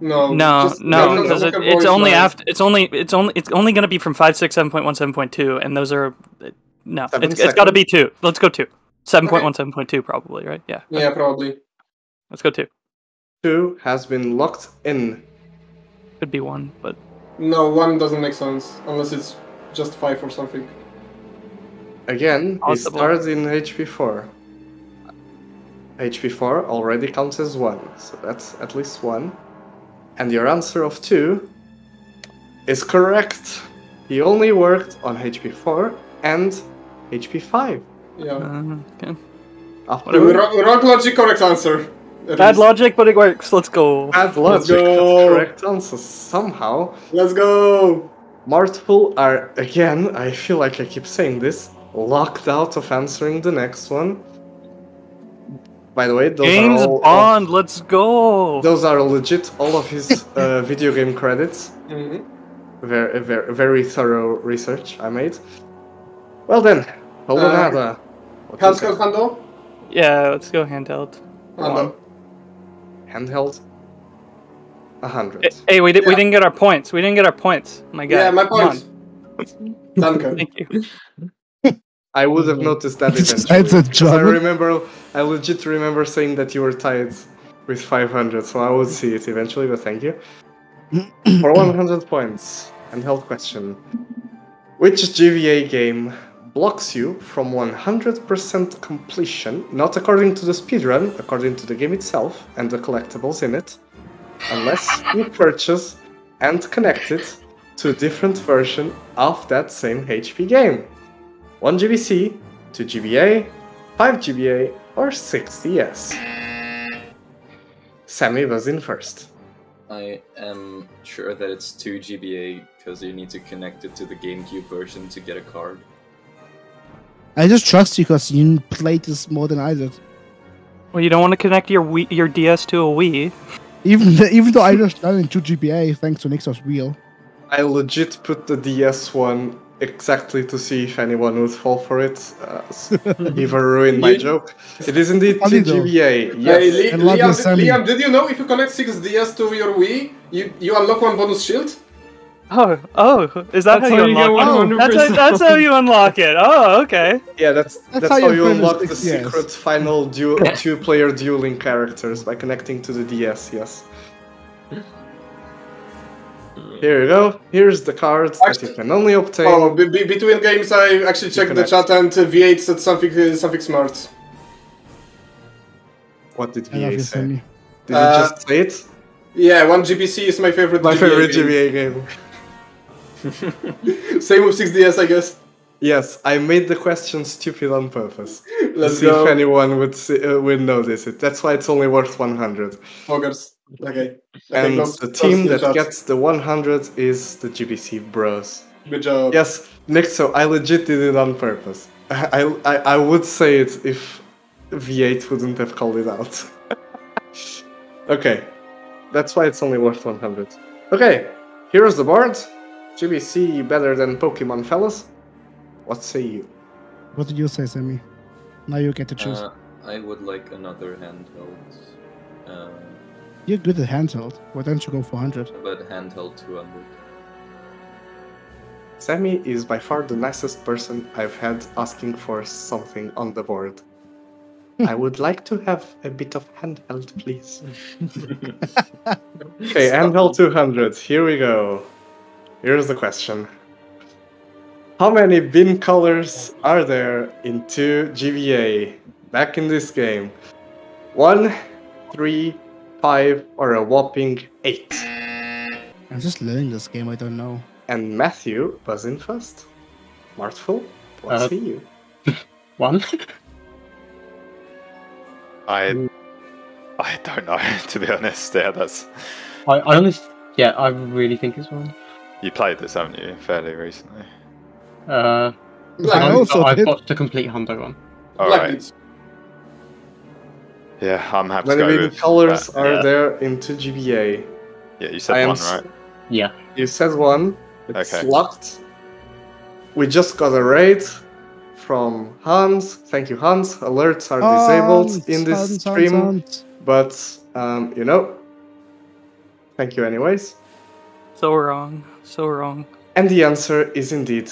No, No, just no, because like a it's voice only line. after. It's only going to be from 5.6, 7.1, 7.2, and those are no. 7 It's got to seconds. be 2. Let's go 2. 7.1, 7.2 probably, right? Yeah. Yeah, probably. Let's go 2. 2 has been locked in. Could be 1, but No, 1 doesn't make sense unless it's just 5 or something. Again, he Possible. started in HP4. HP4 already counts as 1, so that's at least 1. And your answer of 2 is correct. He only worked on HP4 and HP5. Yeah. Okay. Wrong logic, correct answer. Bad logic, but it works. Let's go. Bad logic, go. correct answer somehow. Let's go. Martful are, again, I feel like I keep saying this, locked out of answering the next one. By the way, those James are all Bond, let's go. those are legit, all of his video game credits. Mm-hmm. Very thorough research I made. Well then, Polonada. Handheld, handle? Yeah, let's go handheld. Handle. Handheld. 100. Hey, we didn't get our points. We didn't get our points. My God. Yeah, my Come points. on. Danke. Thank you. I would have noticed that That's eventually. a because German. I legit remember saying that you were tied with 500, so I would see it eventually, but thank you. For 100 points, handheld question. Which GVA game blocks you from 100% completion, not according to the speedrun, according to the game itself and the collectibles in it, unless you purchase and connect it to a different version of that same HP game? 1 GBC, 2 GBA, 5 GBA, or 6 DS? Sammy was in first. I am sure that it's 2 GBA because you need to connect it to the GameCube version to get a card. I just trust you because you played this more than I did. Well, you don't want to connect your DS to a Wii. Even though I just done in 2 GBA thanks to Nixos wheel. I legit put the DS one exactly to see if anyone would fall for it. Either ruin my joke. It is indeed 2 GBA. Yes. Hey, Liam, did you know if you connect 6DS to your Wii, you unlock 1 bonus shield? Oh, is that That's how you how you unlock get it? 100%. That's how you unlock it. Oh, okay. Yeah, that's how how you you finish unlock the 6DS. secret final two-player dueling characters by connecting to the DS, yes. Here you go. Here's the card that you can only obtain. Oh, between games I actually checked the chat and V8 said something smart. What did I love VA you, say? Sammy. Did you just say it? Yeah, 1 GBC is my favorite My GBA favorite game. GBA game. Same with 6DS, I guess. Yes, I made the question stupid on purpose. Let's see go. if anyone would notice it. That's why it's only worth 100. Focus. Okay. And close- the close team the that shots. gets the 100 is the GBC Bros. Good job. Yes, Nick, so I legit did it on purpose. I would say it if V8 wouldn't have called it out. Okay, that's why it's only worth 100. Okay, here's the board. GBC better than Pokemon, fellas. What say you? What did you say, Sammy? Now you get to choose. I would like another handheld. You're good at handheld. Why don't you go for 100? But handheld 200. Sammy is by far the nicest person I've had asking for something on the board. I would like to have a bit of handheld, please. Okay, handheld 200. Here we go. Here's the question. How many bin colors are there in 2 GBA? Back in this game. 1, 3, 5, or a whopping 8? I'm just learning this game, I don't know. And Matthew was in first. Martful, what say you? 1. I don't know, to be honest. Yeah, that's. I honestly, yeah, I really think it's 1. You played this, haven't you, fairly recently? I've got the complete hundo one. Alright. Yeah, I'm happy to Many go bin with colors that, are yeah. there in 2 GBA? Yeah, you said 1, right? Yeah. You said 1. It's Okay. locked. We just got a raid from Hans. Thank you, Hans. Alerts are disabled in this stream. But, you know, thank you anyways. So wrong. So wrong. And the answer is indeed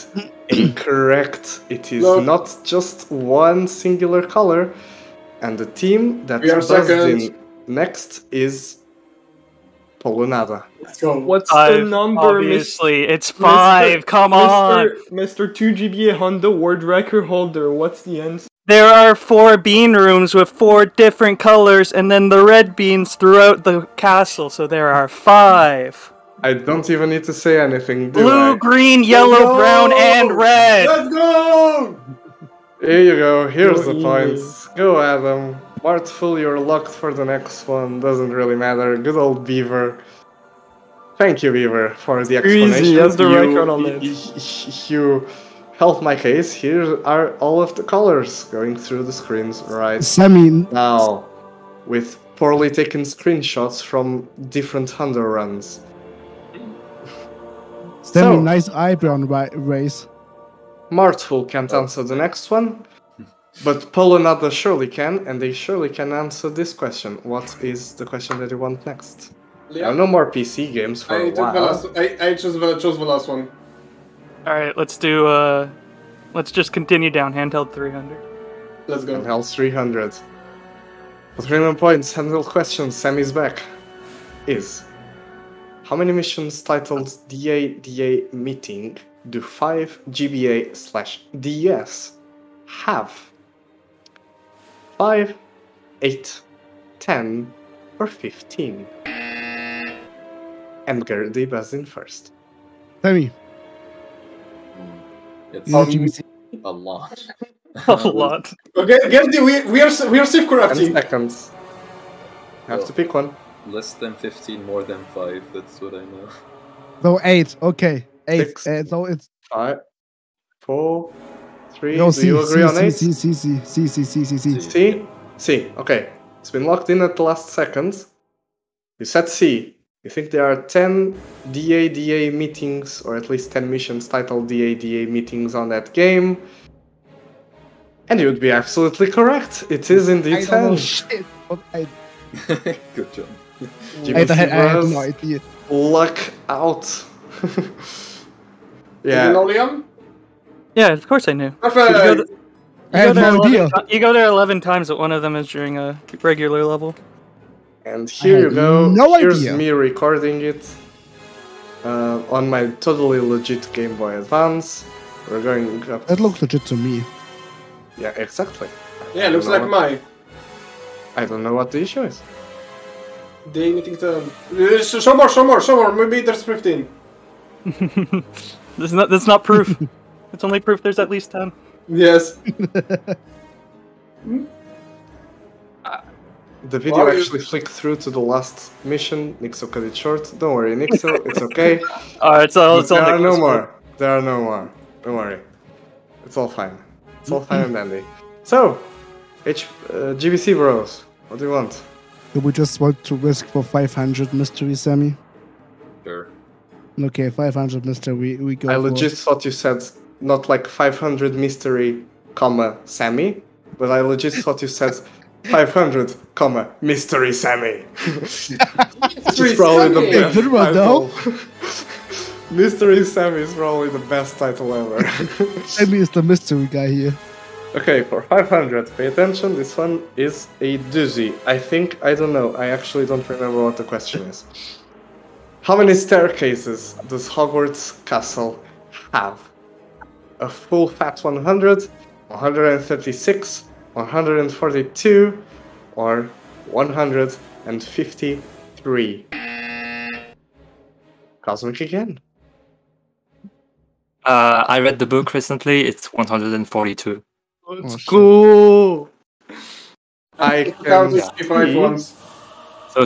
incorrect. It is No. not just one singular color. And the team that We are buzzed second. in next is Polonada. Let's go. What's Five, the number, obviously. It's 5. Come on. Mr. 2GBA Honda World Record holder. What's the answer? There are 4 bean rooms with 4 different colors, and then the red beans throughout the castle, so there are 5. I don't even need to say anything, do Blue, I? green, yellow, brown, and red. Let's go! Here you go, here's Go the points. Go Adam. Martful, you're locked for the next one. Doesn't really matter. Good old Beaver. Thank you, Beaver, for the explanation. Easy, that's the record on it. You helped my case. Here are all of the colors going through the screens right Sammy, now. With poorly taken screenshots from different Hunter runs. Sammy, So- nice eyebrow raise. Martful can't answer the next one, but Polonada surely can, and they surely can answer this question. What is the question that you want next? There are no more PC games for I a took the while. last. I chose the last one. Alright, let's do, let's just continue down, handheld 300. Let's go. And Hell's 300. For 300 points, handle questions, Sammy's back. Is how many missions titled DA Meeting do 5 GBA/DS have? 5, 8, 10, or 15? And Gertie buzzed in first. Sammy. It's GBC. a lot. A lot. Okay, Gertie, we are safe 10 corrupting. seconds. You have to pick one. Less than 15, more than 5. That's what I know. So 8, okay. 8. 6, So it's 5, 4, 3. no, Do you agree on 8? C. C. Okay. It's been locked in at the last second. You said C. You think there are 10 DA meetings, or at least 10 missions titled DA meetings on that game. And you would be absolutely correct. It is indeed I don't know 10. shit. But Good job. GBC I had Bros, no idea. luck out. Did you Yeah. know, Liam? Yeah, of course I knew. Perfect. I had no idea. You go there 11 times, but one of them is during a regular level. And here I you had go. no Here's idea. me recording it on my totally legit Game Boy Advance. We're going up. That looks legit to me. Yeah, exactly. Yeah, looks like mine. I don't know what the issue is. They meeting to show more. Maybe there's 15. That's not proof. It's only proof there's at least 10. Yes. The video actually flicked through to the last mission. Nixo cut it short. Don't worry, Nixo, it's okay. Alright, so there are no more. There are no more. Don't worry. It's all fine. It's all fine and dandy. So, GBC bros, what do you want? Do we just want to risk for 500 mystery, Sammy? Sure. Okay, 500 mystery, we go I for... legit thought you said not like 500 mystery, comma, Sammy, but I legit thought you said 500, comma, mystery Sammy. It's probably the best Good one, title. Mystery Sammy is probably the best title ever. Sammy is the mystery guy here. Okay, for 500, pay attention, this one is a doozy. I don't know, I actually don't remember what the question is. How many staircases does Hogwarts Castle have? A full fat 100, 136, 142, or 153? Cosmic again. I read the book recently, it's 142. Let's go! I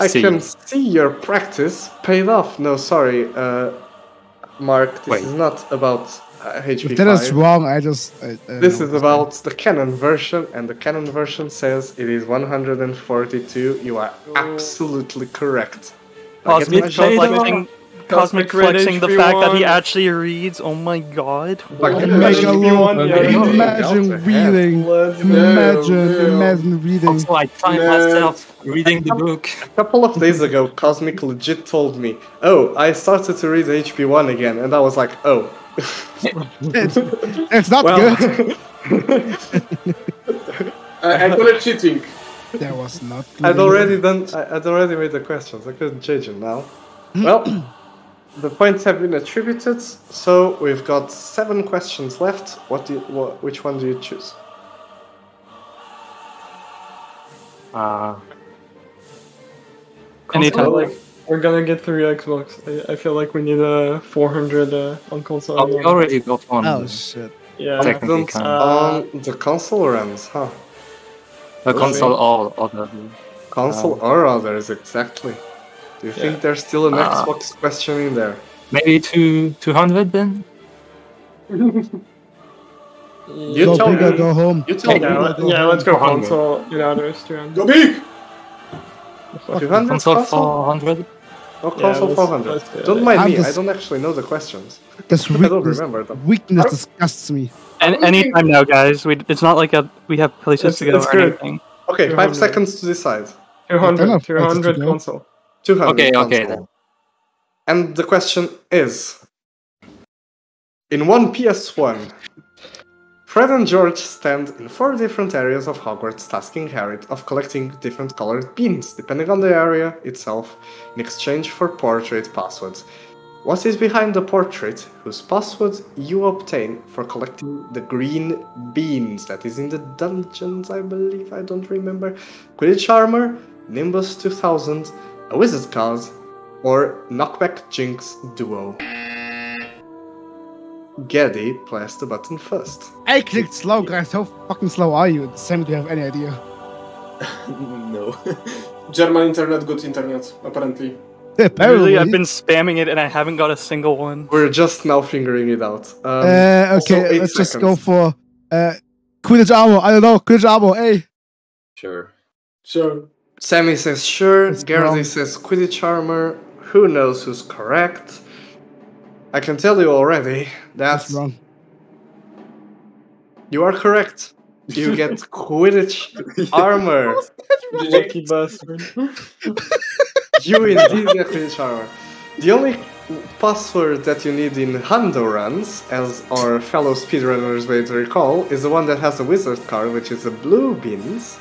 can see your practice paid off. No, sorry, Mark, this is not about HP5. If that is wrong, I just... This is about the canon version, and the canon version says it is 142. You are absolutely correct. Cosmic flexing the fact that he actually reads. Oh my god! Imagine reading. Also, I find myself reading the book. A couple of days ago, Cosmic legit told me, "Oh, I started to read HP1 again," and I was like, "Oh, it's not good." I call it cheating. That was not good. I'd already made the questions. I couldn't change them now. Well. The points have been attributed, so we've got 7 questions left. Which one do you choose? Anytime. We're gonna get through Xbox. I feel like we need a 400 on console. Oh, we already got one. Oh shit. Yeah. On the console runs, huh? The console or other. Console or others, exactly. Do you think there's still an Xbox question in there? Maybe 200 then? You tell me. Go home. You tell me. Yeah, let's go console. Get out of this. Go big! 200 console 400? Oh, console 400. Don't mind me, I don't actually know the questions. This I don't remember them. Weakness disgusts me. Anytime now, guys. It's not like we have places to go or anything. Okay, 5 seconds to decide. 200 console. 200 okay then. And the question is, in one PS1, Fred and George stand in 4 different areas of Hogwarts, tasking Harry of collecting different colored beans, depending on the area itself, in exchange for portrait passwords. What is behind the portrait whose password you obtain for collecting the green beans? That is in the dungeons, I believe, I don't remember. Quidditch armor, Nimbus 2000, a wizard card, or knockback jinx duo. Geddy, press the button first. I clicked slow, guys. How fucking slow are you? Sam, do you have any idea? No. German internet, good internet, apparently. Apparently, I've been spamming it and I haven't got a single one. We're just now figuring it out. Okay, let's just go for Quidditch armor. I don't know, Quidditch armor, hey. Sure. Sammy says sure, Gerdy says Quidditch armor. Who knows who's correct? I can tell you already that wrong. You are correct. You get Quidditch armor. Lucky bastard. You indeed get Quidditch armor. The only password that you need in Hundo runs, as our fellow speedrunners may recall, is the one that has a wizard card, which is the blue beans.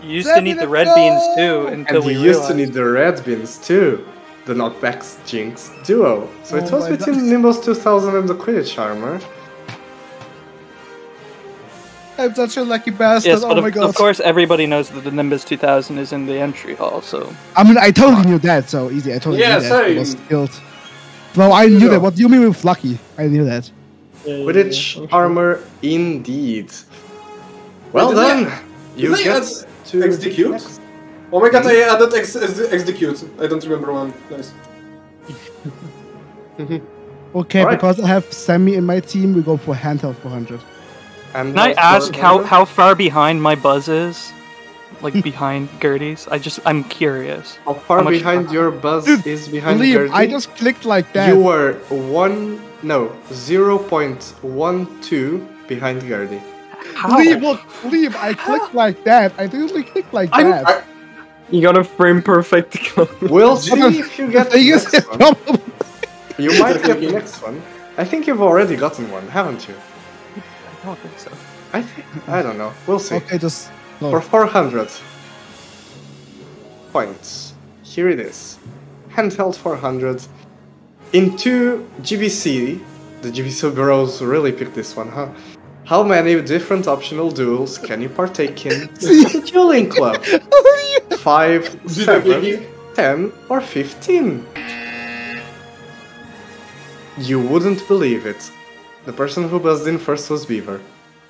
You used to need the red beans too, until we used to need the red beans too. The knockbacks jinx duo. So it was between Nimbus 2000 and the Quidditch armor. I'm such a lucky bastard. Yes, but oh my god. Of course, everybody knows that the Nimbus 2000 is in the entry hall. So I mean, I totally knew that. So easy. I totally knew that. Same. It was killed. Bro, I knew that. What do you mean with lucky? I knew that. Quidditch armor, indeed. Well then, you get to execute. Oh my god, I added execute. I don't remember one. Nice. Okay, because I have Sammy in my team, we go for handheld 400. And Can I ask how far behind my buzz is? Like behind Gertie's? I'm curious. How far behind your buzz is behind Liam, Gertie? I just clicked like that. You were 0.12 behind Gertie. Liam, I clicked like that. I literally clicked like that. You got a frame perfect. We'll see if you get the next one. You might get the next one. I think you've already gotten one, haven't you? I don't think so. I don't know. We'll see. Okay, just for 400 points. Here it is. Handheld 400. In 2 GBC, the GBC Bureaus really picked this one, huh? How many different optional duels can you partake in the Dueling Club? 5, 7, 10, or 15? You wouldn't believe it. The person who buzzed in first was Beaver.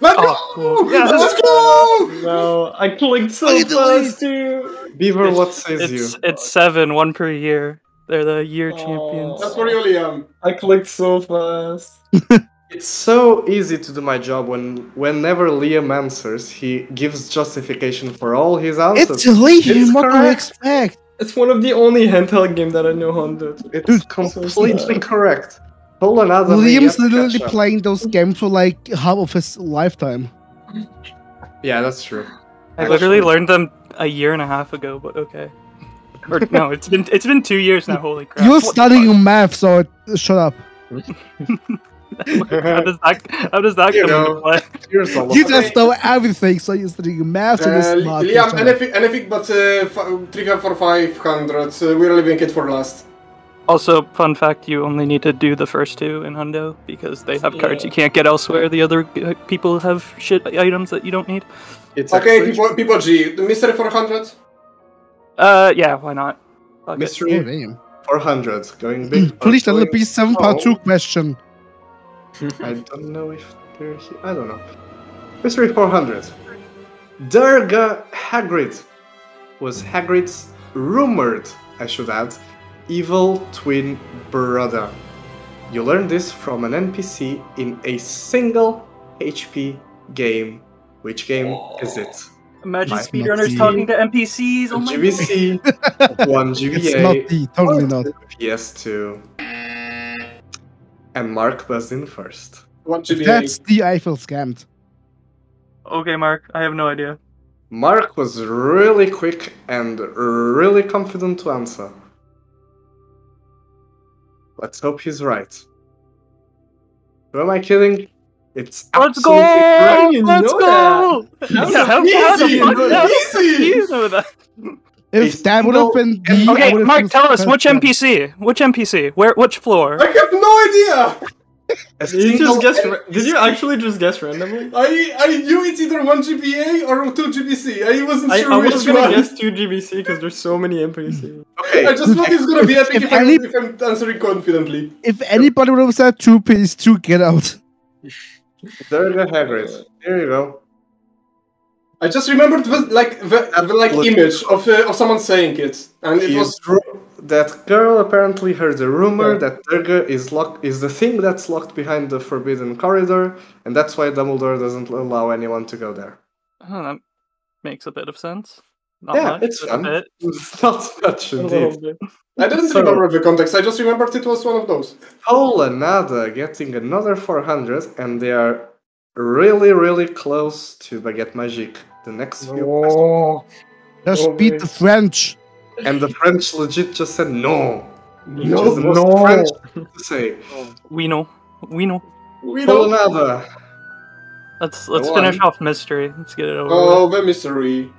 Let's go! Cool. Yeah, let's go! No, I clicked so fast too. Beaver, what says you? It's 7, 1 per year. They're the year champions. That's for you, Liam. I clicked so fast. It's so easy to do my job whenever Liam answers, he gives justification for all his answers. It's Liam, what do you expect? It's one of the only handheld games that I know how to do. It's completely correct. Hold on, Adam. Liam's literally playing those games for like half of his lifetime. Yeah, that's true. I literally learned them a year and a half ago, but okay. Or no, it's been 2 years now. Holy crap! You're studying math, so shut up. How does that come into play? You just know everything, so you're studying math. So you're smart. Liam, anything but trivia for 500. We're leaving it for last. Also, fun fact: you only need to do the first 2 in Hundo because they have cards you can't get elsewhere. The other people have shit items that you don't need. It's okay, people G. The mystery 400. Yeah, why not? Mystery 400 going big. Please let it be 7 part 2 question. I don't know if they're here. I don't know. Mystery 400. Durga Hagrid was Hagrid's rumored, I should add, evil twin brother. You learn this from an NPC in a single HP game. Which game is it? Imagine speedrunners talking to NPCs. Oh my GBC, God. 1 GBA, It's not D, totally not. PS2. And Mark buzzed in first. That's the Eiffel scammed. Okay, Mark, I have no idea. Mark was really quick and really confident to answer. Let's hope he's right. Who am I kidding? It's absolutely correct. Let's go! Yeah, how Easy! you know that? If that would have been D, I Okay, would've Mark, used tell us first which scam. NPC? Which NPC? Which floor? I have no idea. Did you just guess? Did you actually just guess randomly? I knew it's either 1 GBA or 2 GBC. I wasn't sure I which was gonna one. guess 2 GBC because there's so many NPCs. Okay. I just thought it's gonna be epic If if I'm answering confidently. If anybody would have said 2, please 2 get out. Durga Hagrid. There you go. I just remembered the image of someone saying it, and it was that girl apparently heard a rumor that Durga is the thing that's locked behind the forbidden corridor, and that's why Dumbledore doesn't allow anyone to go there. Oh, that makes a bit of sense. Not Yeah, much, it's but fun. a bit. It's not much indeed. I didn't remember the context. I just remembered it was one of those. Polanada getting another 400, and they are really, really close to Baguette Magique. The next few questions. Just beat the French. And the French legit just said no. No, Which is the most no. French thing to say. We know. Polanada. Let's Go finish on. off mystery. Let's get it over. Oh, the mystery.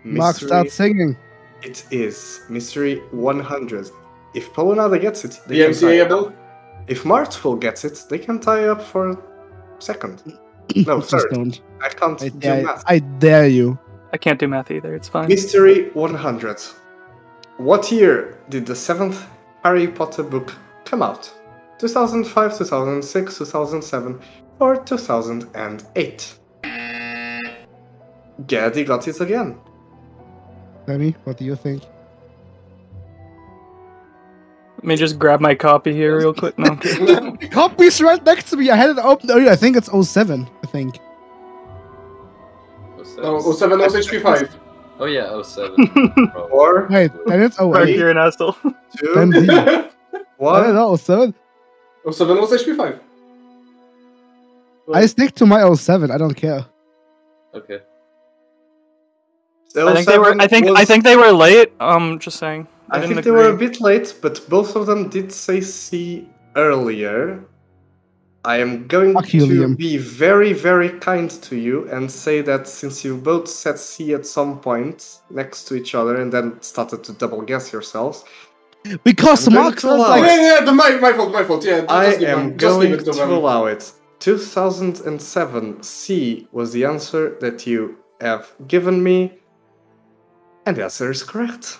Mark, start singing. It is Mystery 100. If Polanada gets it, The MCA-able? If Martsville gets it, they can tie up for second. No, Just third. don't. I can't do math. I dare you. I can't do math either. It's fine. Mystery 100. What year did the 7th Harry Potter book come out? 2005, 2006, 2007, or 2008? Gaddy got it again. Sammy, what do you think? Let me just grab my copy here real quick. No. Copy's right next to me. I had it open earlier. I think it's 07. I think. Oh, 07 was HP5. Oh yeah, 07. Or wait, then it's 08. Mark, you're an asshole. Then D. What? I don't know, 07. 07 was HP5. I stick to my 07. I don't care. Okay. I think they were late. Just saying. I didn't think they were a agree. bit late, but both of them did say C earlier. I am going you, to Liam. be very, very kind to you and say that since you both said C at some point next to each other and then started to double guess yourselves. Because I'm going Mark to says allow like... it. My fault. Yeah, I just give am him- just going give it to to him. allow it. 2007 C was the answer that you have given me. And the answer is correct.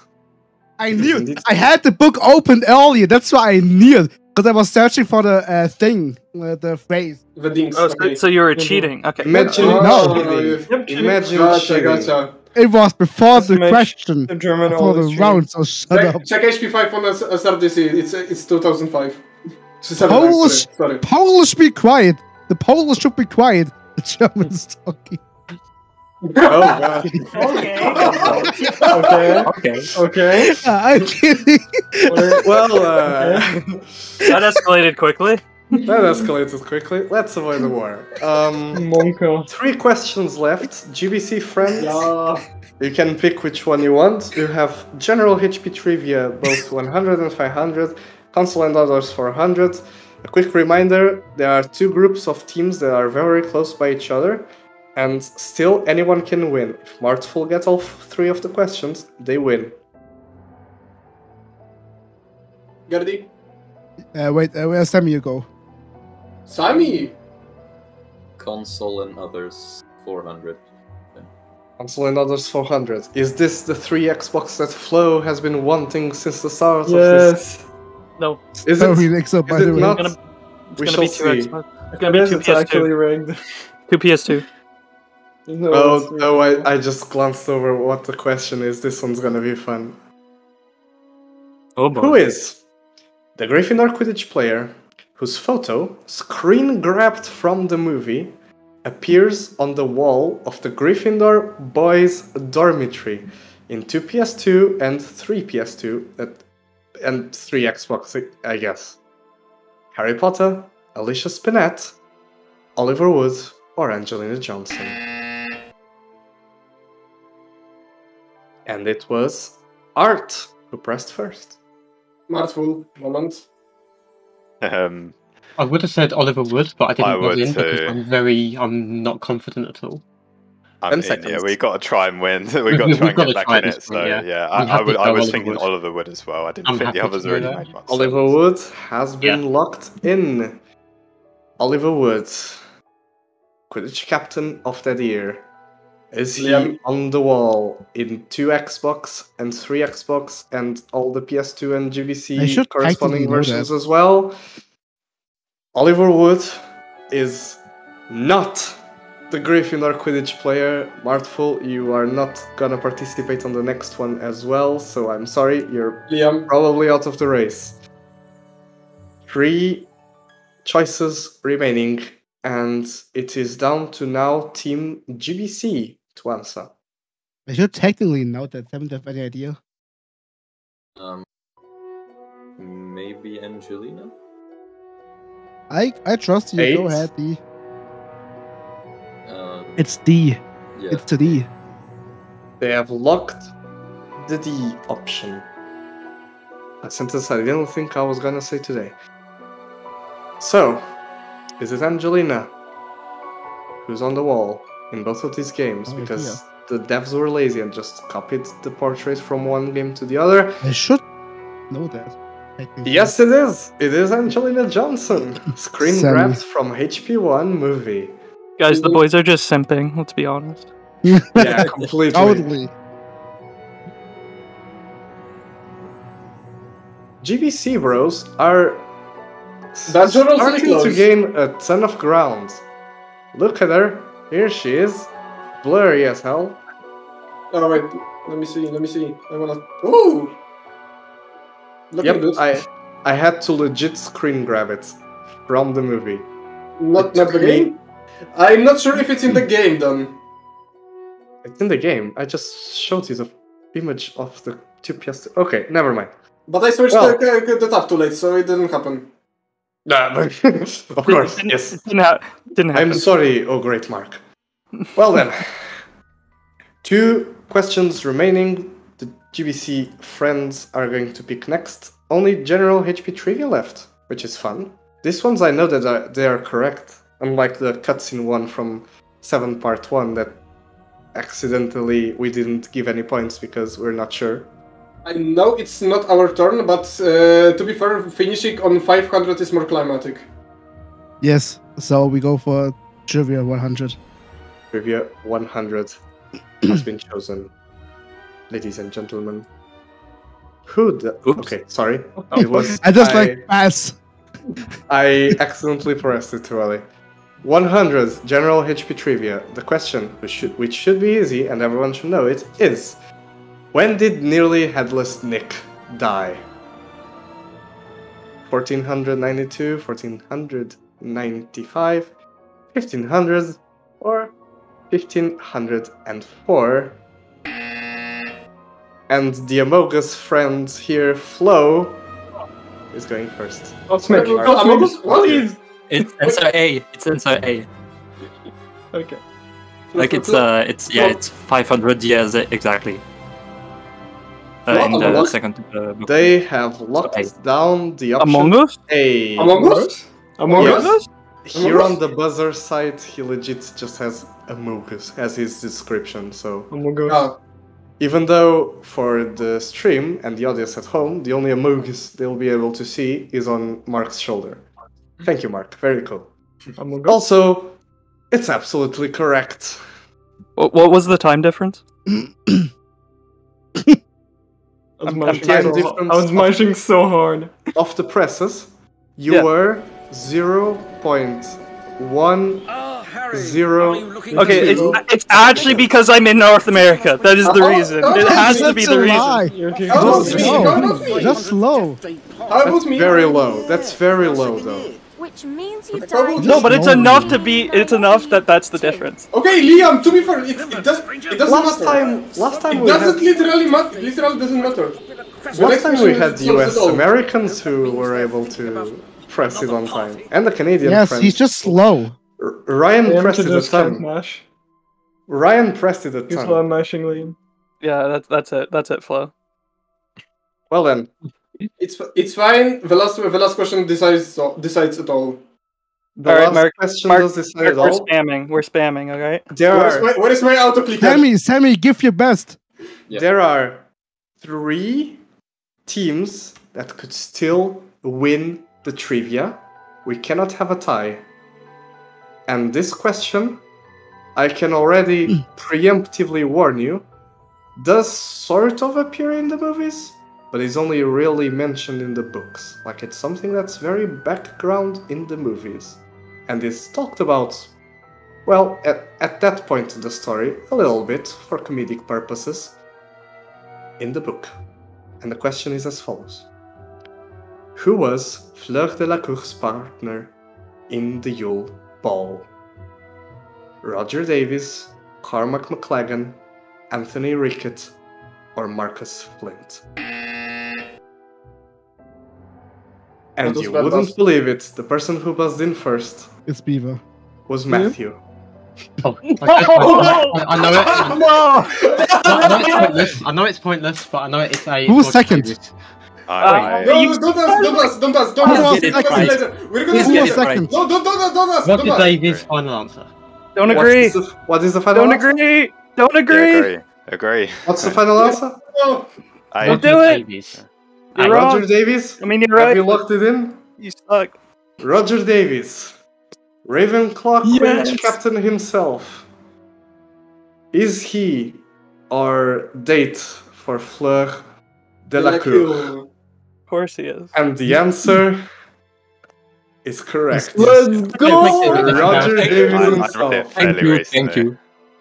I knew it. I had the book open earlier. That's why I knew it. Because I was searching for the thing, the phrase. The dings. Oh, so you were cheating. Okay. Imagine No. cheating. Imagine cheating. Gotcha. It was before the make question. the German Before the always round, so shut up. Check HP5 on SRDC. It's 2005. Polish, Sorry. Polish, be quiet. The Polish should be quiet. The Germans talking. Oh god. Okay. I'm kidding. Well, That escalated quickly. that escalated quickly. Let's avoid the war. Monko. 3 questions left. GBC friends, you can pick which one you want. You have general HP trivia, both 100 and 500, console and others 400. A quick reminder, there are 2 groups of teams that are very close by each other, and still anyone can win. If Martful gets all 3 of the questions, they win. Gardi. Wait, where's Sammy you go? Sammy. Console and others 400. Console and others 400. Is this the 3 Xbox that Flo has been wanting since the start of this? Yes. No. Is I it? don't think so, by Is the it way. not? It's We gonna shall be 2 see. Xbox. It's gonna be 2 It's actually PS2. rigged. 2 PS2. I just glanced over what the question is. This one's gonna be fun. Oh boy. Who is the Gryffindor Quidditch player whose photo, screen grabbed from the movie, appears on the wall of the Gryffindor boys' dormitory in 2 PS2 and 3 PS2 and 3 Xbox, I guess? Harry Potter, Alicia Spinett, Oliver Wood, or Angelina Johnson? And it was Art who pressed first. Martful moment. I would have said Oliver Wood, but I didn't I buzz would in because too. I'm not confident at all. I mean, yeah, we got to try and win. We got to try and get back in it. So yeah, I was thinking Oliver Wood as well. I didn't think the others really made much Oliver sense. Wood has been locked in. Oliver Wood, Quidditch captain of that year. Is he on the wall in 2 Xbox and 3 Xbox and all the PS2 and I GBC should corresponding technically know versions that. as well? Oliver Wood is not the Gryffindor Quidditch player. Martful, you are not gonna participate on the next one as well, so I'm sorry, you're probably out of the race. 3 choices remaining, and it is down to now Team GBC to answer. I should technically know that. Haven't have any idea. Maybe Angelina? I trust you. 8. Go ahead, D. It's D. Yeah. It's to D. They have locked the D option. A sentence I didn't think I was gonna say today. So, is it Angelina who's on the wall in both of these games? Because the devs were lazy and just copied the portrait from one game to the other. I should know that. technically. Yes, it is. It is Angelina Johnson. Screen Sammy. grabbed from HP1 movie. Guys, the boys are just simping, let's be honest. Yeah, completely. Totally. GBC bros are That's really starting close. to gain a ton of ground. Look at her. Here she is. Blurry as hell. Oh wait, let me see. I wanna. Ooh! Looking good. I had to legit screen grab it from the movie. Not the game? I'm not sure if it's in the game then. It's in the game. I just showed you the image of the two PS2. Okay, never mind. But I switched the tab too late, so it didn't happen. Nah, but of course, yes. Didn't happen. I'm sorry, oh great Mark. Well then, 2 questions remaining. The GBC friends are going to pick next. Only general HP trivia left, which is fun. These ones I know that they are correct, unlike the cutscene one from 7 Part 1 that accidentally we didn't give any points because we're not sure. I know it's not our turn, but to be fair, finishing on 500 is more climatic. Yes, so we go for Trivia 100. Trivia 100 has been chosen, ladies and gentlemen. Okay, sorry. It was. I just pass. I accidentally pressed it too early. 100 general HP trivia. The question, which should be easy and everyone should know it, is: when did nearly headless Nick die? 1492, 1495, 1500, or 1504? And the Among Us friend here, Flo, is going first. Among Us, please. It's answer A. It's answer A. Okay. Like it's 500 years exactly. In the second book. They have locked down the option Among Us? A. Among Us? Among Us? Here on the buzzer side, he legit just has Among Us as his description, so... Among Us. Even though for the stream and the audience at home, the only Among Us they'll be able to see is on Mark's shoulder. Thank you, Mark. Very cool. Also, it's absolutely correct. What was the time difference? I was mashing so hard. Off the presses, you were 0.10. Okay, it's actually because I'm in North America. That is the reason. It has to be the reason. That's low. That's very low. That's very low, though. Which means you died. No, but it's enough to be. It's enough that that's the difference. Okay, Liam. To be fair, it doesn't last matter. Time it we doesn't had, literally matter. Literally doesn't matter. Last time we had US Americans who were able to press it on time, and the Canadian. Yes, friends. he's just slow. Ryan pressed it a ton. Ryan pressed it a ton. Here's why I'm mashing Liam. Yeah, that's it. That's it, Flo. Well then. It's fine. The last question decides it all. The last question does decide it all. We're spamming. Okay. Where is my auto clicker? Sammy, give your best. Yeah. There are 3 teams that could still win the trivia. We cannot have a tie. And this question, I can already preemptively warn you, does sort of appear in the movies, but is only really mentioned in the books. Like, it's something that's very background in the movies. And is talked about, well, at that point in the story, a little bit, for comedic purposes, in the book. And the question is as follows. Who was Fleur Delacour's partner in the Yule Ball? Roger Davies, Cormac McLagan, Anthony Rickett, or Marcus Flint? And you wouldn't believe it, the person who buzzed in first It's Beaver. was Matthew. I know it. No! I know it's pointless, but I know it's a. Who was second? Don't ask. We're gonna see later. No, don't ask. Roger Davies' final answer. Don't agree. What is the final answer? Don't agree. Agree. What's the final answer? Don't do it. You're Roger wrong. Davies? I mean, you're right. Have you locked it in? You suck. Roger Davies, Ravenclaw Quidditch captain himself. Is he our date for Fleur Delacour? Of course he is. And the answer is correct. Let's go! Roger Davis I read it fairly recently.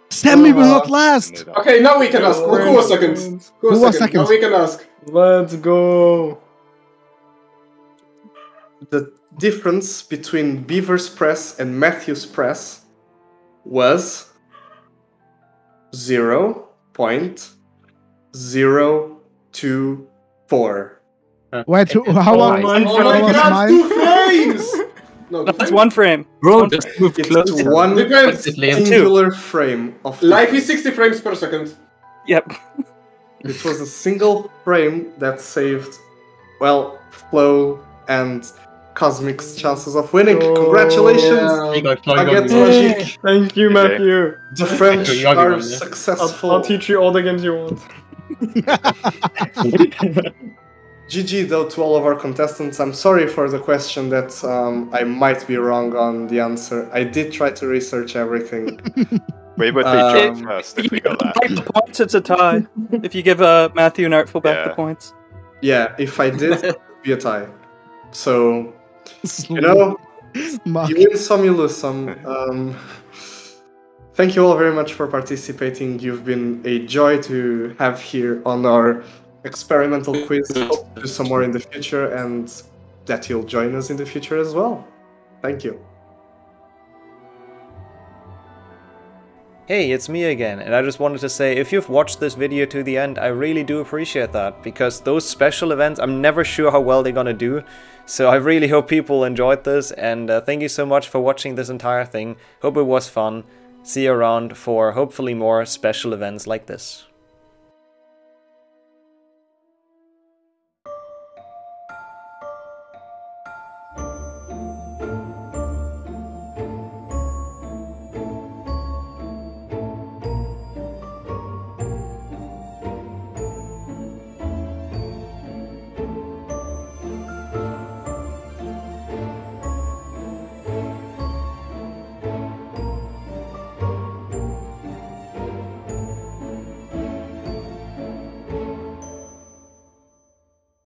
Sammy will not last. Okay, now we can ask. Who was second? Who was second? Now we can ask. Let's go. The difference between Beaver's Press and Matthew's Press was 0.024. Wait, how long? Oh my god, 2 frames! No, That's 1 frame. Bro, just move It's closer. one Depends. singular frame of Life is 60 frames per second. Yep. It was a single frame that saved, well, Flo and Cosmic's chances of winning. Congratulations! Thank you, Matthew. The French are successful. I'll teach you all the games you want. GG though to all of our contestants. I'm sorry for the question that I might be wrong on the answer. I did try to research everything. We would be drunk first if we got that. The points, it's a tie. If you give Matthew and Artful back the points. Yeah, if I did, it would be a tie. So, you know, you win some, you lose some. Thank you all very much for participating. You've been a joy to have here on our experimental quiz. Hope to do some more in the future and that you'll join us in the future as well. Thank you. Hey, it's me again, and I just wanted to say, if you've watched this video to the end, I really do appreciate that, because those special events, I'm never sure how well they're gonna do, so I really hope people enjoyed this, and thank you so much for watching this entire thing. Hope it was fun. See you around for hopefully more special events like this.